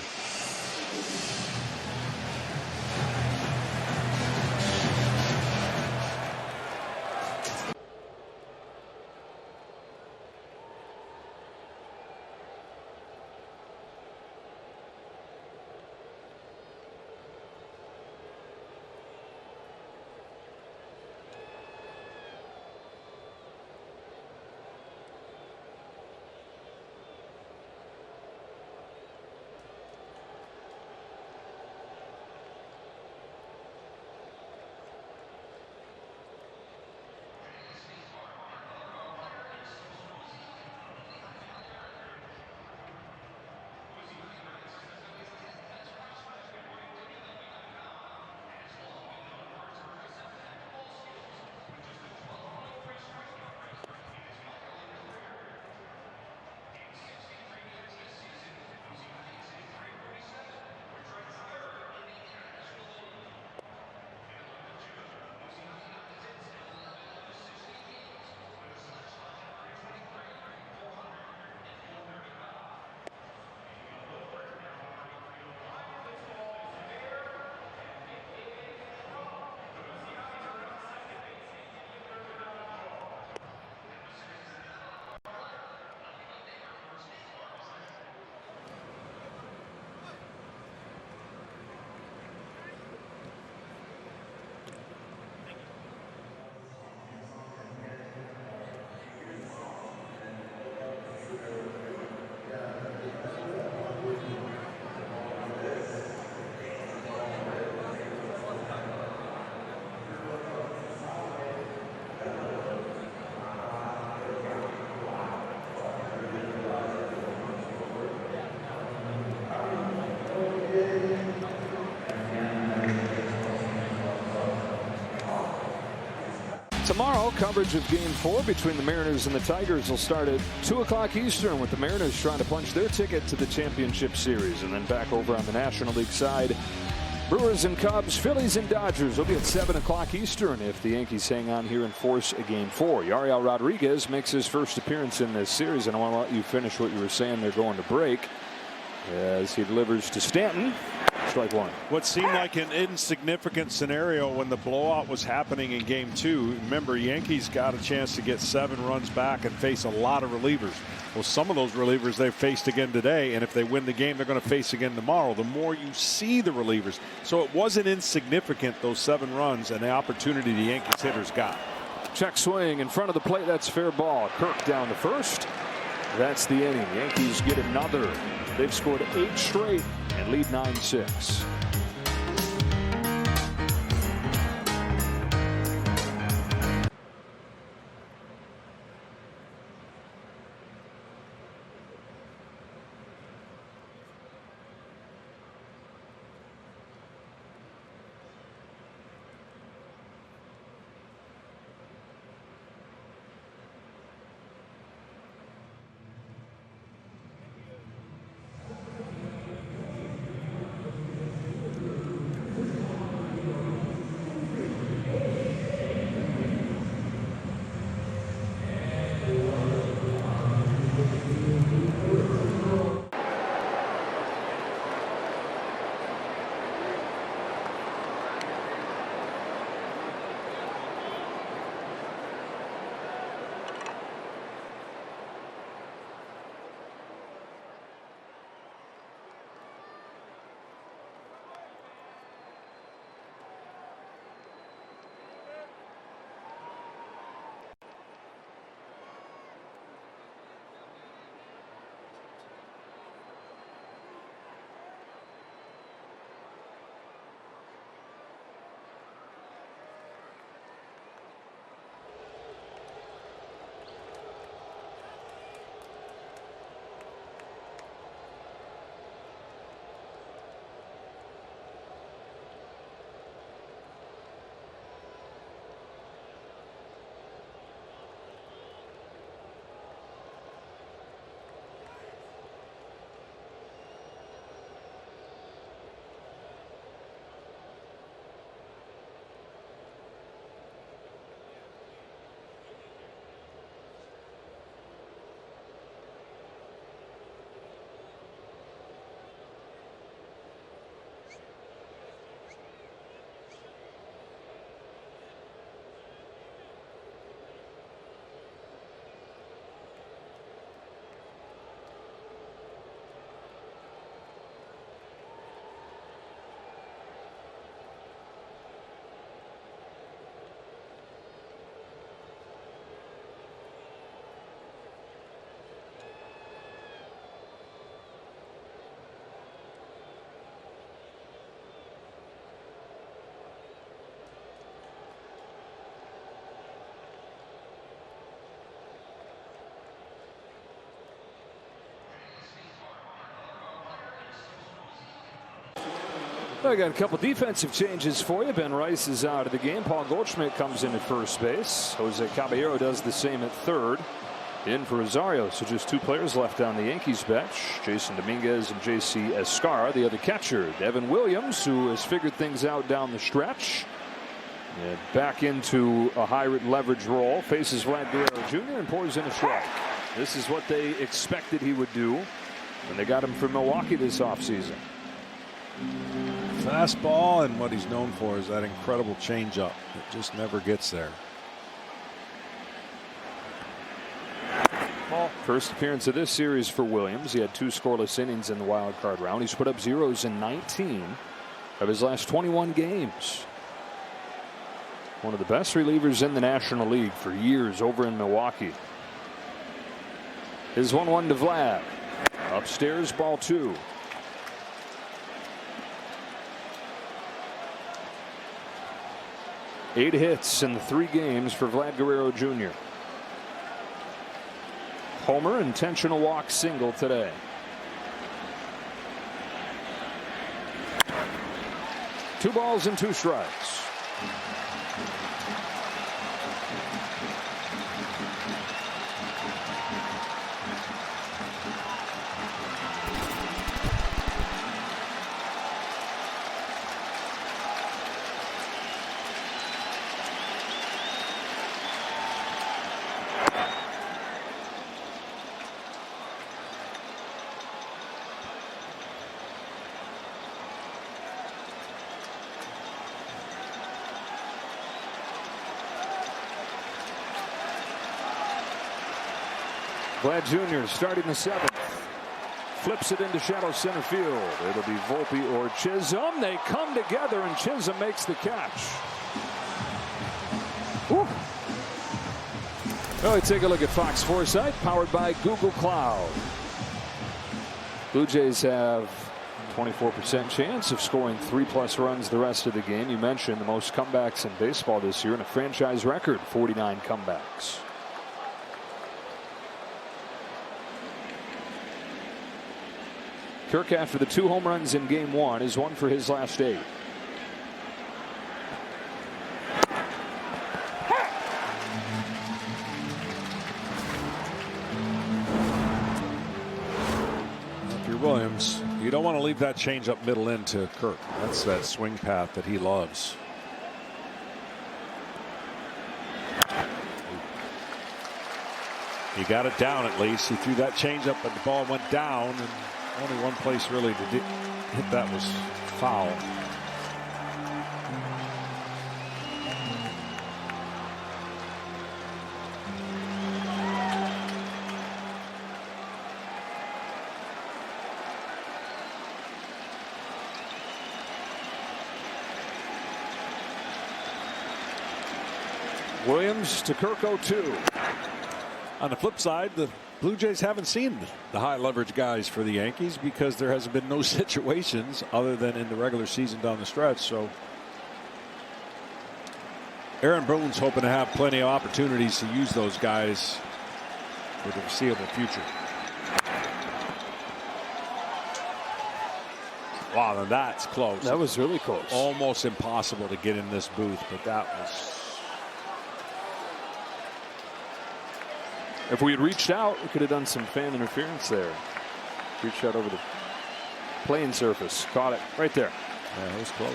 Tomorrow, coverage of Game 4 between the Mariners and the Tigers will start at 2 o'clock Eastern, with the Mariners trying to punch their ticket to the championship series. And then back over on the National League side, Brewers and Cubs, Phillies and Dodgers will be at 7 o'clock Eastern if the Yankees hang on here and force a Game 4. Yariel Rodriguez makes his first appearance in this series, and I want to let you finish what you were saying. They're going to break as he delivers to Stanton. Strike one. What seemed like an insignificant scenario when the blowout was happening in Game 2. Remember, Yankees got a chance to get 7 runs back and face a lot of relievers. Well, some of those relievers they've faced again today, and if they win the game, they're going to face again tomorrow. The more you see the relievers. So it wasn't insignificant, those 7 runs and the opportunity the Yankees hitters got. Check swing in front of the plate. That's fair ball. Kirk down to first. That's the inning. Yankees get another. They've scored 8 straight and lead 9-6. I got a couple defensive changes for you. Ben Rice is out of the game. Paul Goldschmidt comes in at first base. Jose Caballero does the same at third. In for Rosario. So just 2 players left on the Yankees bench. Jason Dominguez and J.C. Escarra, the other catcher. Devin Williams, who has figured things out down the stretch. And back into a high leverage role. Faces Vlad Guerrero Jr. and pours in a strike. This is what they expected he would do when they got him from Milwaukee this offseason. Fastball, and what he's known for is that incredible changeup. It just never gets there. First appearance of this series for Williams. He had 2 scoreless innings in the wild card round. He's put up zeros in 19 of his last 21 games. One of the best relievers in the National League for years over in Milwaukee. His 1-1 to Vlad. Upstairs, ball 2. Eight hits in the 3 games for Vlad Guerrero Jr. Homer, intentional walk, single today. Two balls and 2 strikes. Vlad Jr. starting the 7th. Flips it into shallow center field. It'll be Volpe or Chisholm. They come together, and Chisholm makes the catch. Woo. Well, we take a look at Fox Foresight, powered by Google Cloud. Blue Jays have 24% chance of scoring 3+ runs the rest of the game. You mentioned the most comebacks in baseball this year, and a franchise record 49 comebacks. Kirk, after the 2 home runs in game 1, is 1 for his last 8. If you're Williams, you don't want to leave that change up middle into Kirk. That's that swing path that he loves. He got it down at least. He threw that change up, but the ball went down, and only one place really to hit that was foul. Williams to Kirk 0-2. On the flip side, the Blue Jays haven't seen the high leverage guys for the Yankees because there hasn't been no situations other than in the regular season down the stretch. So Aaron Boone's hoping to have plenty of opportunities to use those guys for the foreseeable future. Wow, now that's close. That was really close. Almost impossible to get in this booth, but that was. If we had reached out, we could have done some fan interference there. Reached out over the playing surface. Caught it right there. Yeah, it was close.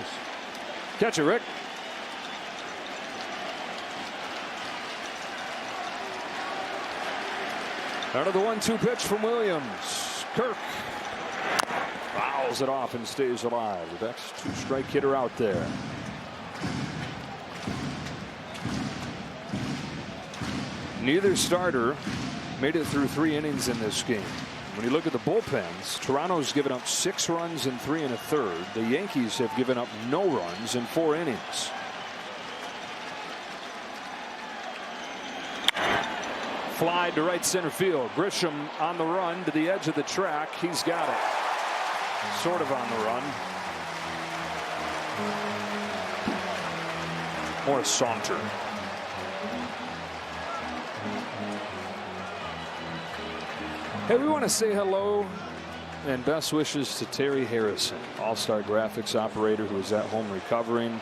Catch it, Rick. Out of the 1-2 pitch from Williams. Kirk fouls it off and stays alive. The best 2-strike hitter out there. Neither starter made it through 3 innings in this game. When you look at the bullpens, Toronto's given up 6 runs in 3 1/3. The Yankees have given up no runs in 4 innings. Fly to right center field. Grisham on the run to the edge of the track. He's got it. Sort of on the run. Or a saunter. Hey, we want to say hello and best wishes to Terry Harrison, all-star graphics operator who is at home recovering.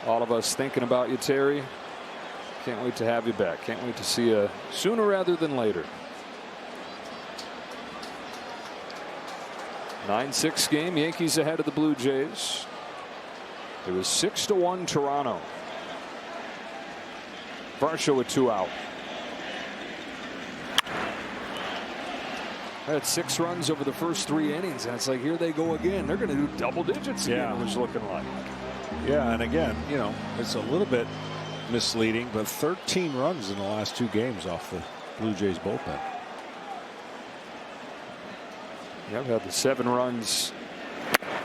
All of us thinking about you, Terry. Can't wait to have you back. Can't wait to see you sooner rather than later. 9-6 game. Yankees ahead of the Blue Jays. It was 6-1 Toronto. Varsho with 2 out. Had 6 runs over the first 3 innings, and it's like, here they go again. They're going to do double digits again, it was looking like. Yeah, and again, you know, it's a little bit misleading, but 13 runs in the last 2 games off the Blue Jays bullpen. Yeah, we had the 7 runs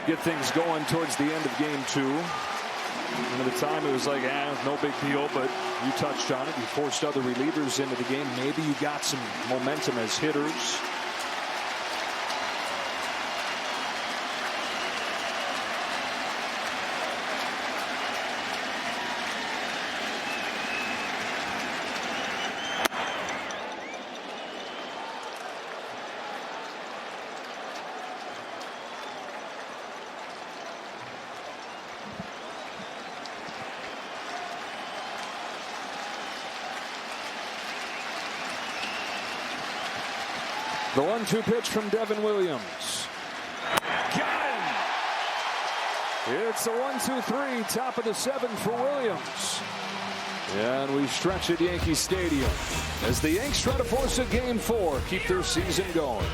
get things going towards the end of game 2. And at the time, it was like, no big deal, but you touched on it. You forced other relievers into the game. Maybe you got some momentum as hitters. The 1-2 pitch from Devin Williams. Got him! It's the 1-2-3, top of the 7th for Williams. And we stretch at Yankee Stadium as the Yanks try to force a game 4, keep their season going.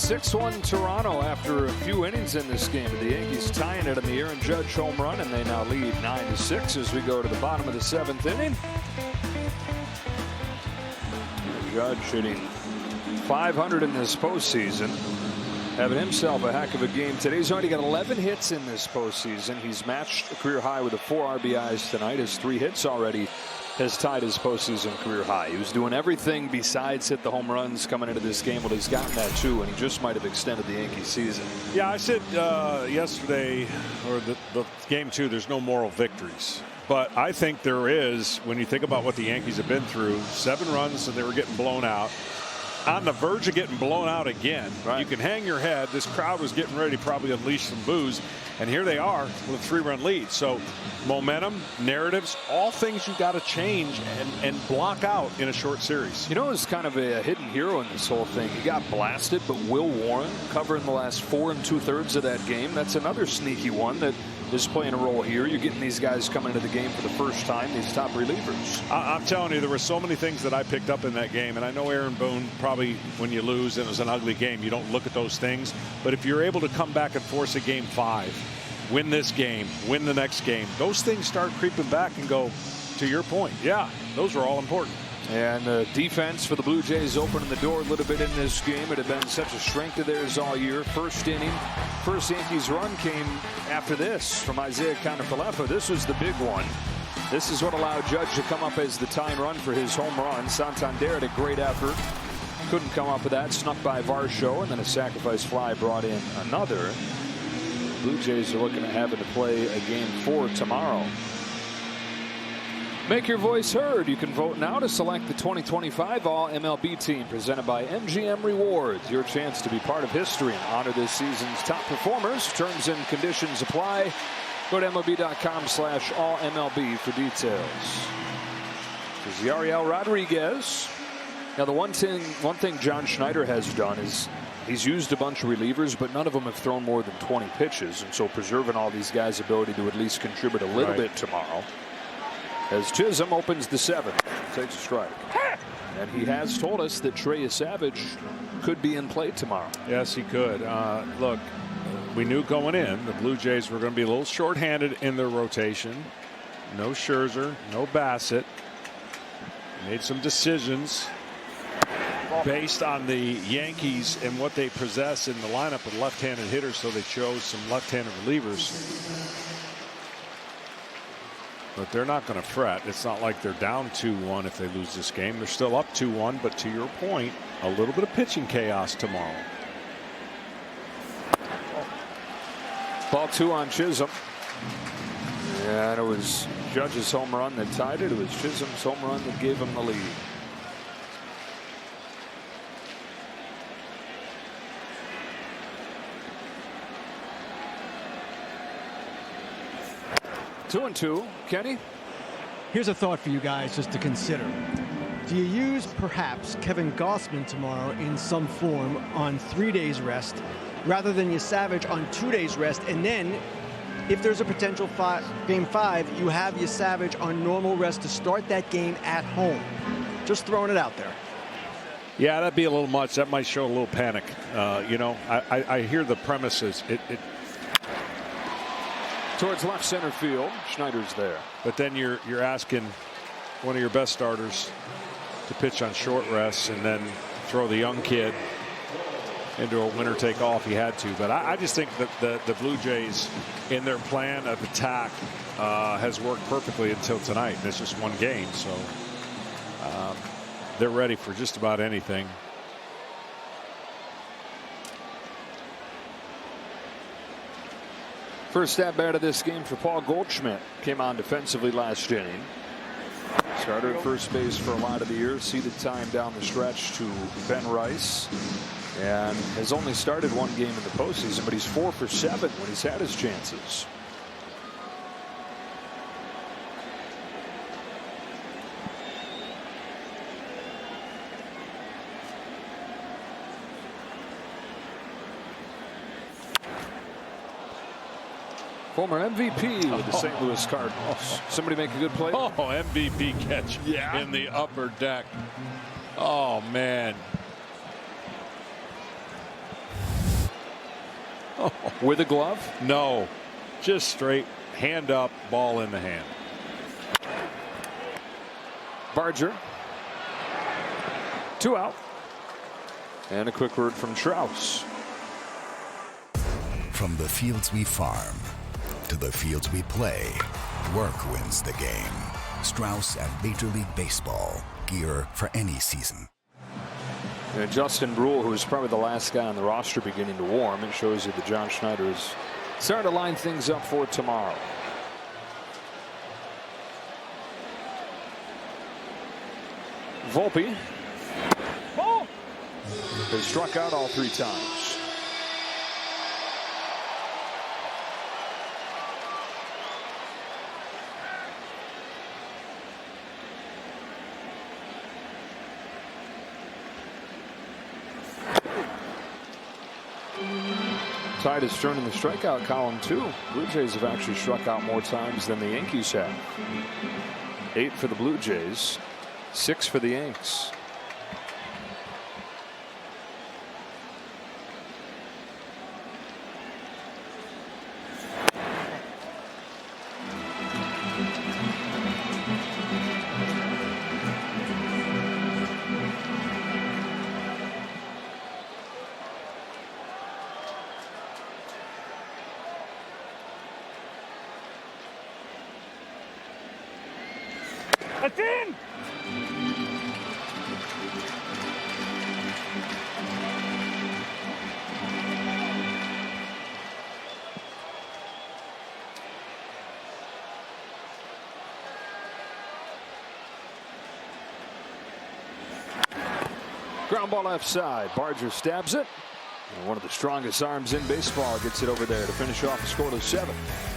6-1 Toronto after a few innings in this game. The Yankees tying it on the Aaron Judge home run, and they now lead 9-6 as we go to the bottom of the 7th inning. Judge hitting .500 in this postseason, having himself a heck of a game today. He's already got 11 hits in this postseason. He's matched a career high with 4 RBIs tonight. His 3 hits already has tied his postseason career high. He was doing everything besides hit the home runs coming into this game. Well, he's gotten that too, and he just might have extended the Yankee season. Yeah, I said yesterday, or the game 2, there's no moral victories. But I think there is, when you think about what the Yankees have been through. 7 runs and they were getting blown out. On the verge of getting blown out again. Right. You can hang your head. This crowd was getting ready to probably unleash some boos. And here they are with a 3-run lead. So momentum, narratives, all things you got to change and block out in a short series. You know, it's kind of a hidden hero in this whole thing. He got blasted, but Will Warren covering the last 4 2/3 of that game. That's another sneaky one that is playing a role here. You're getting these guys coming into the game for the first time, these top relievers. I'm telling you, there were so many things that I picked up in that game. And I know Aaron Boone, probably when you lose and it was an ugly game, you don't look at those things. But if you're able to come back and force a game 5, win this game, win the next game, those things start creeping back and go, to your point, yeah, those are all important. And defense for the Blue Jays opening the door a little bit in this game. It had been such a strength of theirs all year. First inning, first Yankees run came after this from Isaiah Kiner-Falefa. This was the big one. This is what allowed Judge to come up as the tying run for his home run. Santander had a great effort. Couldn't come up with that. Snuck by Varsho, and then a sacrifice fly brought in another. Blue Jays are looking at having to play a game 4 tomorrow. Make your voice heard. You can vote now to select the 2025 All-MLB team presented by MGM Rewards. Your chance to be part of history and honor this season's top performers. Terms and conditions apply. Go to MLB.com/All-MLB for details. This is Yariel Rodriguez. Now, the one thing John Schneider has done is he's used a bunch of relievers, but none of them have thrown more than 20 pitches. And so preserving all these guys' ability to at least contribute a little bit tomorrow. As Chisholm opens the 7th, takes a strike. And he has told us that Trey Savage could be in play tomorrow. Yes, he could. Look, we knew going in the Blue Jays were going to be a little shorthanded in their rotation. No Scherzer, no Bassett. Made some decisions based on the Yankees and what they possess in the lineup with left-handed hitters, so they chose some left-handed relievers. But they're not going to fret. It's not like they're down 2-1 if they lose this game. They're still up 2-1, but to your point, a little bit of pitching chaos tomorrow. Ball 2 on Chisholm. And it was Judge's home run that tied it. It was Chisholm's home run that gave him the lead. Two and two. Kenny? Here's a thought for you guys just to consider. Do you use perhaps Kevin Gausman tomorrow in some form on 3 days rest rather than Savage on 2 days rest, and then if there's a potential game 5, you have Savage on normal rest to start that game at home? Just throwing it out there. Yeah, that'd be a little much. That might show a little panic. You know, I hear the premises. Towards left center field. Schneider's there. But then you're asking one of your best starters to pitch on short rests and then throw the young kid into a winner take all if he had to. But I just think that the Blue Jays in their plan of attack has worked perfectly until tonight. And it's just one game, so they're ready for just about anything. First at bat of this game for Paul Goldschmidt. Came on defensively last inning. Started at first base for a lot of the year. Ceded time down the stretch to Ben Rice. And has only started one game in the postseason, but he's 4 for 7 when he's had his chances. Former MVP with the St. Louis Cardinals. Somebody make a good play. Oh, MVP catch in the upper deck. Oh, man. With a glove? No, just straight hand up, ball in the hand. Barger. 2 out. And a quick word from Strauss. From the fields we farm to the fields we play, work wins the game. Strauss and Major League Baseball. Gear for any season. And Justin Brule, who is probably the last guy on the roster beginning to warm, it shows you that John Schneider is starting to line things up for tomorrow. Volpe has struck out all 3 times. Tide is turning the strikeout column too. Blue Jays have actually struck out more times than the Yankees have. 8 for the Blue Jays, 6 for the Yanks. That's in! Ground ball left side. Barger stabs it. And one of the strongest arms in baseball gets it over there to finish off the scoreless 7th.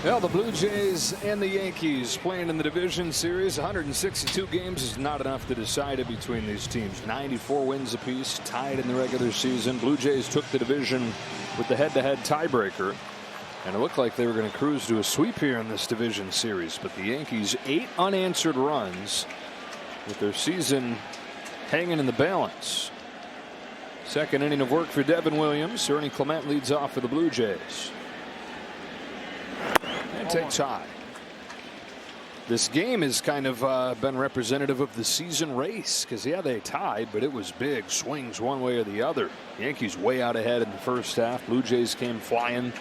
Well, the Blue Jays and the Yankees playing in the division series. 162 games is not enough to decide it between these teams. 94 wins apiece, tied in the regular season. Blue Jays took the division with the head-to-head tiebreaker, and it looked like they were going to cruise to a sweep here in this division series. But the Yankees, 8 unanswered runs with their season hanging in the balance. Second inning of work for Devin Williams. Ernie Clement leads off for the Blue Jays. And takes high. This game has kind of been representative of the season race because, yeah, they tied, but it was big swings one way or the other. Yankees way out ahead in the first half. Blue Jays came flying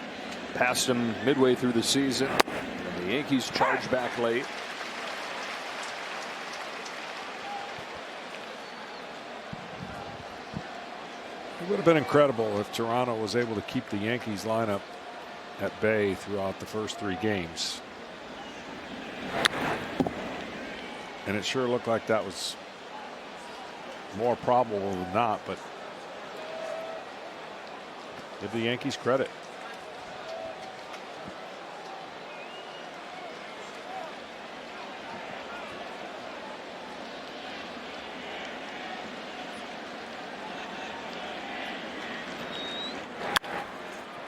past them midway through the season. And the Yankees charged back late. It would have been incredible if Toronto was able to keep the Yankees lineup at bay throughout the first 3 games. And it sure looked like that was more probable than not, but give the Yankees credit.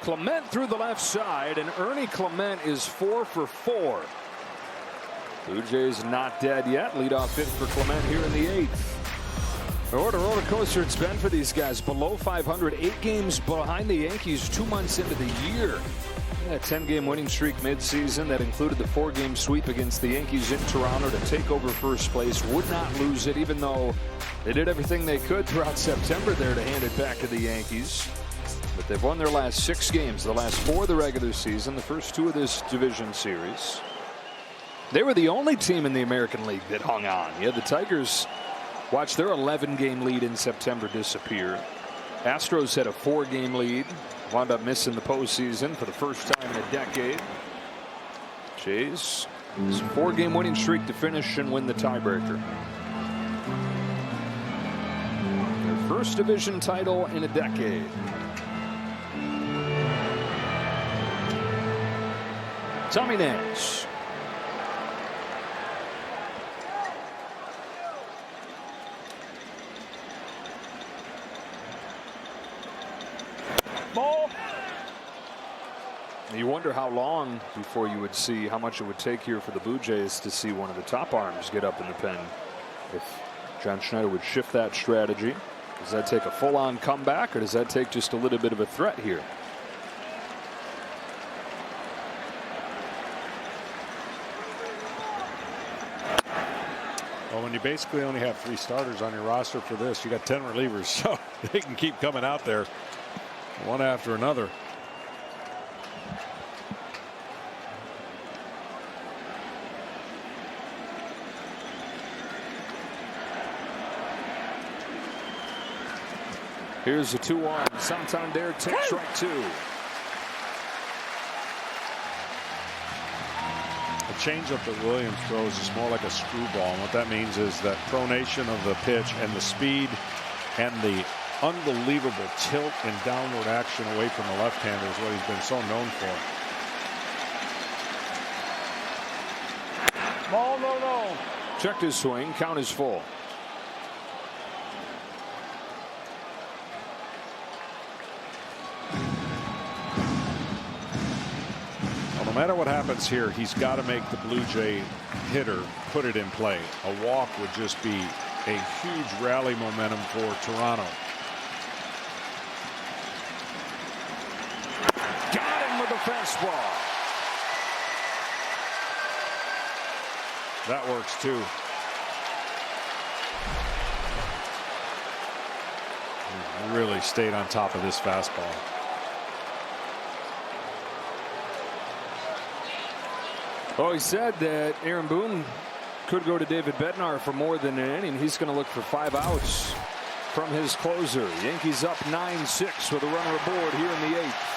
Clement through the left side, and Ernie Clement is 4 for 4. Blue Jays not dead yet. Leadoff hit for Clement here in the 8th. What a roller coaster it's been for these guys. Below 500, 8 games behind the Yankees 2 months into the year. That 10-game winning streak midseason that included the 4-game sweep against the Yankees in Toronto to take over first place. Would not lose it, even though they did everything they could throughout September there to hand it back to the Yankees. But they've won their last 6 games, the last 4 of the regular season, the first 2 of this division series. They were the only team in the American League that hung on. Yeah, the Tigers watched their 11-game lead in September disappear. Astros had a 4-game lead, wound up missing the postseason for the first time in a decade. Jays, it's a 4-game winning streak to finish and win the tiebreaker. Their first division title in a decade. Tommy Nance. Ball. You wonder how long before you would see how much it would take here for the Blue Jays to see one of the top arms get up in the pen. If John Schneider would shift that strategy, does that take a full-on comeback, or does that take just a little bit of a threat here? Well, when you basically only have 3 starters on your roster for this, you got 10 relievers, so they can keep coming out there one after another. Here's the 2-1. Santander takes strike 2. The changeup that Williams throws is more like a screwball, and what that means is that pronation of the pitch and the speed and the unbelievable tilt and downward action away from the left-hander is what he's been so known for. Ball, no. Checked his swing. Count is full. Well, no matter what happens here, he's got to make the Blue Jay hitter put it in play. A walk would just be a huge rally momentum for Toronto. Got him with a fastball. That works too. He really stayed on top of this fastball. Oh, he said that Aaron Boone could go to David Bednar for more than an inning. He's going to look for 5 outs from his closer. Yankees up 9-6 with a runner aboard here in the 8th.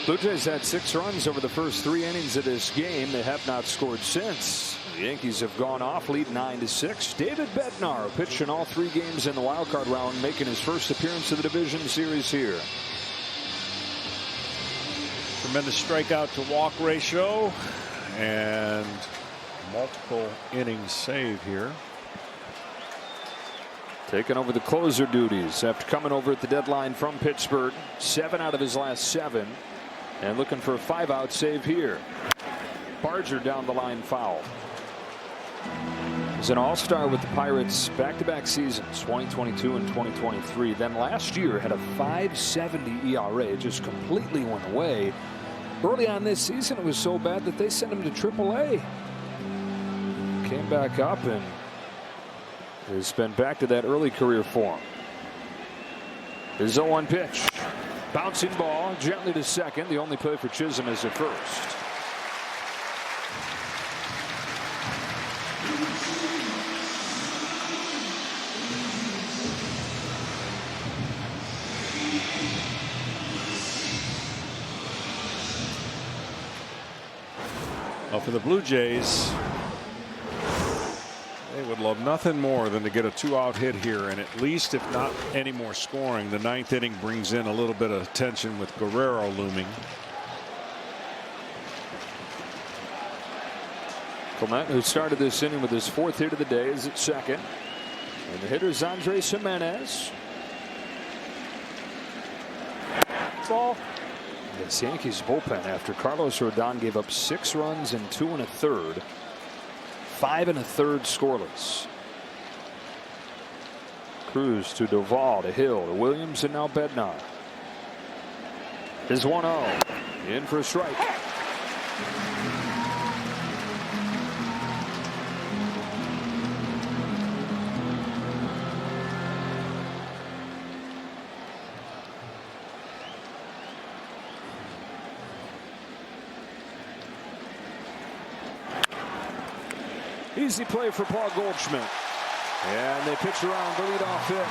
Blue Jays had 6 runs over the first 3 innings of this game. They have not scored since. The Yankees have gone off, lead 9-6. David Bednar pitched in all 3 games in the wild card round, making his first appearance of the division series here. Tremendous strikeout to walk ratio and multiple innings save here. Taking over the closer duties after coming over at the deadline from Pittsburgh. 7 out of his last 7. And looking for a 5-out save here. Barger down the line foul. He's an all-star with the Pirates back-to-back seasons, 2022 and 2023. Then last year had a 5.70 ERA. It just completely went away. Early on this season, it was so bad that they sent him to AAA. Came back up and has been back to that early career form. His 0-1 pitch. Bouncing ball gently to second. The only play for Chisholm is at first. Well, for the Blue Jays, they would love nothing more than to get a 2-out hit here, and at least, if not any more scoring, the 9th inning brings in a little bit of tension with Guerrero looming. Clement, who started this inning with his 4th hit of the day, is at second. And the hitter is Andres Jimenez. Ball. It's Yankees bullpen after Carlos Rodon gave up 6 runs in 2 1/3. 5 1/3 scoreless. Cruz to Doval to Hill to Williams and now Bednar. His 1-0 in for a strike. Easy play for Paul Goldschmidt. And they pitch around the leadoff hit.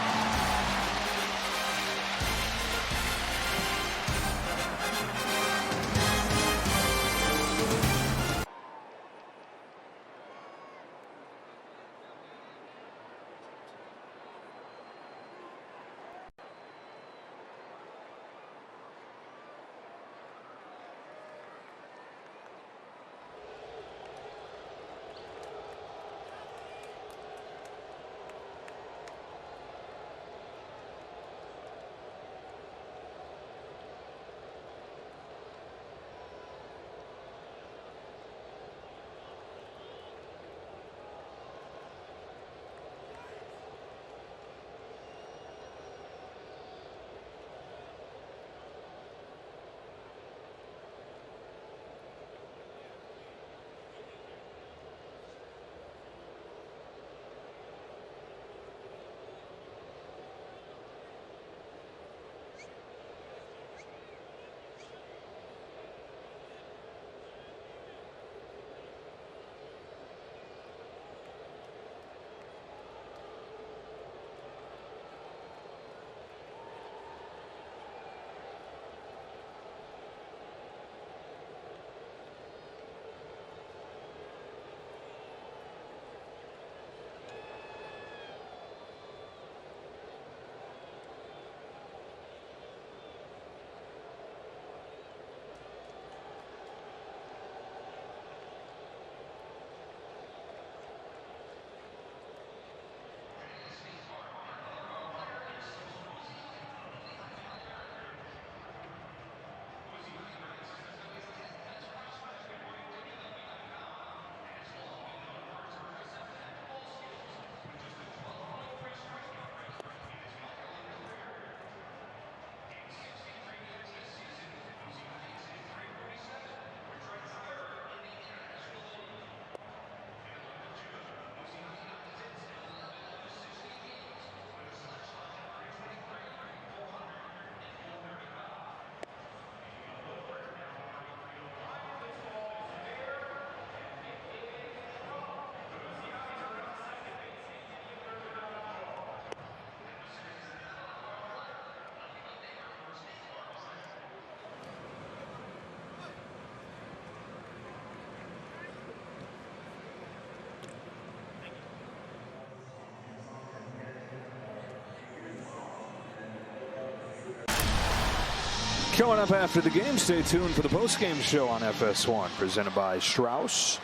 Coming up after the game, stay tuned for the post-game show on FS1, presented by Strauss.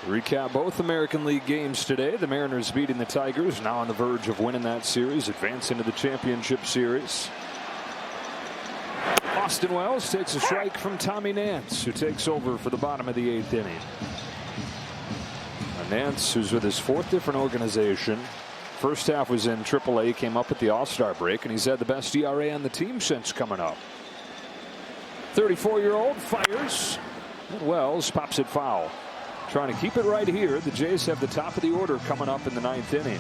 Recap both American League games today. The Mariners beating the Tigers, now on the verge of winning that series, advancing to the championship series. Austin Wells takes a strike from Tommy Nance, who takes over for the bottom of the 8th inning. Nance, who's with his 4th different organization. First half was in AAA, came up at the All-Star break, and he's had the best ERA on the team since coming up. 34-year-old fires, and Wells pops it foul. Trying to keep it right here. The Jays have the top of the order coming up in the 9th inning.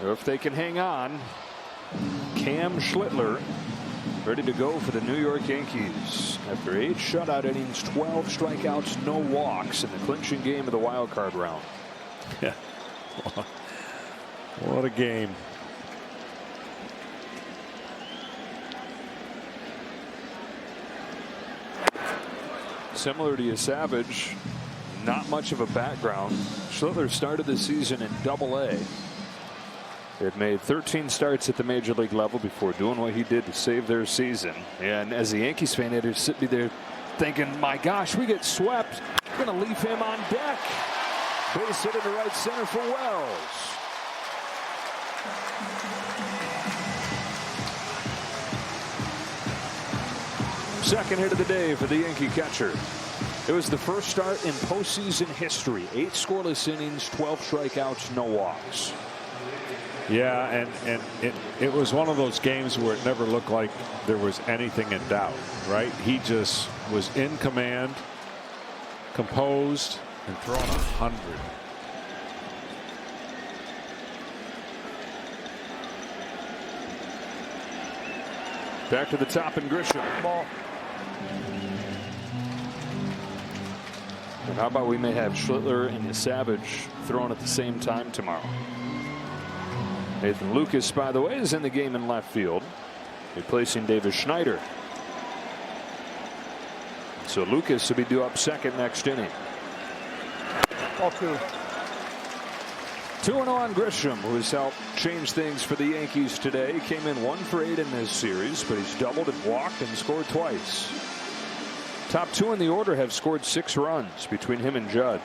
If they can hang on, Cam Schlittler ready to go for the New York Yankees. After 8 shutout innings, 12 strikeouts, no walks in the clinching game of the wild card round. Yeah. What a game. Similar to Savage, not much of a background. Schlittler started the season in AA. They've made 13 starts at the major league level before doing what he did to save their season. And as a Yankees fan, they're sitting there thinking, my gosh, we get swept. We're going to leave him on deck. Base hit into right center for Wells. Second hit of the day for the Yankee catcher. It was the first start in postseason history. 8 scoreless innings, 12 strikeouts, no walks. Yeah, and it was one of those games where it never looked like there was anything in doubt, right? He just was in command, composed, and throwing 100. Back to the top and Grisham. Ball. And how about we may have Schlittler and Savage thrown at the same time tomorrow? Nathan Lucas, by the way, is in the game in left field, replacing Davis Schneider. So Lucas will be due up second next inning. Ball 2. 2-0 on Grisham, who has helped change things for the Yankees today. He came in 1 for 8 in this series, but he's doubled and walked and scored twice. Top 2 in the order have scored 6 runs between him and Judge.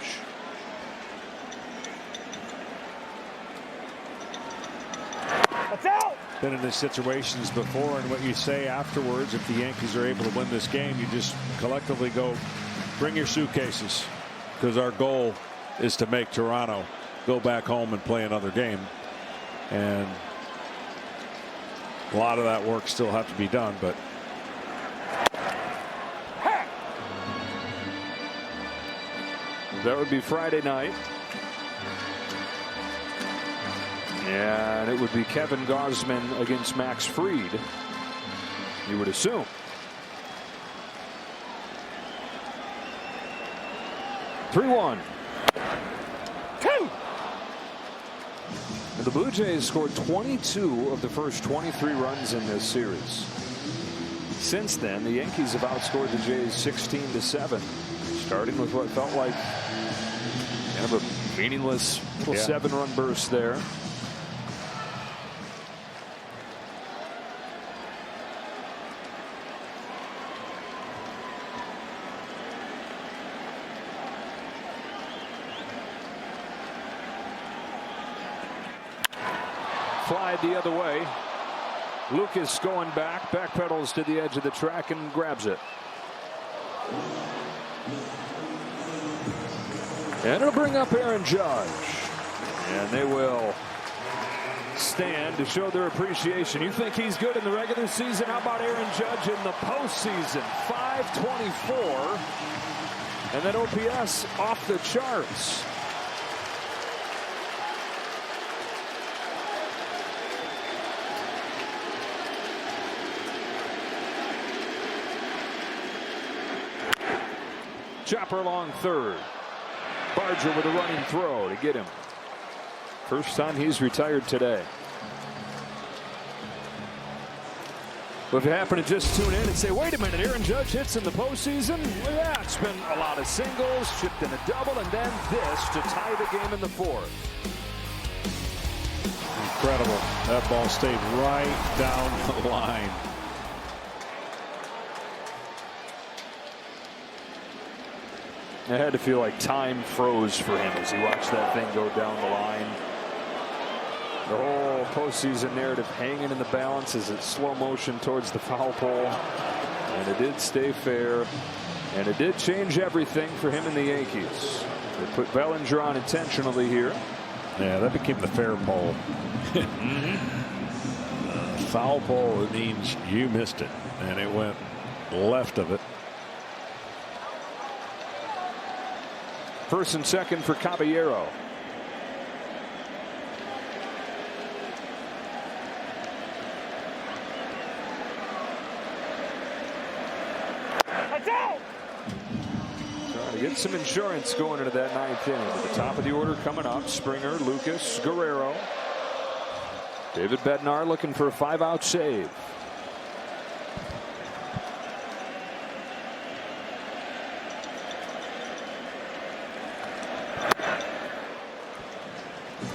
Been in these situations before, and what you say afterwards, if the Yankees are able to win this game, you just collectively go, bring your suitcases, because our goal is to make Toronto go back home and play another game. And a lot of that work still have to be done, but that would be Friday night. And it would be Kevin Gausman against Max Fried, you would assume. "3-1. 2. The Blue Jays scored 22 of the first 23 runs in this series. Since then, the Yankees have outscored the Jays 16-7, starting with what felt like kind of a meaningless little 7-run burst there. Flied the other way. Lucas going back, backpedals to the edge of the track and grabs it. And it'll bring up Aaron Judge. And they will stand to show their appreciation. You think he's good in the regular season? How about Aaron Judge in the postseason? .524. And that OPS off the charts. Chopper along third. Barger with a running throw to get him. First time he's retired today. Well, if you happen to just tune in and say, wait a minute, Aaron Judge hits in the postseason? Well, yeah, it's been a lot of singles, chipped in a double, and then this to tie the game in the fourth. Incredible. That ball stayed right down the line. It had to feel like time froze for him as he watched that thing go down the line. The whole postseason narrative hanging in the balance as it's slow motion towards the foul pole. And it did stay fair. And it did change everything for him and the Yankees. They put Bellinger on intentionally here. Yeah, that became the fair pole. Foul pole, it means you missed it. And it went left of it. First and second for Caballero. Trying to get some insurance going into that ninth inning. At the top of the order coming up, Springer, Lucas, Guerrero. David Bednar looking for a 5-out save.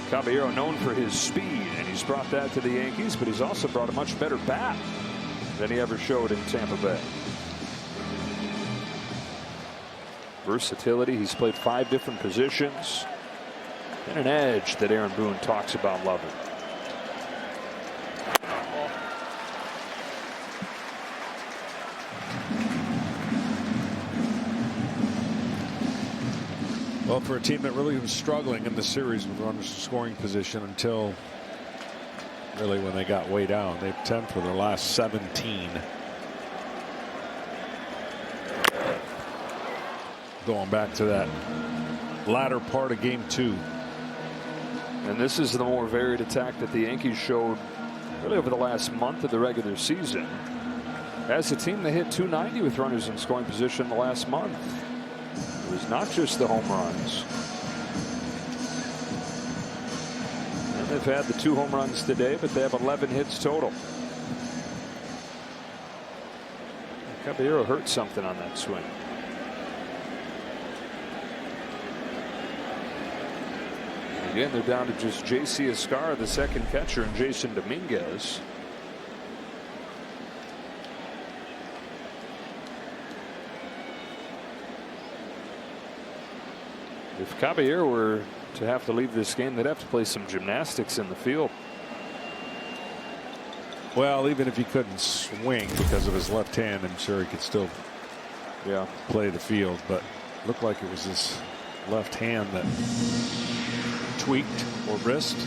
Caballero known for his speed, and he's brought that to the Yankees, but he's also brought a much better bat than he ever showed in Tampa Bay. Versatility, he's played 5 different positions, and an edge that Aaron Boone talks about loving. Well, for a team that really was struggling in the series with runners in scoring position until really when they got way down, they've 10 for their last 17. Going back to that latter part of game 2. And this is the more varied attack that the Yankees showed really over the last month of the regular season. As a team, they hit .290 with runners in scoring position the last month. It was not just the home runs. And they've had the 2 home runs today, but they have 11 hits total. Caballero hurt something on that swing. Again, they're down to just J.C. Escarra, the second catcher, and Jason Dominguez. If Caballero were to have to leave this game, they'd have to play some gymnastics in the field. Well, even if he couldn't swing because of his left hand, I'm sure he could still play the field. But it looked like it was his left hand that tweaked, or wrist.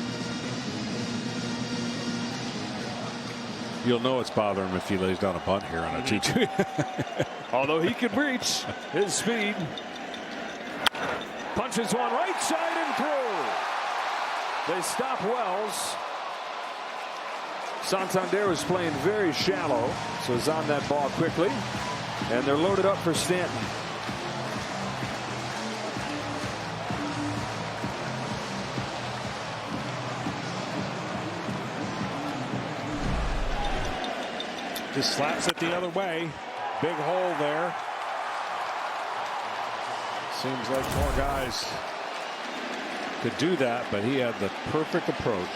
You'll know it's bothering him if he lays down a bunt here on a 2-2. Although he could reach his speed. Punches one right side and through. They stop Wells. Santander is playing very shallow, so he's on that ball quickly. And they're loaded up for Stanton. Just slaps it the other way. Big hole there. Seems like more guys could do that, but he had the perfect approach.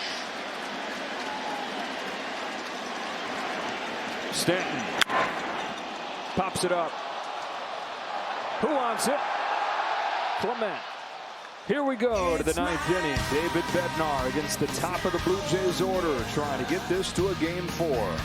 Stanton pops it up. Who wants it? Clement. Here we go to the ninth inning. David Bednar against the top of the Blue Jays order, trying to get this to a game 4.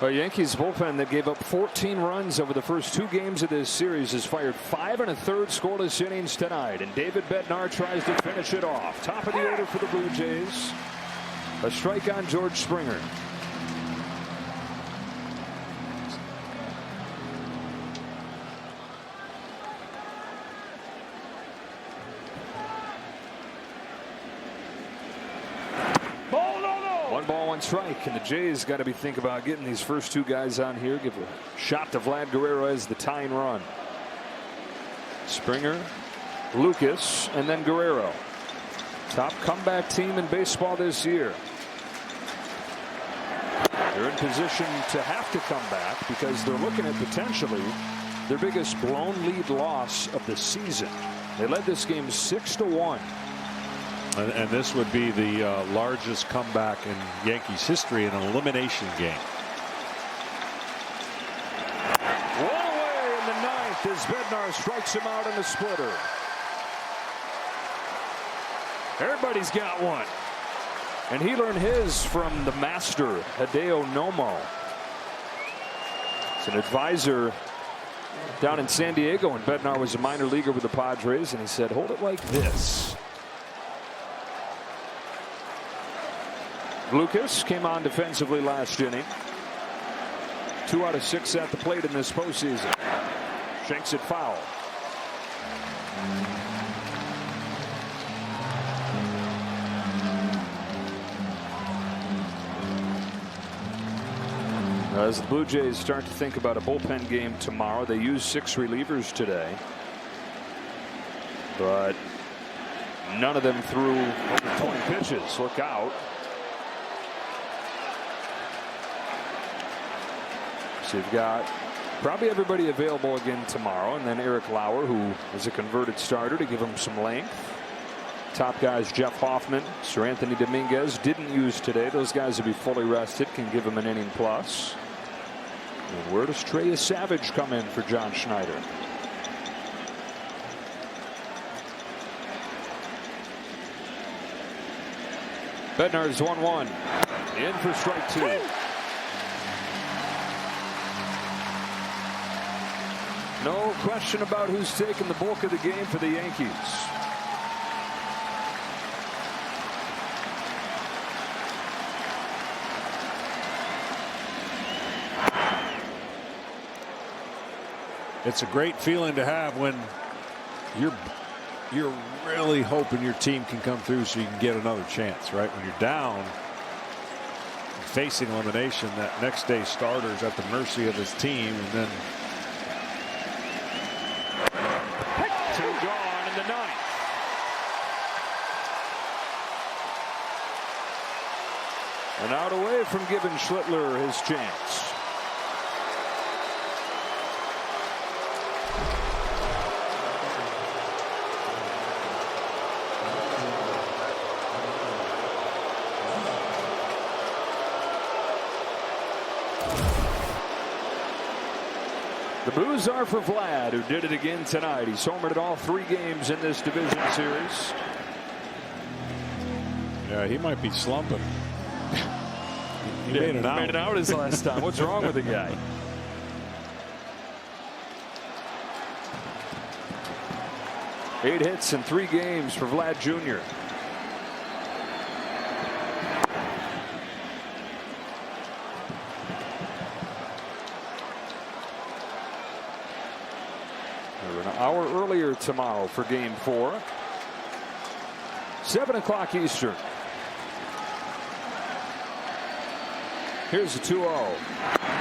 A Yankees bullpen that gave up 14 runs over the first 2 games of this series has fired 5 1/3 scoreless innings tonight, and David Bednar tries to finish it off. Top of the order for the Blue Jays. A strike on George Springer. Strike, and the Jays got to be thinking about getting these first 2 guys on here. Give a shot to Vlad Guerrero as the tying run. Springer, Lucas, and then Guerrero. Top comeback team in baseball this year. They're in position to have to come back because they're looking at potentially their biggest blown lead loss of the season. They led this game 6-1. And this would be the largest comeback in Yankees history in an elimination game. One away in the 9th as Bednar strikes him out in the splitter. Everybody's got one. And he learned his from the master, Hideo Nomo. It's an advisor down in San Diego when Bednar was a minor leaguer with the Padres, and he said, hold it like this. Lucas came on defensively last inning. 2 out of 6 at the plate in this postseason. Shanks it foul. As the Blue Jays start to think about a bullpen game tomorrow, they use 6 relievers today, but none of them threw over 20 pitches. Look out. So you've got probably everybody available again tomorrow, and then Eric Lauer, who is a converted starter, to give him some length. Top guys Jeff Hoffman, Sir Anthony Dominguez didn't use today. Those guys will be fully rested, can give him an inning plus. And where does Trey Savage come in for John Schneider? Bednar's 1-1. In for strike 2. No question about who's taking the bulk of the game for the Yankees. It's a great feeling to have when you're really hoping your team can come through so you can get another chance, right? When you're down, facing elimination, that next day starter's at the mercy of his team, and then 2 gone in the 9th. And out away from giving Schlittler his chance. The boos are for Vlad, who did it again tonight. He's homered in all 3 games in this division series. Yeah, he might be slumping. He made it out his last time. What's wrong with the guy? Eight hits in 3 games for Vlad Jr. Hour earlier tomorrow for game 4. 7 o'clock Eastern. Here's the 2-0.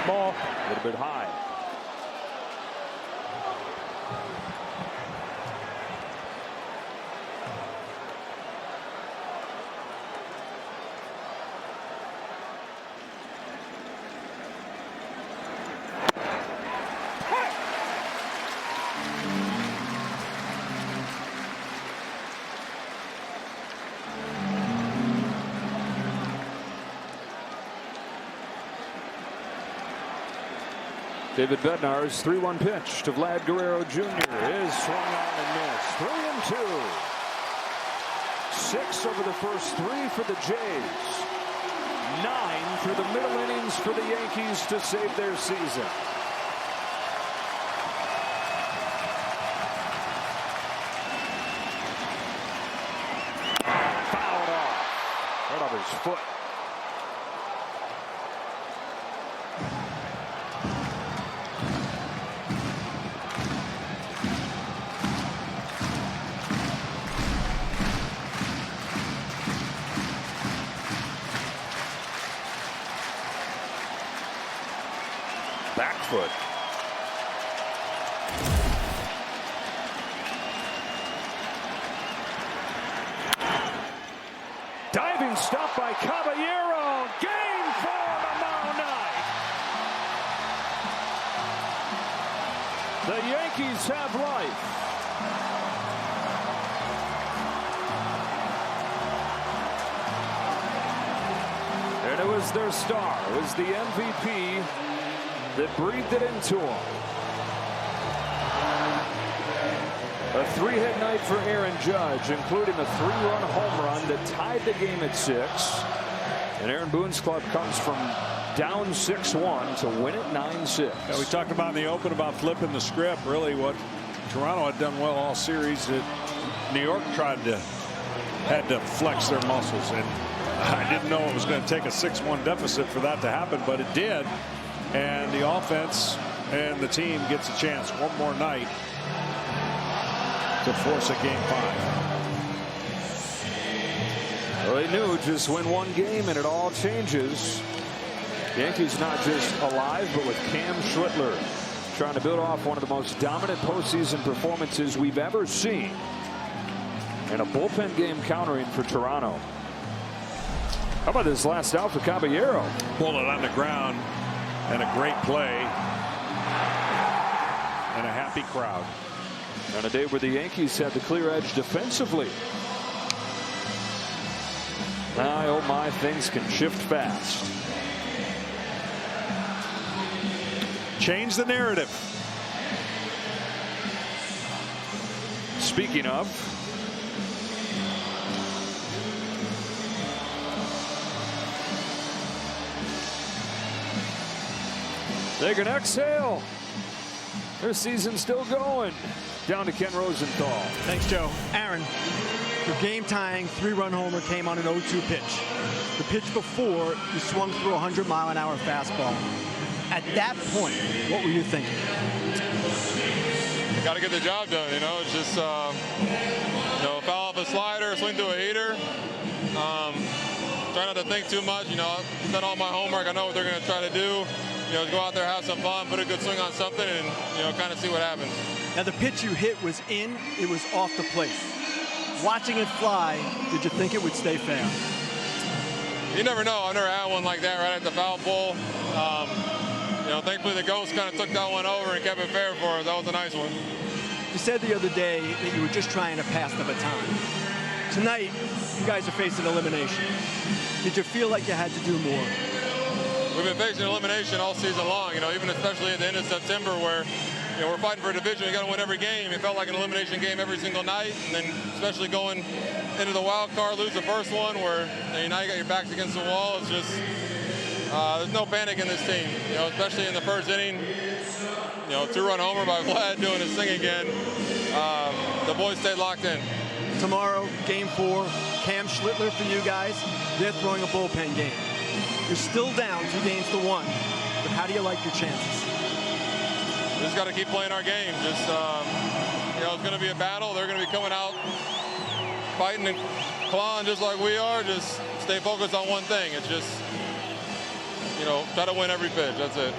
Ball a little bit high. David Bednar's 3-1 pitch to Vlad Guerrero Jr. is swung on and missed. 3-2. 6 over the first 3 for the Jays. 9 through the middle innings for the Yankees to save their season. Fouled off. Right off his foot. Back foot. Diving stop by Caballero. Game 4 tomorrow night. The Yankees have life. And it was their star. It was the MVP that breathed it into him. A 3-hit night for Aaron Judge, including a 3-run home run that tied the game at 6. And Aaron Boone's club comes from down 6-1 to win it 9-6. Yeah, we talked about in the open about flipping the script. Really, what Toronto had done well all series, that New York had to flex their muscles, and I didn't know it was going to take a 6-1 deficit for that to happen, but it did. And the offense and the team gets a chance one more night to force a Game 5. Well, they knew just win one game and it all changes. Yankees not just alive, but with Cam Schlittler trying to build off one of the most dominant postseason performances we've ever seen. And a bullpen game countering for Toronto. How about this last out for Caballero? Pulled it on the ground, and a great play, and a happy crowd. On a day where the Yankees had the clear edge defensively. My, oh my, things can shift fast. Change the narrative. Speaking of, they can exhale. Their season's still going. Down to Ken Rosenthal. Thanks, Joe. Aaron, your game-tying 3-run homer came on an 0-2 pitch. The pitch before, you swung through a 100-mile-an-hour fastball. At that point, what were you thinking? Got to get the job done, you know. It's just, foul off a slider, swing through a heater. Try not to think too much, I've done all my homework. I know what they're going to try to do. Go out there, have some fun, put a good swing on something, and, kind of see what happens. Now, the pitch you hit was in, it was off the plate. Watching it fly, did you think it would stay fair? You never know. I've never had one like that right at the foul pole. Thankfully the Ghost kind of took that one over and kept it fair for us. That was a nice one. You said the other day that you were just trying to pass the baton. Tonight, you guys are facing elimination. Did you feel like you had to do more? We've been facing elimination all season long, even especially at the end of September where we're fighting for a division. We got to win every game. It felt like an elimination game every single night, and then especially going into the wild card, lose the first one where now you got your backs against the wall. It's just there's no panic in this team, especially in the first inning. 2-run homer by Vlad doing his thing again. The boys stayed locked in. Tomorrow, Game 4, Cam Schlittler for you guys. They're throwing a bullpen game. You're still down 2-1, but how do you like your chances? We just got to keep playing our game. Just, it's going to be a battle. They're going to be coming out fighting and clawing just like we are. Just stay focused on one thing. It's just, try to win every pitch. That's it.